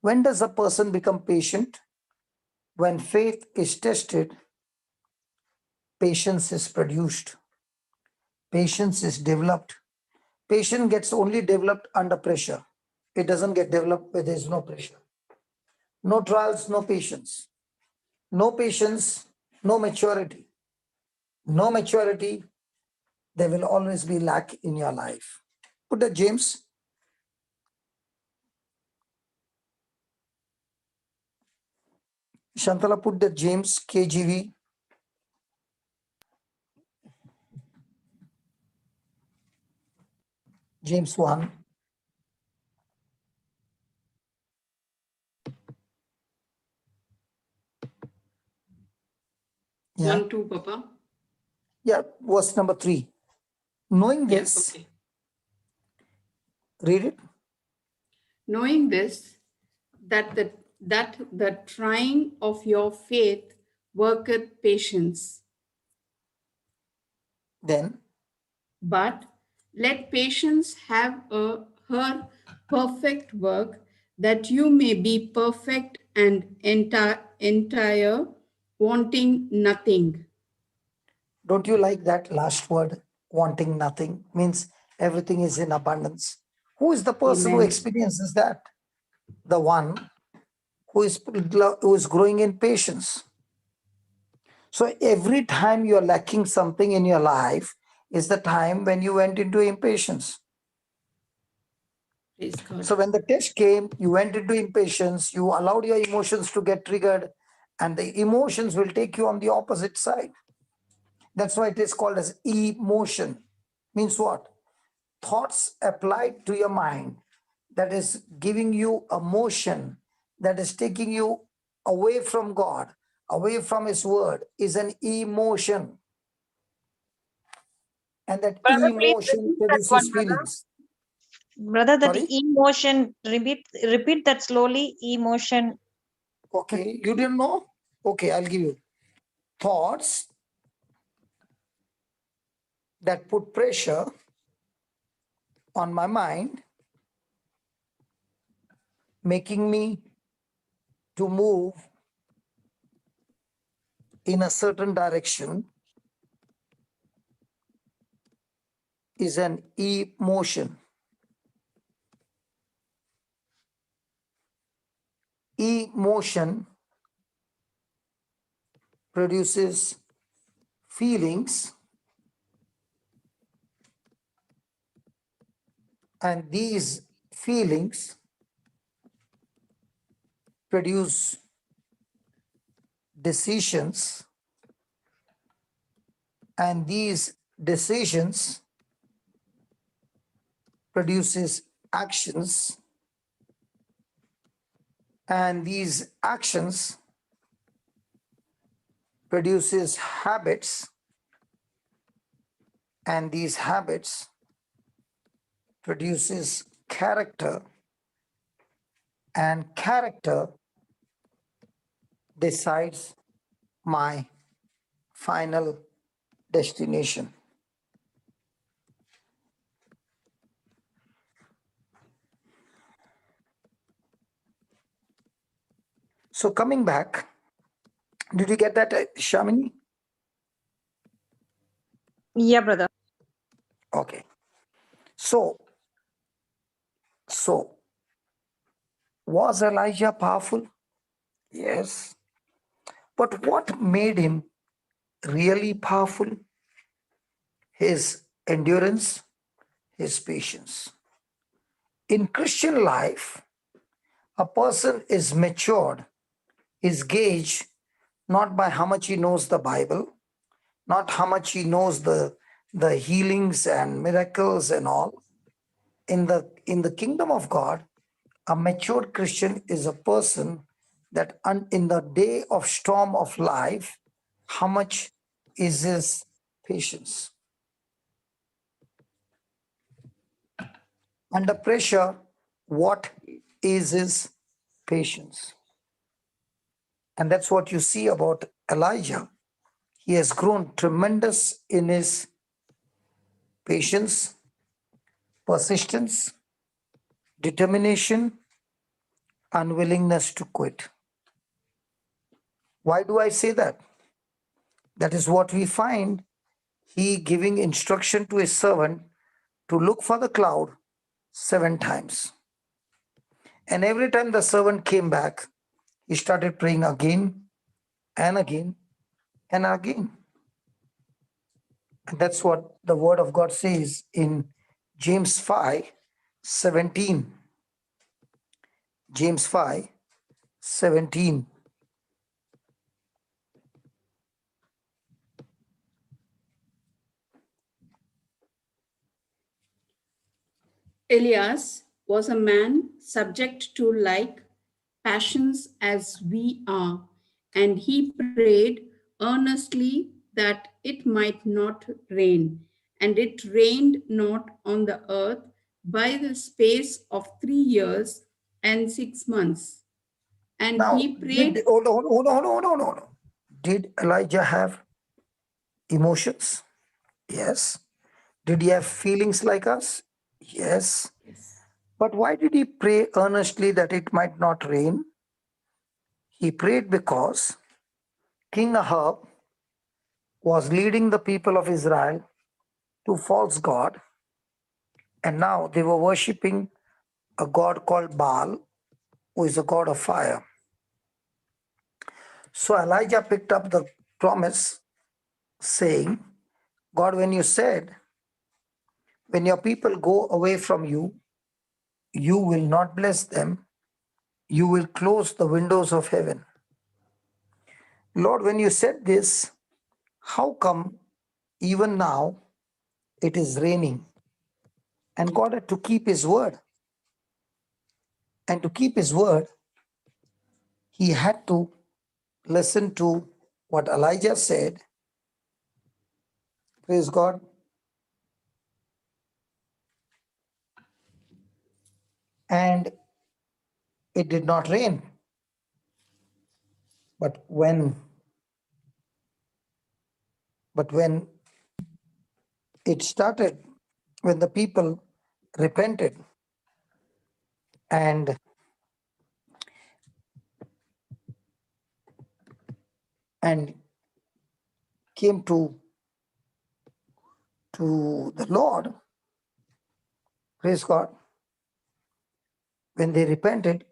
When does a person become patient? When faith is tested, patience is produced. Patience is developed. Patience gets only developed under pressure. It doesn't get developed where there's no pressure. No trials, no patience. No patience, no maturity. No maturity, there will always be lack in your life. Put that, James. Shantala, put that, James, KGV. James 1. Yeah. 1, 2, Papa. Yeah, verse number 3. Knowing this, okay. Read it. Knowing this, that the trying of your faith worketh patience. Then, but let patience have her perfect work, that you may be perfect and entire, wanting nothing. Don't you like that last word, wanting nothing? Means everything is in abundance. Who is the person who Amen. experiences that? The one who is growing in patience. So every time you're lacking something in your life is the time when you went into impatience. Praise God. So when the test came, you went into impatience, you allowed your emotions to get triggered, and the emotions will take you on the opposite side. That's why it is called as emotion. Means what? Thoughts applied to your mind that is giving you a motion that is taking you away from God, away from His word, is an emotion. And that Brother, please emotion repeat that one, produces brother. feelings. Brother, that Sorry? emotion, repeat that slowly. Emotion. Okay, you didn't know? Okay, I'll give you. Thoughts that put pressure on my mind, making me to move in a certain direction, is an emotion. Emotion produces feelings, and these feelings produce decisions, and these decisions produces actions, and these actions produces habits, and these habits produces character, and character decides my final destination. So coming back, did you get that, Shamini? Yeah, brother. Okay. So was Elijah powerful? Yes. But what made him really powerful? His endurance, his patience. In Christian life, a person is matured, is gauged not by how much he knows the Bible, not how much he knows the healings and miracles and all. In the kingdom of God, a matured Christian is a person that in the day of storm of life, how much is his patience? Under pressure, what is his patience? And that's what you see about Elijah. He has grown tremendous in his patience, persistence, determination, unwillingness to quit. Why do I say that? That is what we find. He giving instruction to his servant to look for the cloud 7 times. And every time the servant came back, he started praying again and again and again. And that's what the word of God says in James 5:17. James 5:17. Elias was a man subject to like passions as we are, and he prayed earnestly that it might not rain. And it rained not on the earth by the space of 3 years and 6 months. And Now, he prayed. hold on. Did Elijah have emotions? Yes. Did he have feelings like us? Yes. But why did he pray earnestly that it might not rain? He prayed because King Ahab was leading the people of Israel to false god, and now they were worshipping a god called Baal, who is a god of fire. So Elijah picked up the promise saying, God, when you said, when your people go away from you, you will not bless them, you will close the windows of heaven. Lord, when you said this, how come even now it is raining? And God had to keep his word. And to keep his word, he had to listen to what Elijah said. Praise God. And it did not rain. But when it started, when the people repented and came to the Lord, praise God, when they repented,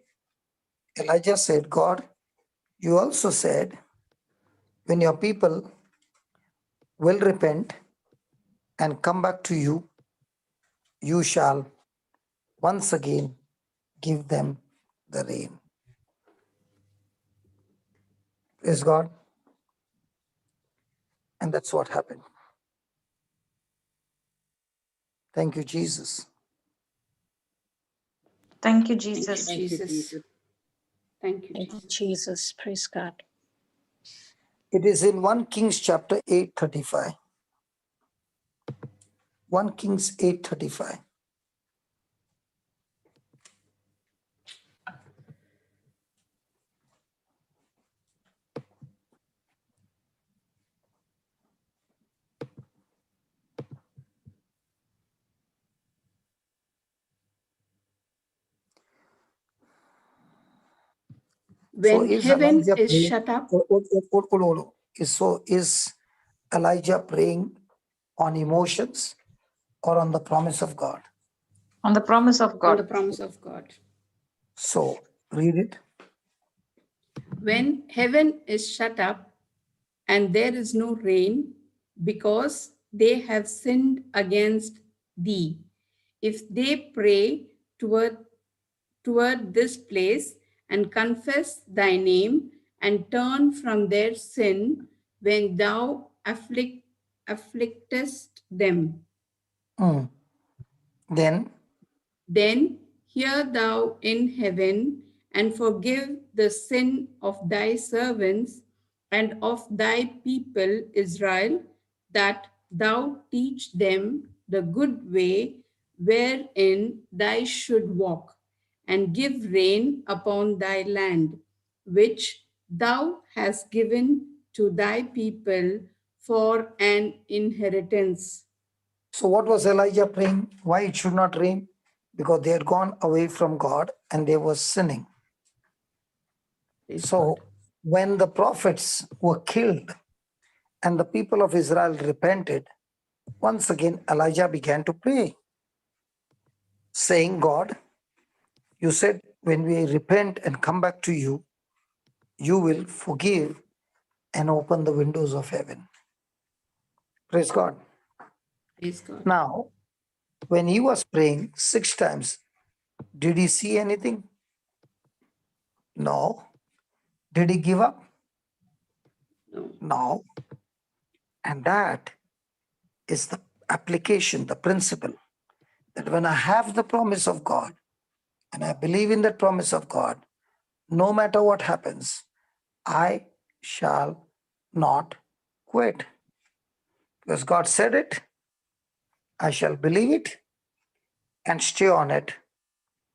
Elijah said, God, you also said, when your people will repent and come back to you, you shall once again give them the rain. Praise God. And that's what happened. Thank you, Jesus. Thank you, Thank you, Jesus. Jesus. Thank you, Thank you, Jesus. Jesus. Praise God. It is in 1 Kings chapter 8:35. 1 Kings 8:35. When heaven is shut up. So is Elijah praying on emotions or on the promise of God? On the promise of On God. the promise of God. So read it. When heaven is shut up and there is no rain because they have sinned against thee, if they pray toward this place and confess thy name and turn from their sin when thou afflictest them. Then hear thou in heaven and forgive the sin of thy servants and of thy people Israel, that thou teach them the good way wherein they should walk, and give rain upon thy land, which thou hast given to thy people for an inheritance. So what was Elijah praying? Why it should not rain? Because they had gone away from God and they were sinning. So when the prophets were killed and the people of Israel repented, once again Elijah began to pray, saying, God, you said when we repent and come back to you, you will forgive and open the windows of heaven. Praise God. Praise God. Now, when he was praying 6 times, did he see anything? No. Did he give up? No. No. And that is the application, the principle, that when I have the promise of God and I believe in that promise of God, no matter what happens, I shall not quit. Because God said it, I shall believe it and stay on it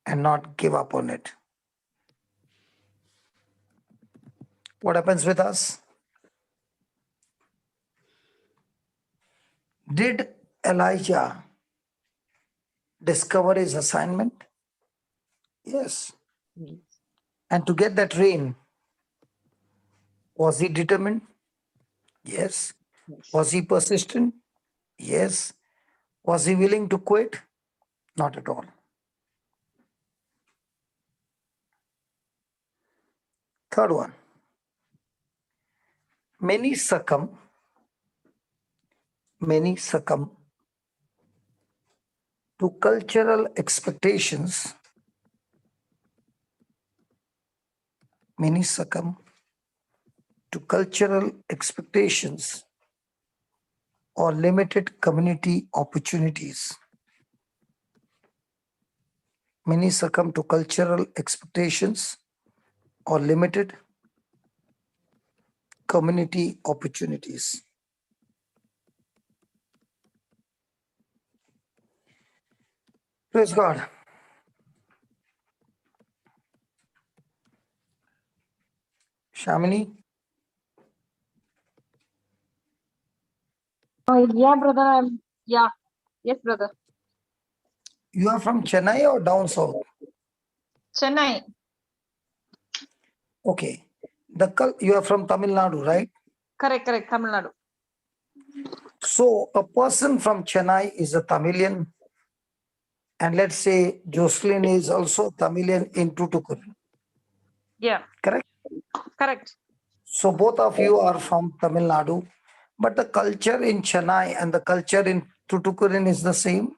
and not give up on it. What happens with us? Did Elijah discover his assignment? Yes. And to get that rain, was he determined? Yes. Was he persistent? Yes. Was he willing to quit? Not at all. Third one. Many succumb to cultural expectations. Many succumb to cultural expectations or limited community opportunities. Many succumb to cultural expectations or limited community opportunities. Praise God. Shamini? Yeah, brother. Yes, brother. You are from Chennai or down south? Chennai. Okay. You are from Tamil Nadu, right? Correct, Tamil Nadu. So a person from Chennai is a Tamilian, and let's say Jocelyn is also Tamilian in Tuticorin. Yeah. Correct? Correct. So both of you are from Tamil Nadu, but the culture in Chennai and the culture in Tuticorin is the same?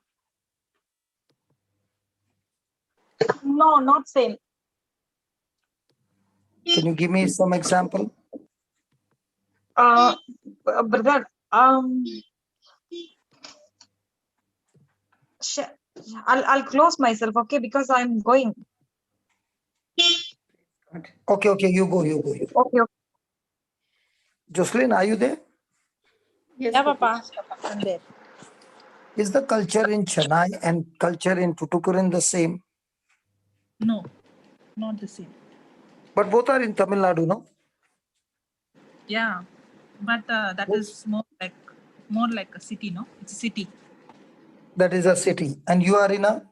No, not same. Can you give me some example? Brother, I'll close myself, okay, because I'm going. Okay, you go. Okay. Jocelyn, are you there? Yes, yeah, Papa. I'm there. Is the culture in Chennai and culture in Tuticorin the same? No, not the same. But both are in Tamil Nadu, no? Yeah, but that is more like a city, no? It's a city. That is a city. And you are in a?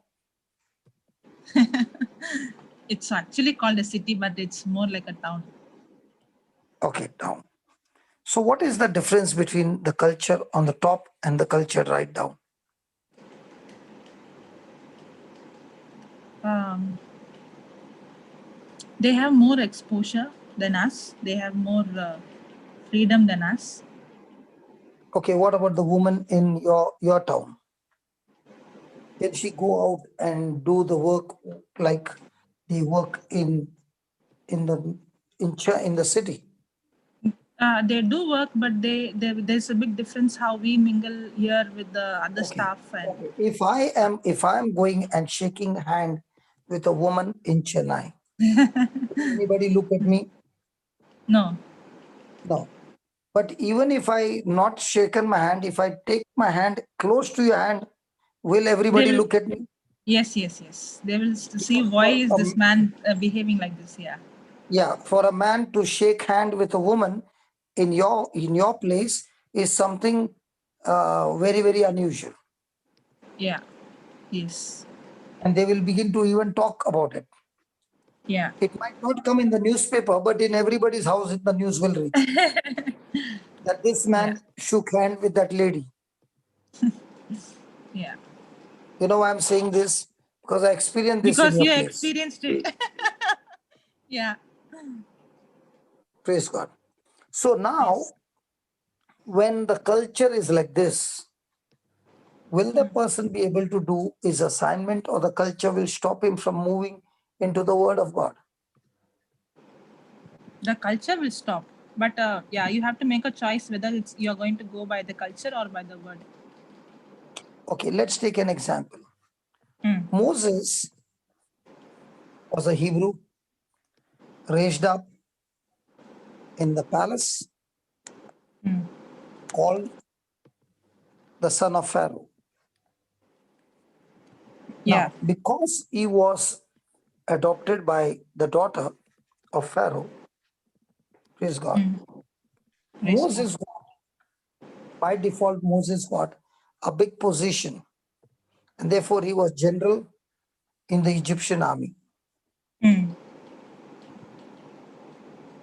It's actually called a city, but it's more like a town. Okay, town. So what is the difference between the culture on the top and the culture right down? They have more exposure than us. They have more freedom than us. Okay, what about the woman in your town? Can she go out and do the work like they work in the city? They do work, but there's a big difference how we mingle here with the other staff. And if I am going and shaking hand with a woman in Chennai, anybody look at me? No. But even if I not shaken my hand, if I take my hand close to your hand, will everybody look at me? Yes. They will see why is this man behaving like this? Yeah, for a man to shake hand with a woman in your place, is something very, very unusual. Yeah. Yes. And they will begin to even talk about it. Yeah. It might not come in the newspaper, but in everybody's house, the news will reach. That this man shook hand with that lady. Yeah. You know why I'm saying this? Because I experienced this Because in your you place. experienced it. Yeah. Praise God. So now, Yes. when the culture is like this, will the person be able to do his assignment, or the culture will stop him from moving into the word of God? The culture will stop. But yeah, you have to make a choice whether it's you're going to go by the culture or by the word. Okay, let's take an example. Moses was a Hebrew, raised up in the palace, called the son of Pharaoh. Yeah. Now, because he was adopted by the daughter of Pharaoh, praise God, Moses got, by default, Moses got a big position, and therefore he was general in the Egyptian army.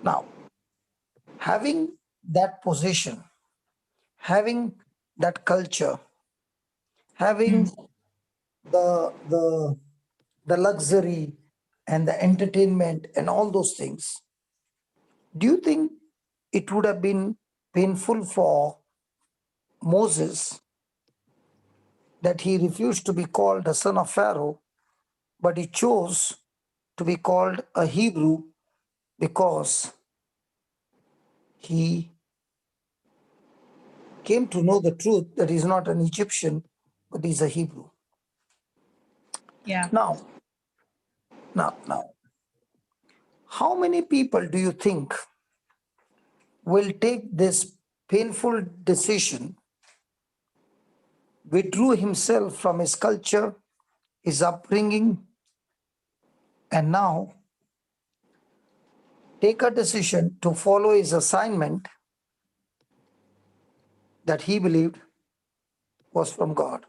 Now, having that position, having that culture, having the luxury and the entertainment and all those things, do you think it would have been painful for Moses that he refused to be called a son of Pharaoh, but he chose to be called a Hebrew because he came to know the truth that he's not an Egyptian, but he's a Hebrew? Yeah. Now, how many people do you think will take this painful decision, withdrew himself from his culture, his upbringing, and now take a decision to follow his assignment that he believed was from God?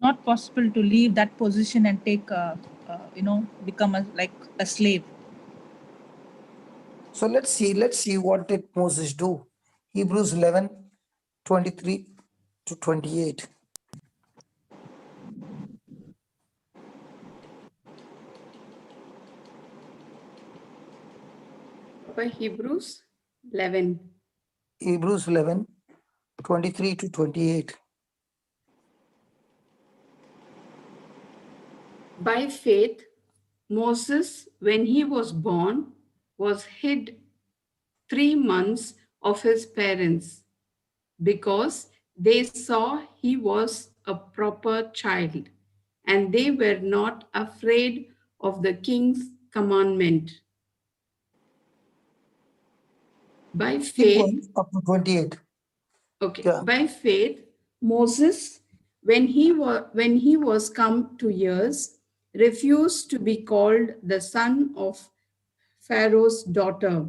Not possible to leave that position and take become like a slave. So let's see what did Moses do. Hebrews 11, 23 to 28. By Hebrews 11. Hebrews 11, 23 to 28. By faith, Moses, when he was born, was hid 3 months of his parents because they saw he was a proper child, and they were not afraid of the king's commandment. By Keep going faith, up to 28. okay, Yeah. by faith, Moses, when he was come to years, refused to be called the son of Pharaoh's daughter,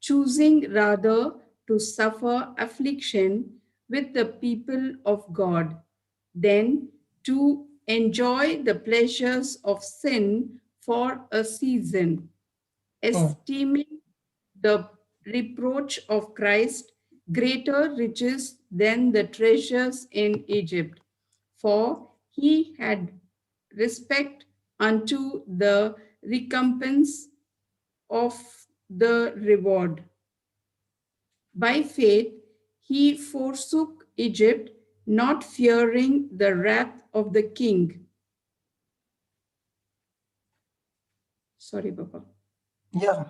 choosing rather to suffer affliction with the people of God than to enjoy the pleasures of sin for a season, esteeming the reproach of Christ greater riches than the treasures in Egypt, for he had respect unto the recompense of the reward. By faith, he forsook Egypt, not fearing the wrath of the king. Sorry, Papa. Yeah.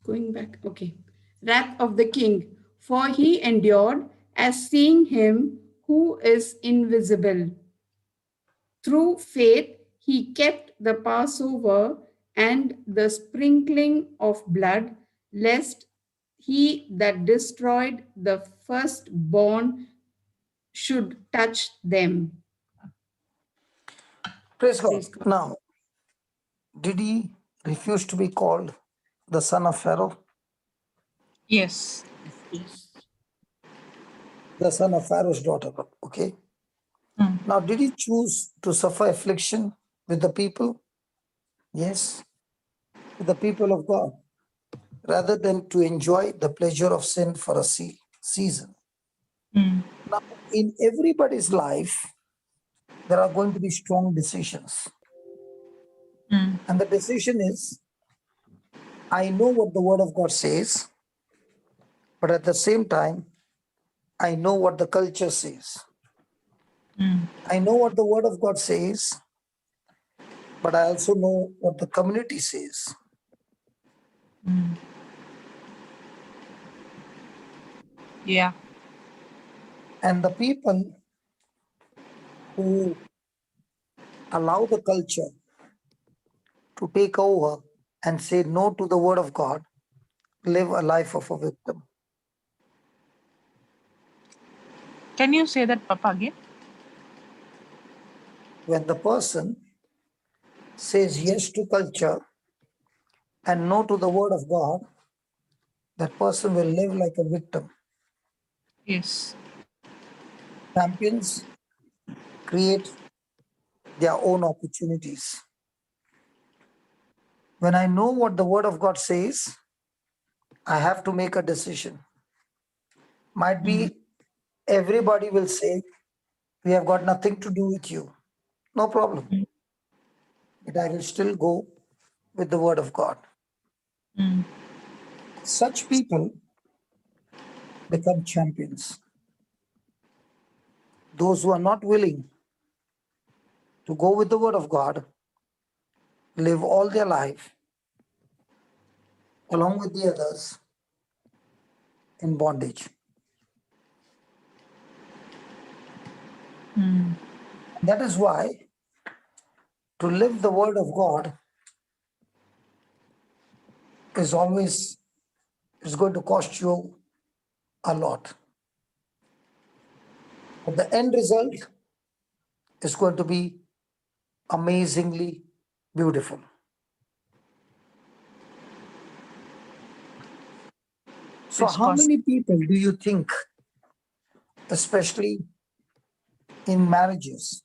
Going back, okay. Wrath of the king, for he endured as seeing him who is invisible. Through faith, he kept the Passover and the sprinkling of blood, lest he that destroyed the firstborn should touch them. Praise God. Praise God. Now, did he refuse to be called the son of Pharaoh? Yes. The son of Pharaoh's daughter. Okay. Now, did he choose to suffer affliction with the people? Yes, with the people of God, rather than to enjoy the pleasure of sin for a season. Now, in everybody's life, there are going to be strong decisions. And the decision is, I know what the word of God says, but at the same time, I know what the culture says. I know what the word of God says, but I also know what the community says. Yeah. And the people who allow the culture to take over and say no to the word of God live a life of a victim. Can you say that, Papa, again? When the person says yes to culture and no to the word of God, that person will live like a victim. Yes. Champions create their own opportunities. When I know what the word of God says, I have to make a decision. Might be everybody will say, we have got nothing to do with you. No problem. But I will still go with the word of God. Such people become champions. Those who are not willing to go with the word of God live all their life along with the others in bondage. That is why to live the word of God is going to cost you a lot. But the end result is going to be amazingly beautiful. So how many people do you think, especially in marriages,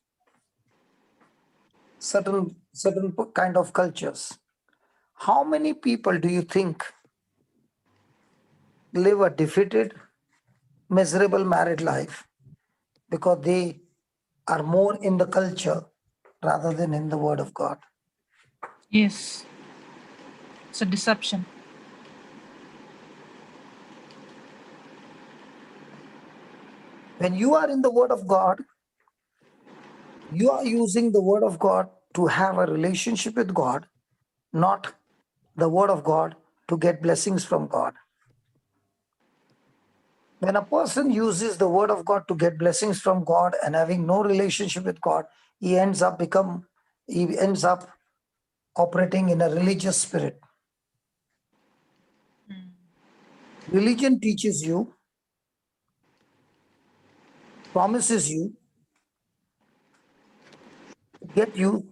certain kind of cultures, how many people do you think live a defeated, miserable married life because they are more in the culture rather than in the word of God? Yes. It's a deception. When you are in the word of God, you are using the word of God to have a relationship with God, not the word of God to get blessings from God. When a person uses the word of God to get blessings from God and having no relationship with God, he ends up operating in a religious spirit. Religion teaches you, promises you, get you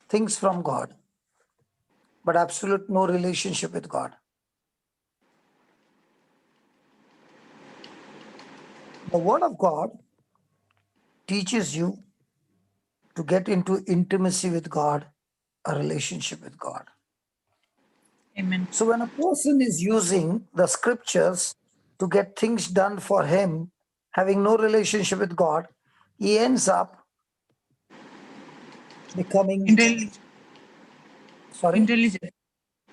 things from God, but absolute no relationship with God. The word of God teaches you to get into intimacy with God, a relationship with God. Amen. So when a person is using the scriptures to get things done for him, having no relationship with God, he ends up becoming in religion.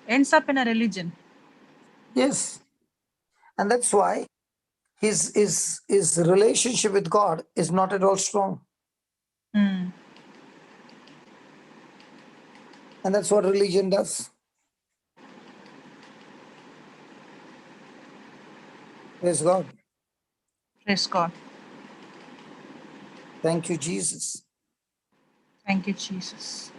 Ends up in a religion. Yes. And that's why his relationship with God is not at all strong. And that's what religion does. Praise God. Praise God. Thank you, Jesus. Thank you, Jesus.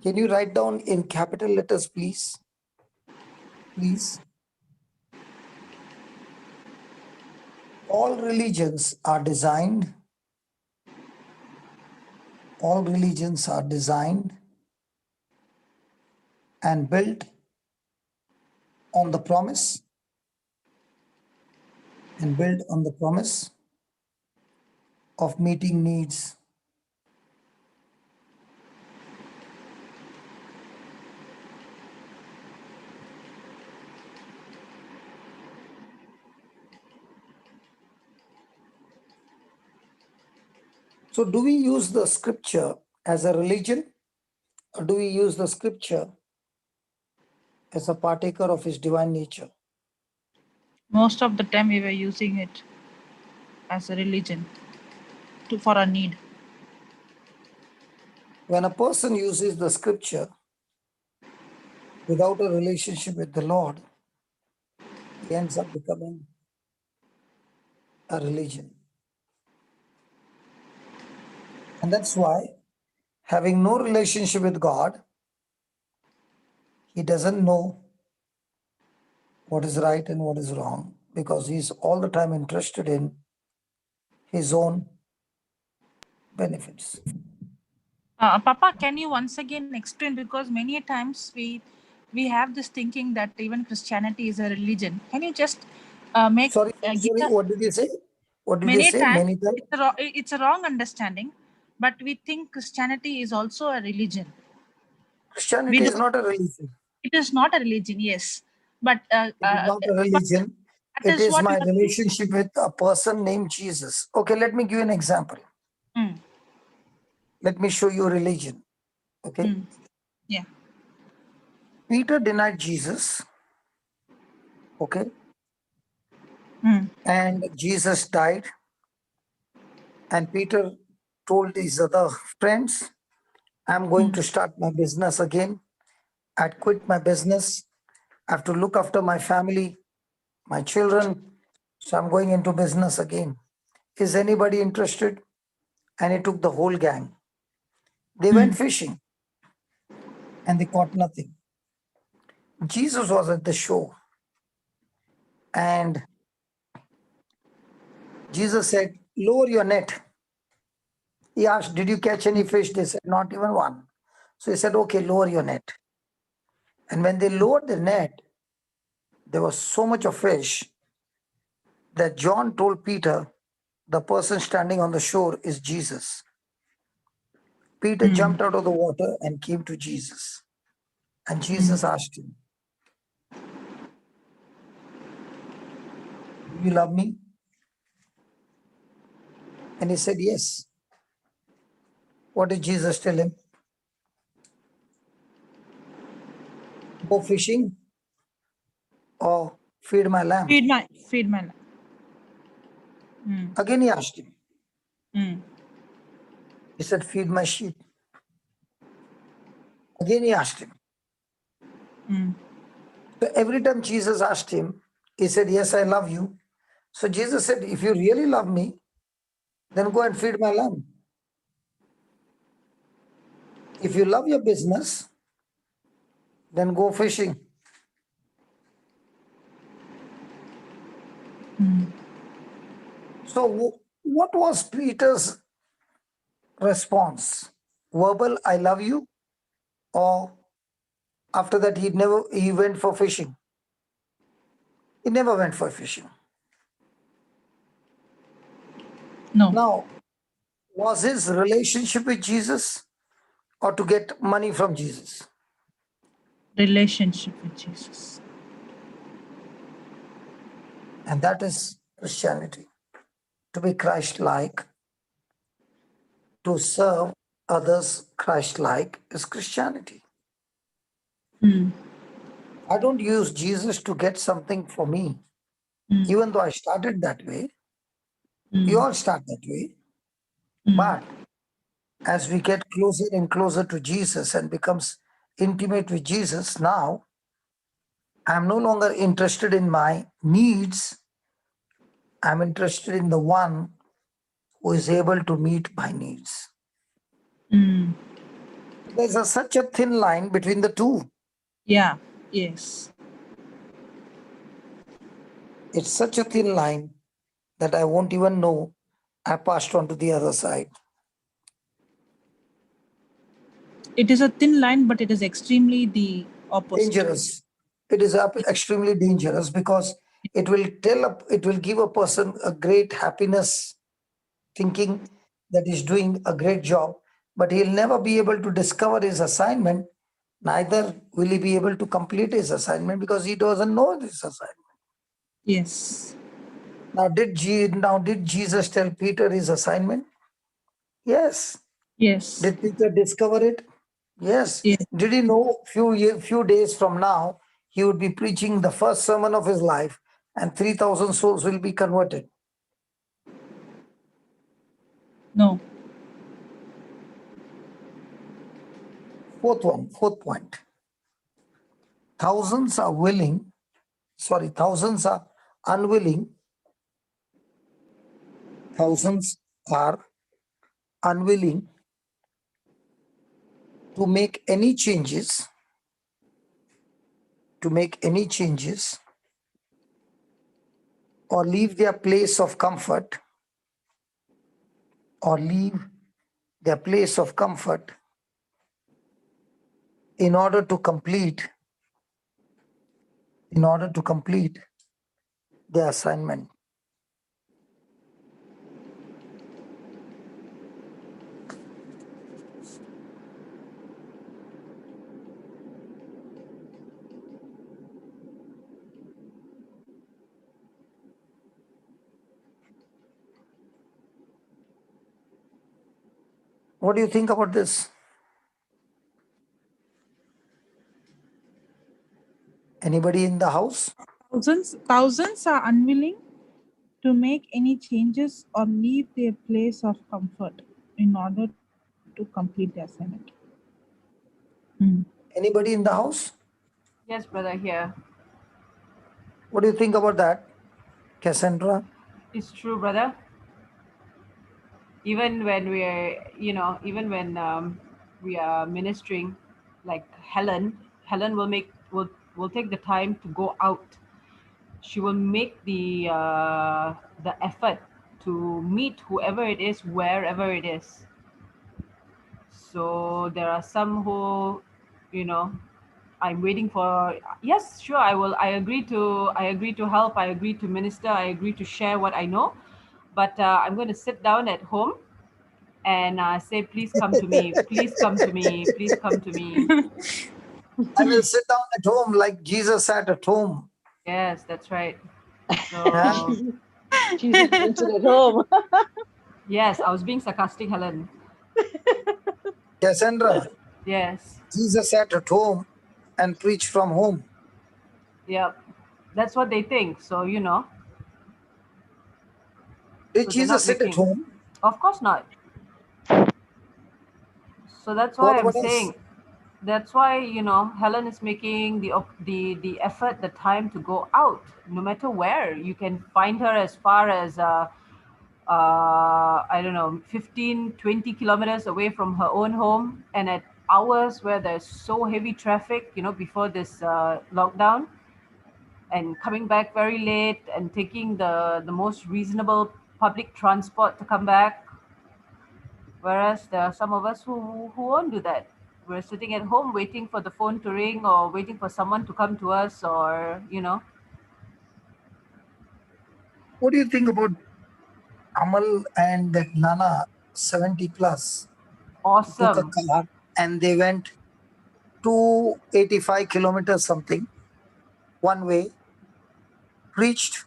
Can you write down in capital letters, please? Please. All religions are designed and built on the promise of meeting needs. So do we use the scripture as a religion, or do we use the scripture as a partaker of his divine nature? Most of the time we were using it as a religion for a need. When a person uses the scripture without a relationship with the Lord, he ends up becoming a religion. And that's why, having no relationship with God, he doesn't know what is right and what is wrong, because he's all the time interested in his own benefits. Papa, can you once again explain, because many times we have this thinking that even Christianity is a religion. Can you just make Sorry, what did you say? What did you say? Many times? It's a wrong understanding, but we think Christianity is also a religion. Christianity is not a religion. It is not a religion, yes. But it is not a religion. It is my relationship with a person named Jesus. Okay, let me give you an example. Let me show you religion. Okay. Yeah. Peter denied Jesus. Okay. And Jesus died. And Peter told his other friends, I'm going to start my business again. I'd quit my business. I have to look after my family, my children. So I'm going into business again. Is anybody interested? And he took the whole gang. They went fishing and they caught nothing. Jesus was at the shore and Jesus said, lower your net. He asked, did you catch any fish? They said, not even one. So he said, okay, lower your net. And when they lowered the net, there was so much of fish that John told Peter, the person standing on the shore is Jesus. Peter jumped out of the water and came to Jesus. And Jesus asked him, do you love me? And he said, yes. What did Jesus tell him? Go fishing or feed my lamb? Feed my lamb. Again he asked him. He said, feed my sheep. Again he asked him. So every time Jesus asked him, he said, yes, I love you. So Jesus said, if you really love me, then go and feed my lamb. If you love your business, then go fishing. So what was Peter's response? Verbal, I love you? Or after that he went for fishing? He never went for fishing. No. Now, was his relationship with Jesus or to get money from Jesus? Relationship with Jesus. And that is Christianity. To be Christ-like, to serve others Christ-like is Christianity. I don't use Jesus to get something for me. Even though I started that way, we all start that way. But as we get closer and closer to Jesus and becomes intimate with Jesus, now I'm no longer interested in my needs. I'm interested in the one who is able to meet my needs. There's such a thin line between the two. Yeah, yes. It's such a thin line that I won't even know I passed on to the other side. It is a thin line, but it is extremely the opposite. Dangerous. It is extremely dangerous because it will give a person a great happiness, thinking that he's doing a great job, but he'll never be able to discover his assignment. Neither will he be able to complete his assignment because he doesn't know this assignment. Yes. Now, did Jesus tell Peter his assignment? Yes. Yes. Did Peter discover it? Yes. Yes. Did he know few days from now he would be preaching the first sermon of his life and 3,000 souls will be converted? No. Fourth point. Thousands are unwilling. Thousands are unwilling to make any changes, or leave their place of comfort, in order to complete their assignment. What do you think about this? Anybody in the house? Thousands are unwilling to make any changes or leave their place of comfort in order to complete the assignment. Anybody in the house? Yes, brother, here. What do you think about that, Cassandra? It's true, brother. Even when we're, we are ministering, like Helen will take the time to go out. She will make the effort to meet whoever it is, wherever it is. So there are some who, I'm waiting for. Yes, sure, I agree to help. I agree to minister. I agree to share what I know. But I'm going to sit down at home and say, please come to me. Please come to me. Please come to me. I will sit down at home like Jesus sat at home. Yes, that's right. So Jesus went at home. Yes, I was being sarcastic, Helen. Cassandra. Yes. Jesus sat at home and preached from home. Yeah, that's what they think. So, Did so Jesus sit at home? Of course not. So that's why I'm saying, that's why, Helen is making the effort, the time to go out, no matter where. You can find her as far as, I don't know, 15, 20 kilometers away from her own home, and at hours where there's so heavy traffic, before this lockdown, and coming back very late and taking the most reasonable public transport to come back. Whereas there are some of us who won't do that. We're sitting at home waiting for the phone to ring or waiting for someone to come to us, or, What do you think about Amal and that Nana, 70 plus? Awesome. Took a car and they went 285 kilometers something, one way, preached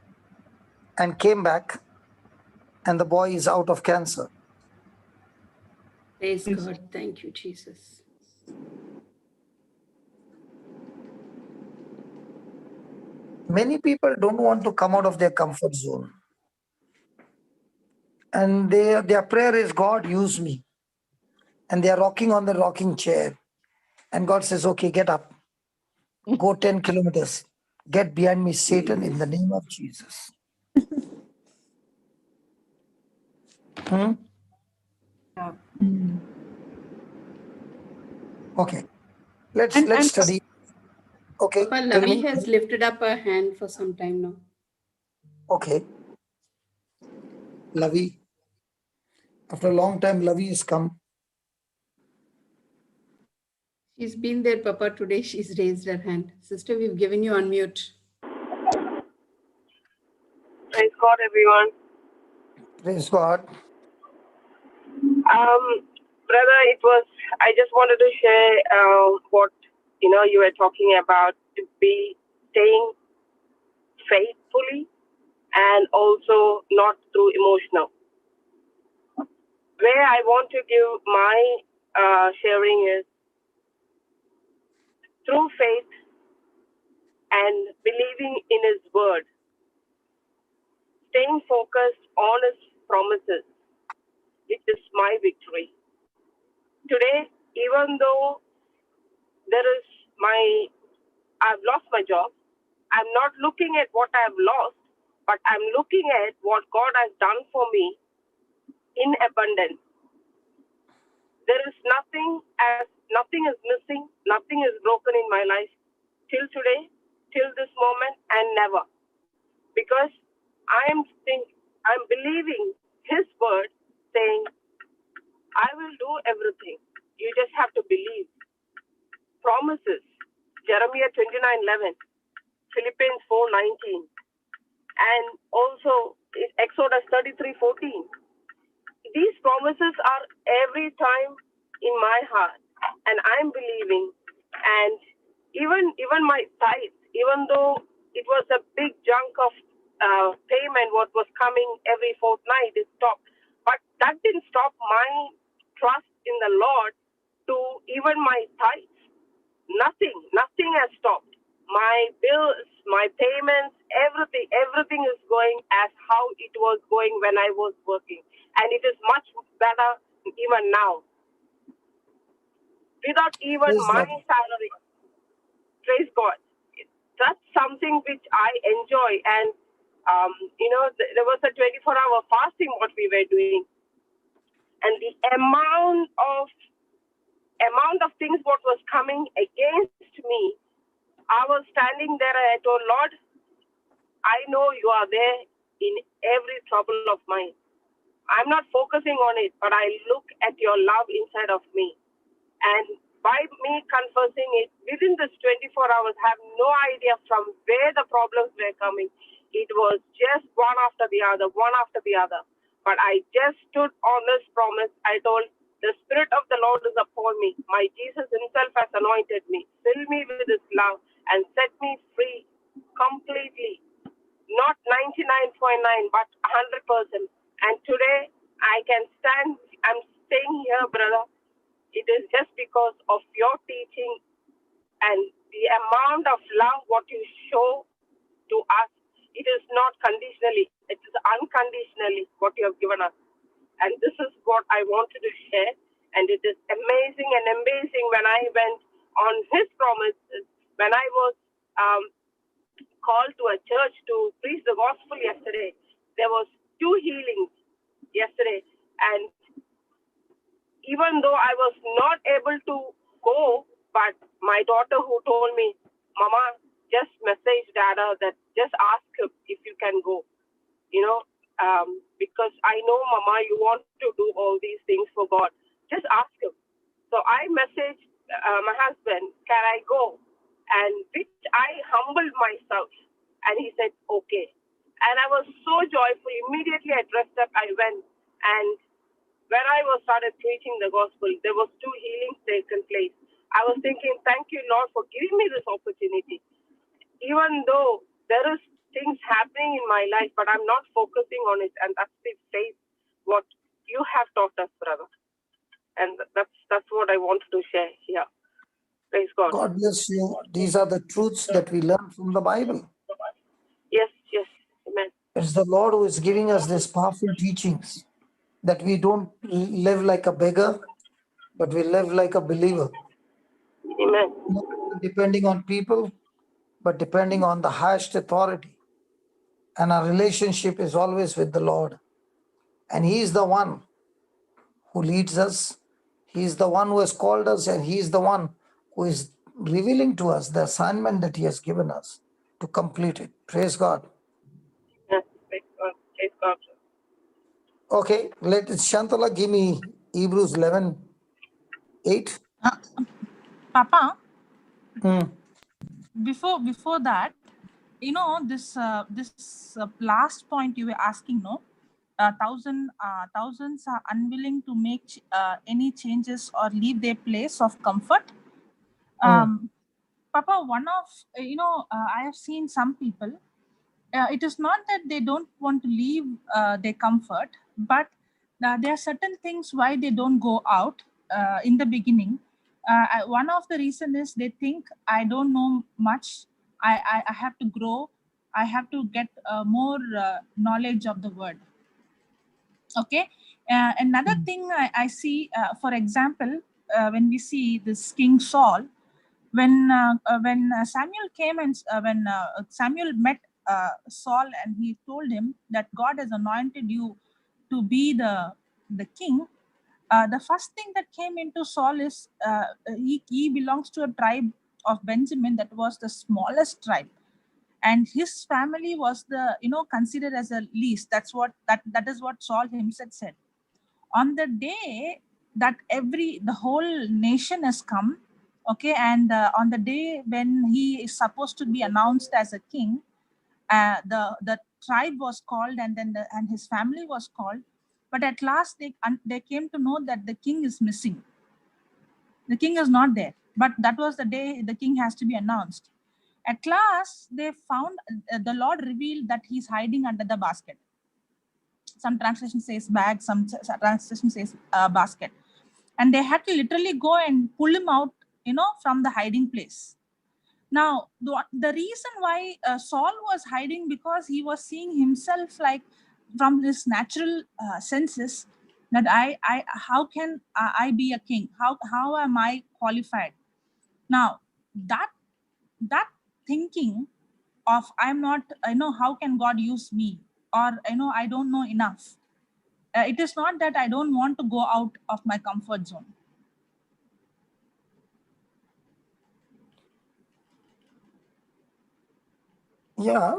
and came back, and the boy is out of cancer. Praise God. Thank you, Jesus. Many people don't want to come out of their comfort zone. And their prayer is, God, use me. And they are rocking on the rocking chair. And God says, okay, get up. Go 10 kilometers. Get behind me, Satan, in the name of Jesus. Okay. Let's study. Okay. Papa, Lavi has lifted up her hand for some time now. Okay. Lavi. After a long time, Lavi has come. She's been there, Papa. Today she's raised her hand. Sister, we've given you unmute. Praise God, everyone. Praise God. Brother, I just wanted to share what, you were talking about, to be staying faithfully and also not through emotional. Where I want to give my sharing is through faith and believing in His word, staying focused on His promises, which is my victory. Today, even though I've lost my job, I'm not looking at what I've lost, but I'm looking at what God has done for me in abundance. There is nothing is missing, nothing is broken in my life till today, till this moment, and never. Because I'm believing His word, saying, I will do everything. You just have to believe. Promises, Jeremiah 29:11, Philippians 4:19, and also Exodus 33:14. These promises are every time in my heart, and I'm believing. And even my tithes, even though it was a big chunk of payment, what was coming every fortnight, it stopped. But that didn't stop my trust in the Lord to even my tithes. Nothing has stopped. My bills, my payments, everything is going as how it was going when I was working. And it is much better even now. Without even my salary. Praise God. That's something which I enjoy. And, there was a 24-hour fasting what we were doing. And the amount of things what was coming against me, I was standing there and I told, Lord, I know you are there in every trouble of mine. I'm not focusing on it, but I look at your love inside of me. And by me confessing it, within this 24 hours, I have no idea from where the problems were coming. It was just one after the other. But I just stood on this promise. I told, the Spirit of the Lord is upon me. My Jesus Himself has anointed me. Fill me with His love and set me free completely. Not 99.9, but 100%. And today I can stand. I'm staying here, brother. It is just because of your teaching and the amount of love what you show to us. It is not conditionally. It is unconditionally what you have given us. And this is what I wanted to share. And it is amazing when I went on His promises, when I was called to a church to preach the gospel yesterday. There was 2 healings yesterday. And even though I was not able to go, but my daughter who told me, Mama, just message Dada that just ask him if you can go, because I know, Mama, you want to do all these things for God. Just ask him. So I messaged my husband, can I go? And which I humbled myself. And he said, okay. And I was so joyful. Immediately I dressed up, I went. And when I started preaching the gospel, there was 2 healings taken place. I was thinking, thank you, Lord, for giving me this opportunity. Even though there is things happening in my life, but I'm not focusing on it. And that's the faith, what you have taught us, brother. And that's what I wanted to share here. Praise God. God bless you. These are the truths that we learn from the Bible. Yes. Amen. It's the Lord who is giving us these powerful teachings, that we don't live like a beggar, but we live like a believer. Amen. Not depending on people, but depending on the highest authority. And our relationship is always with the Lord. And He is the one who leads us. He is the one who has called us, and He is the one who is revealing to us the assignment that He has given us to complete it. Praise God. Yes, praise God. Praise God. Okay, let Shantala give me Hebrews 11:8. Papa, Hmm. before that, you know, this last point you were asking, no, thousands are unwilling to make any changes or leave their place of comfort. Papa, one of I have seen some people. It is not that they don't want to leave their comfort, but there are certain things why they don't go out in the beginning. One of the reason is they think I don't know much. I have to grow. I have to get more knowledge of the word. Okay. Another thing I see, for example, when we see this King Saul, when Samuel came and when Samuel met Saul and he told him that God has anointed you to be the king, the first thing that came into Saul is he belongs to a tribe of Benjamin that was the smallest tribe, and his family was the considered as a least. That is what Saul himself said. On the day that the whole nation has come, okay, and on the day when he is supposed to be announced as a king, the tribe was called, and then and his family was called, but at last they came to know that the king is missing. The king is not there, but that was the day the king has to be announced. At last they found the Lord revealed that he's hiding under the basket. Some translation says bag, some translation says basket, and they had to literally go and pull him out from the hiding place. Now the reason why Saul was hiding, because he was seeing himself like from his natural senses, that I how can I be a king, how am I qualified. Now that thinking of I'm not, how can God use me, or I don't know enough. It is not that I don't want to go out of my comfort zone. Yeah,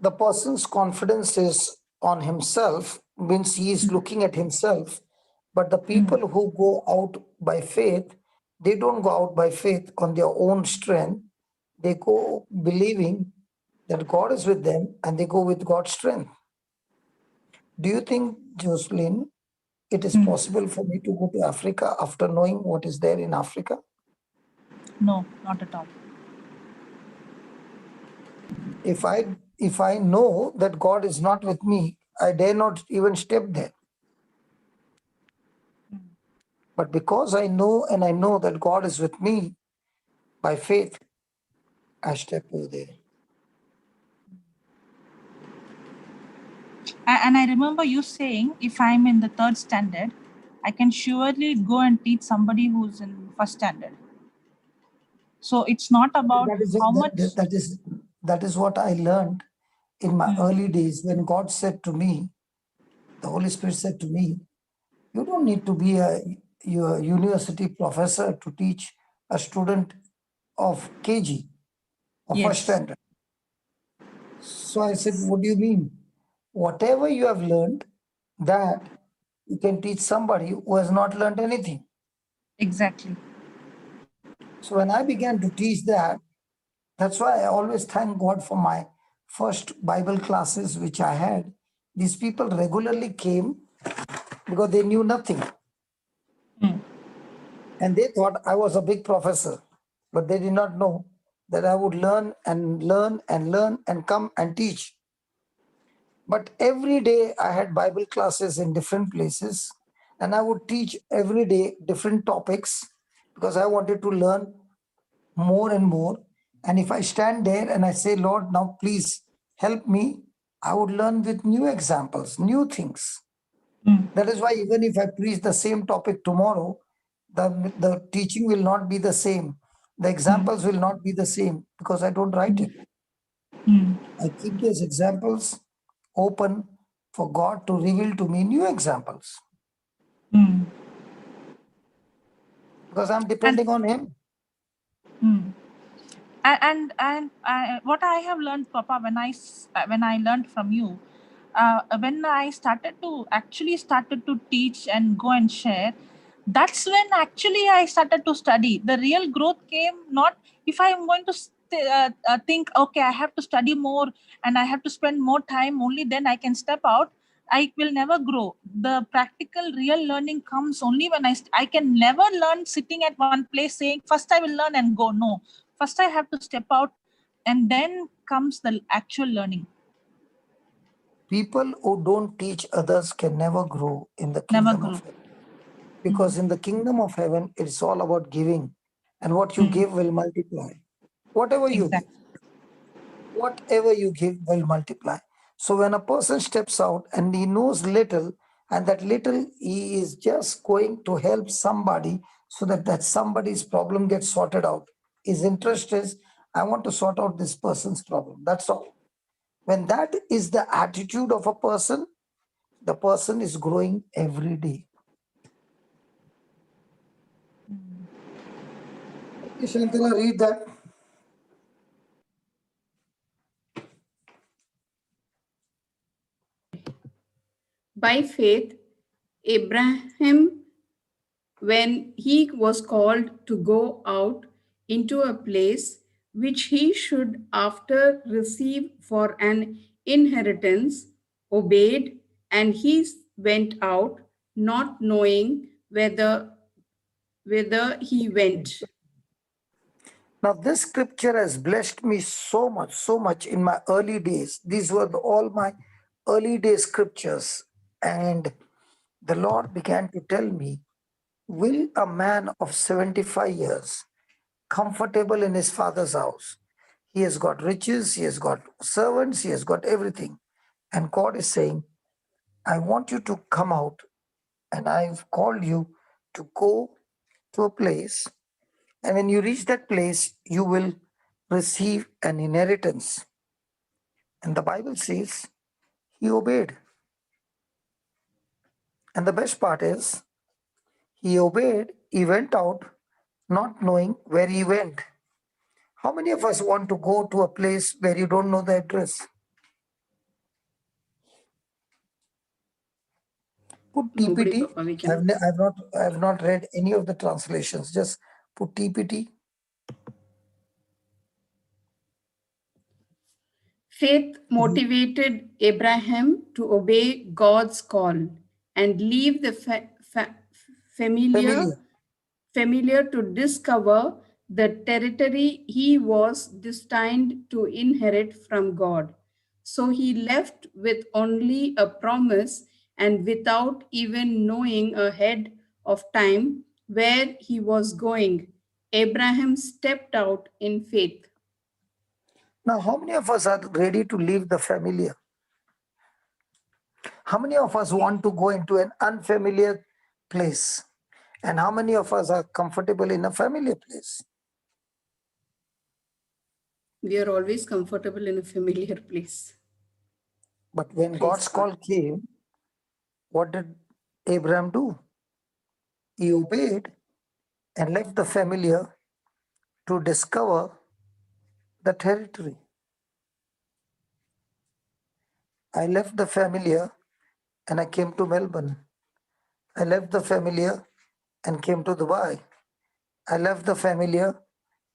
the person's confidence is on himself, means he is looking at himself. But the people who go out by faith, they don't go out by faith on their own strength. They go believing that God is with them, and they go with God's strength. Do you think, Jocelyn, it is possible for me to go to Africa after knowing what is there in Africa? No, not at all. If I know that God is not with me, I dare not even step there. But because I know that God is with me by faith, I step over there. And I remember you saying, if I'm in the 3rd standard, I can surely go and teach somebody who's in 1st standard. So it's not about how much. That is what I learned in my early days, when God said to me, the Holy Spirit said to me, you don't need to be a university professor to teach a student of KG or first standard. So I said, what do you mean? Whatever you have learned, that you can teach somebody who has not learned anything. Exactly. So when I began to teach that, that's why I always thank God for my first Bible classes which I had. These people regularly came because they knew nothing. And they thought I was a big professor, but they did not know that I would learn and learn and learn and come and teach. But every day I had Bible classes in different places, and I would teach every day different topics because I wanted to learn more and more. And if I stand there and I say, Lord, now please help me, I would learn with new examples, new things. That is why even if I preach the same topic tomorrow, the teaching will not be the same. The examples will not be the same because I don't write it. I keep those examples open for God to reveal to me new examples. Because I'm depending on Him. And what I have learned, Papa, when I learned from you, when I started to teach and go and share, that's when actually I started to study. The real growth came not if I am going to think, okay, I have to study more and I have to spend more time, only then I can step out. I will never grow. The practical real learning comes only when I can never learn sitting at one place saying, first I will learn and go. No, first I have to step out and then comes the actual learning. People who don't teach others can never grow in the kingdom of heaven. Because in the kingdom of heaven, it's all about giving. And what you give will multiply. Whatever you give, whatever you give will multiply. So when a person steps out and he knows little, and that little he is just going to help somebody so that somebody's problem gets sorted out. His interest is, I want to sort out this person's problem. That's all. When that is the attitude of a person, the person is growing every day. Okay, Shantala, read that. By faith, Abraham, when he was called to go out into a place which he should after receive for an inheritance, obeyed, and he went out, not knowing whither he went. Now, this scripture has blessed me so much in my early days. These were all my early day scriptures. And the Lord began to tell me, will a man of 75 years, comfortable in his father's house, he has got riches, he has got servants, he has got everything. And God is saying, I want you to come out, and I've called you to go to a place. And when you reach that place, you will receive an inheritance. And the Bible says he obeyed. And the best part is, he obeyed, he went out, not knowing where he went. How many of us want to go to a place where you don't know the address? Put TPT. I've not read any of the translations. Just put TPT. Faith motivated Abraham to obey God's call and leave the familiar to discover the territory he was destined to inherit from God. So he left with only a promise and without even knowing ahead of time where he was going. Abraham stepped out in faith. Now, how many of us are ready to leave the familiar? How many of us want to go into an unfamiliar place? And how many of us are comfortable in a familiar place? We are always comfortable in a familiar place. But when God's call came, what did Abraham do? He obeyed and left the familiar to discover the territory. I left the familiar and I came to Melbourne. I left the familiar and came to Dubai. I left the familiar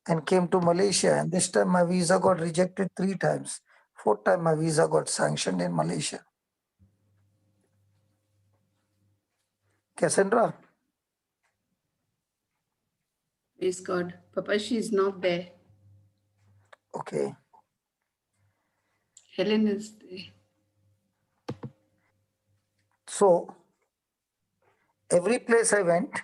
and came to Malaysia. And this time my visa got rejected 3 times. 4th time my visa got sanctioned in Malaysia. Cassandra? Praise God. Papa, she is not there. Okay. Helen is there. So, every place I went,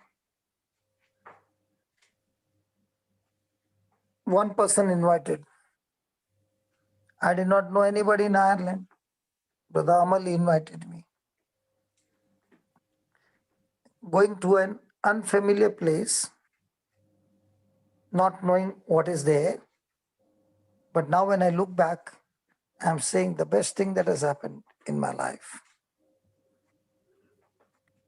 one person invited. I did not know anybody in Ireland. Brother Amal invited me. Going to an unfamiliar place, not knowing what is there. But now when I look back, I'm saying the best thing that has happened in my life.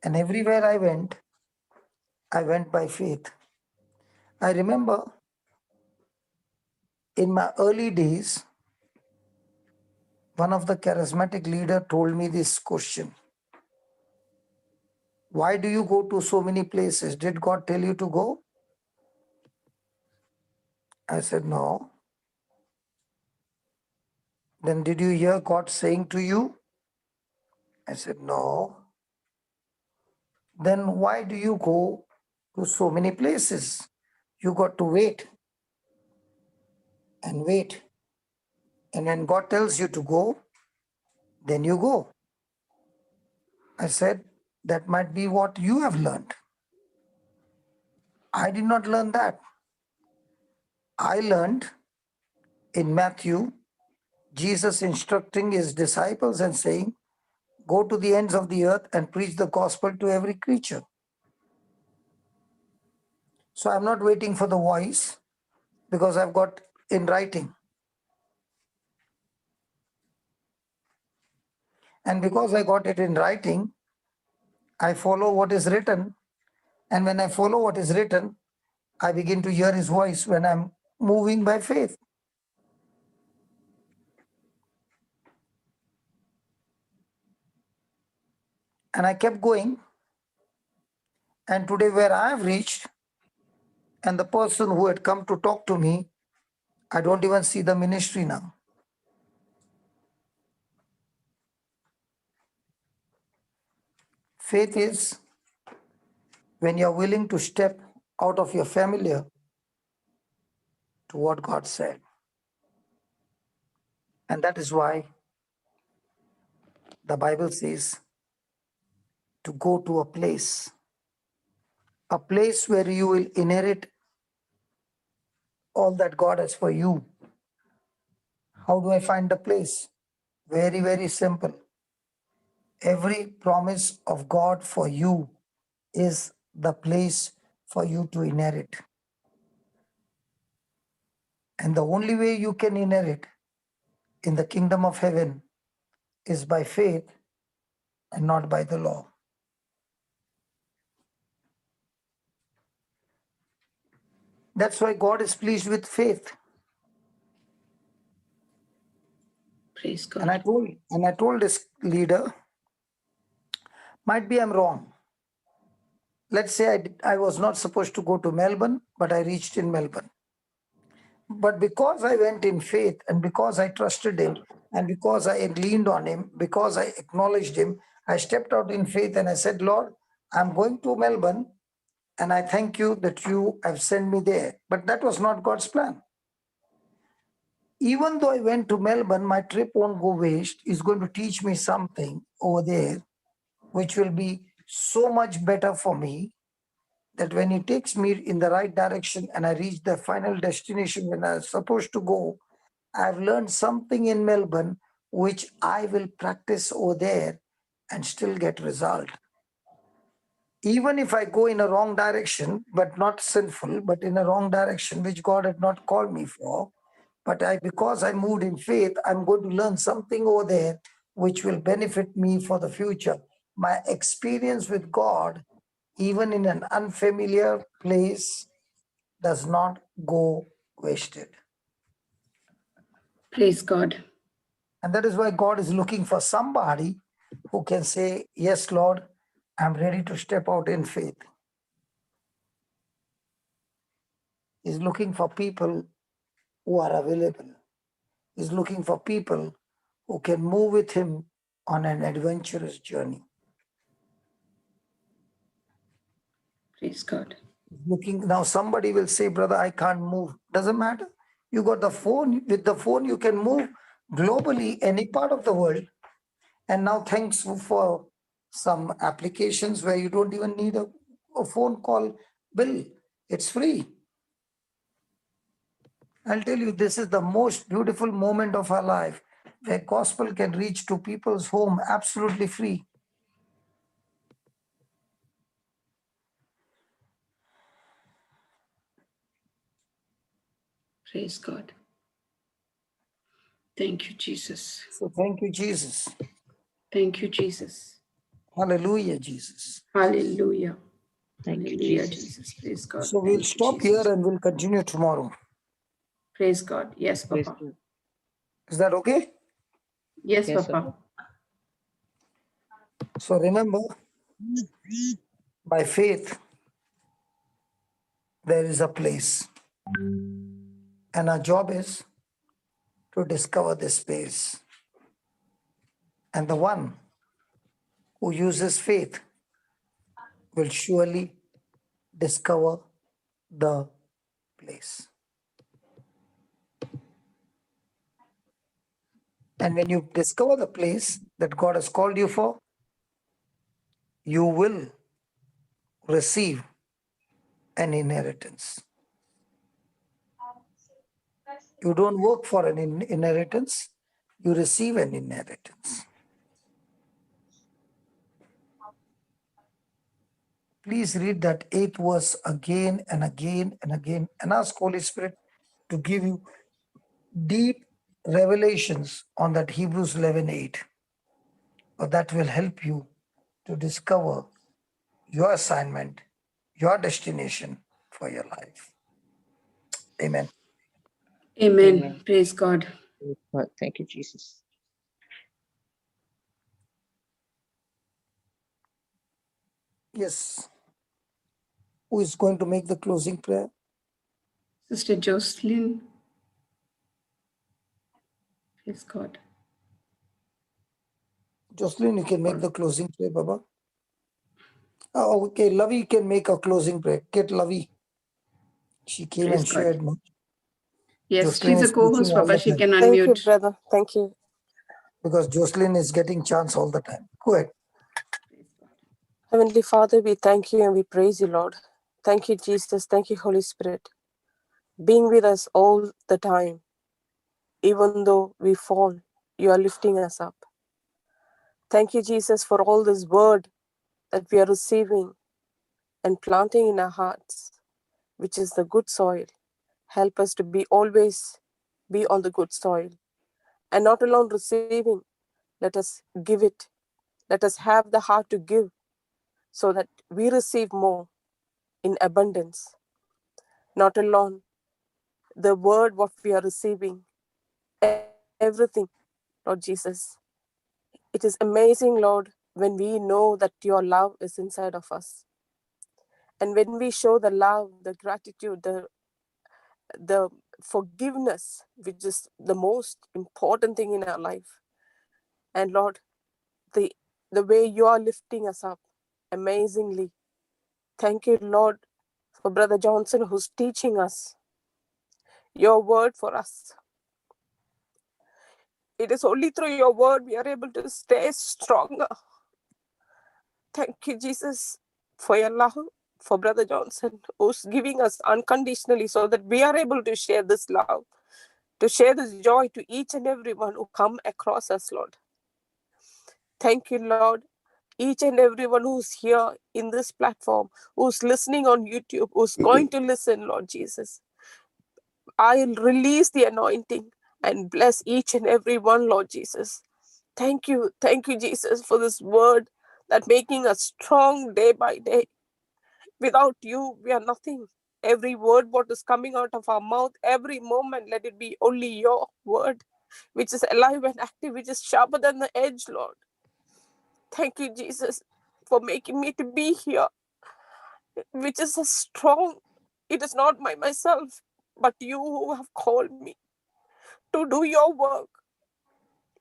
And everywhere I went by faith. I remember in my early days, one of the charismatic leader told me this question. Why do you go to so many places? Did God tell you to go? I said, no. Then did you hear God saying to you? I said, no. Then why do you go to so many places? You got to wait and wait. And when God tells you to go, then you go. I said, that might be what you have learned. I did not learn that. I learned in Matthew, Jesus instructing his disciples and saying, go to the ends of the earth and preach the gospel to every creature. So I'm not waiting for the voice because I've got in writing. And because I got it in writing, I follow what is written. And when I follow what is written, I begin to hear his voice when I'm moving by faith. And I kept going. And today where I have reached, and the person who had come to talk to me, I don't even see the ministry now. Faith is when you're willing to step out of your familiar to what God said. And that is why the Bible says to go to a place where you will inherit all that God has for you. How do I find the place? Very, very simple. Every promise of God for you is the place for you to inherit. And the only way you can inherit in the kingdom of heaven is by faith and not by the law. That's why God is pleased with faith. Praise God. And I told this leader, might be I'm wrong. Let's say I was not supposed to go to Melbourne, but I reached in Melbourne. But because I went in faith and because I trusted him and because I leaned on him, because I acknowledged him, I stepped out in faith and I said, Lord, I'm going to Melbourne and I thank you that you have sent me there. But that was not God's plan. Even though I went to Melbourne, my trip won't go waste. It's going to teach me something over there, which will be so much better for me that when he takes me in the right direction and I reach the final destination when I'm supposed to go, I've learned something in Melbourne which I will practice over there and still get result. Even if I go in a wrong direction, but not sinful, but in a wrong direction, which God had not called me for, but because I moved in faith, I'm going to learn something over there which will benefit me for the future. My experience with God, even in an unfamiliar place, does not go wasted. Praise God. And that is why God is looking for somebody who can say, yes, Lord, I'm ready to step out in faith. He's looking for people who are available. He's looking for people who can move with him on an adventurous journey. Praise God. Looking now, somebody will say, brother, I can't move. Doesn't matter. You got the phone. With the phone, you can move globally, any part of the world. And now thanks for some applications where you don't even need a phone call bill. It's free. I'll tell you, this is the most beautiful moment of our life where gospel can reach to people's home absolutely free. Praise God. Thank you, Jesus. So thank you, Jesus. Thank you, Jesus. Hallelujah, Jesus. Hallelujah. Thank you, Hallelujah, Jesus. Jesus. Praise God. So we'll Thank you, stop Jesus. here and we'll continue tomorrow. Praise God. Yes, Praise Papa. God. Is that okay? Yes, Yes, Papa. So remember, by faith, there is a place. And our job is to discover this space. And the one who uses faith will surely discover the place. And when you discover the place that God has called you for, you will receive an inheritance. You don't work for an inheritance, you receive an inheritance. Please read that 8th verse again and again and again and ask Holy Spirit to give you deep revelations on that Hebrews 11:8. But that will help you to discover your assignment, your destination for your life. Amen. Amen. Amen. Praise God. Praise God. Thank you, Jesus. Yes. Who is going to make the closing prayer? Sister Jocelyn. Praise God. Jocelyn, you can make the closing prayer, Baba. Oh, okay. Lavi can make a closing prayer. Get Lavi. She came Praise and God. shared. Yes, Jocelyn she's a is preaching co-host, all Papa. the She time. can Thank you, unmute. brother. Thank you. Because Jocelyn is getting chance all the time. Go ahead. Heavenly Father, we thank you and we praise you, Lord. Thank you, Jesus. Thank you, Holy Spirit. Being with us all the time. Even though we fall, you are lifting us up. Thank you, Jesus, for all this word that we are receiving and planting in our hearts, which is the good soil. Help us to be always be on the good soil. And not alone receiving, let us give it. Let us have the heart to give so that we receive more in abundance. Not alone the word what we are receiving, everything, Lord Jesus. It is amazing, Lord, when we know that your love is inside of us. And when we show the love, the gratitude, the forgiveness, which is the most important thing in our life. And Lord, the way you are lifting us up amazingly. Thank you, Lord, for Brother Johnson, who's teaching us your word for us. It is only through your word we are able to stay stronger. Thank you, Jesus, for your love for Brother Johnson, who's giving us unconditionally so that we are able to share this love, to share this joy to each and every one who come across us, Lord. Thank you, Lord. Each and everyone who's here in this platform, who's listening on YouTube, who's going to listen, Lord Jesus. I'll release the anointing and bless each and every one, Lord Jesus. Thank you, Jesus, for this word that making us strong day by day. Without you, we are nothing. Every word what is coming out of our mouth, every moment, let it be only your word, which is alive and active, which is sharper than the edge, Lord. Thank you, Jesus, for making me to be here, which is a strong. It is not myself, but you who have called me to do your work.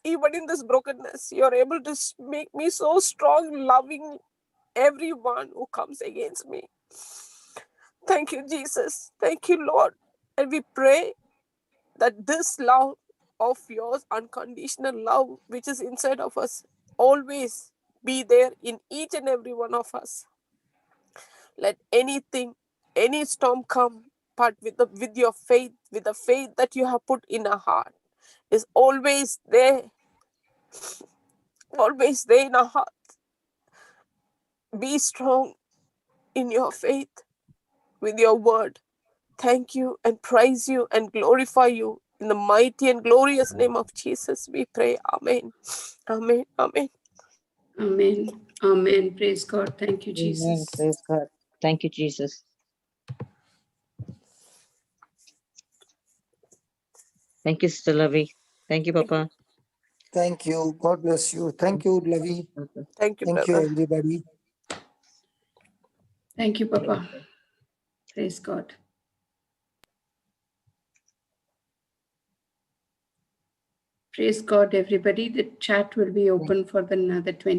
Even in this brokenness, you're able to make me so strong, loving everyone who comes against me. Thank you, Jesus. Thank you, Lord. And we pray that this love of yours, unconditional love, which is inside of us, always be there in each and every one of us. Let anything, any storm come, but with your faith, with the faith that you have put in our heart, is always there in our heart. Be strong in your faith with your word. Thank you and praise you and glorify you. In the mighty and glorious name of Jesus, we pray. Amen. Amen. Amen. Amen. Amen. Praise God. Thank you, Amen. Jesus. Praise God. Thank you, Jesus. Thank you, Sister Lavi. Thank you, Papa. Thank you. God bless you. Thank you, Lavi. Thank you, Thank you, brother. everybody. Thank you, Papa. Praise God. Praise God, everybody. The chat will be open for another 20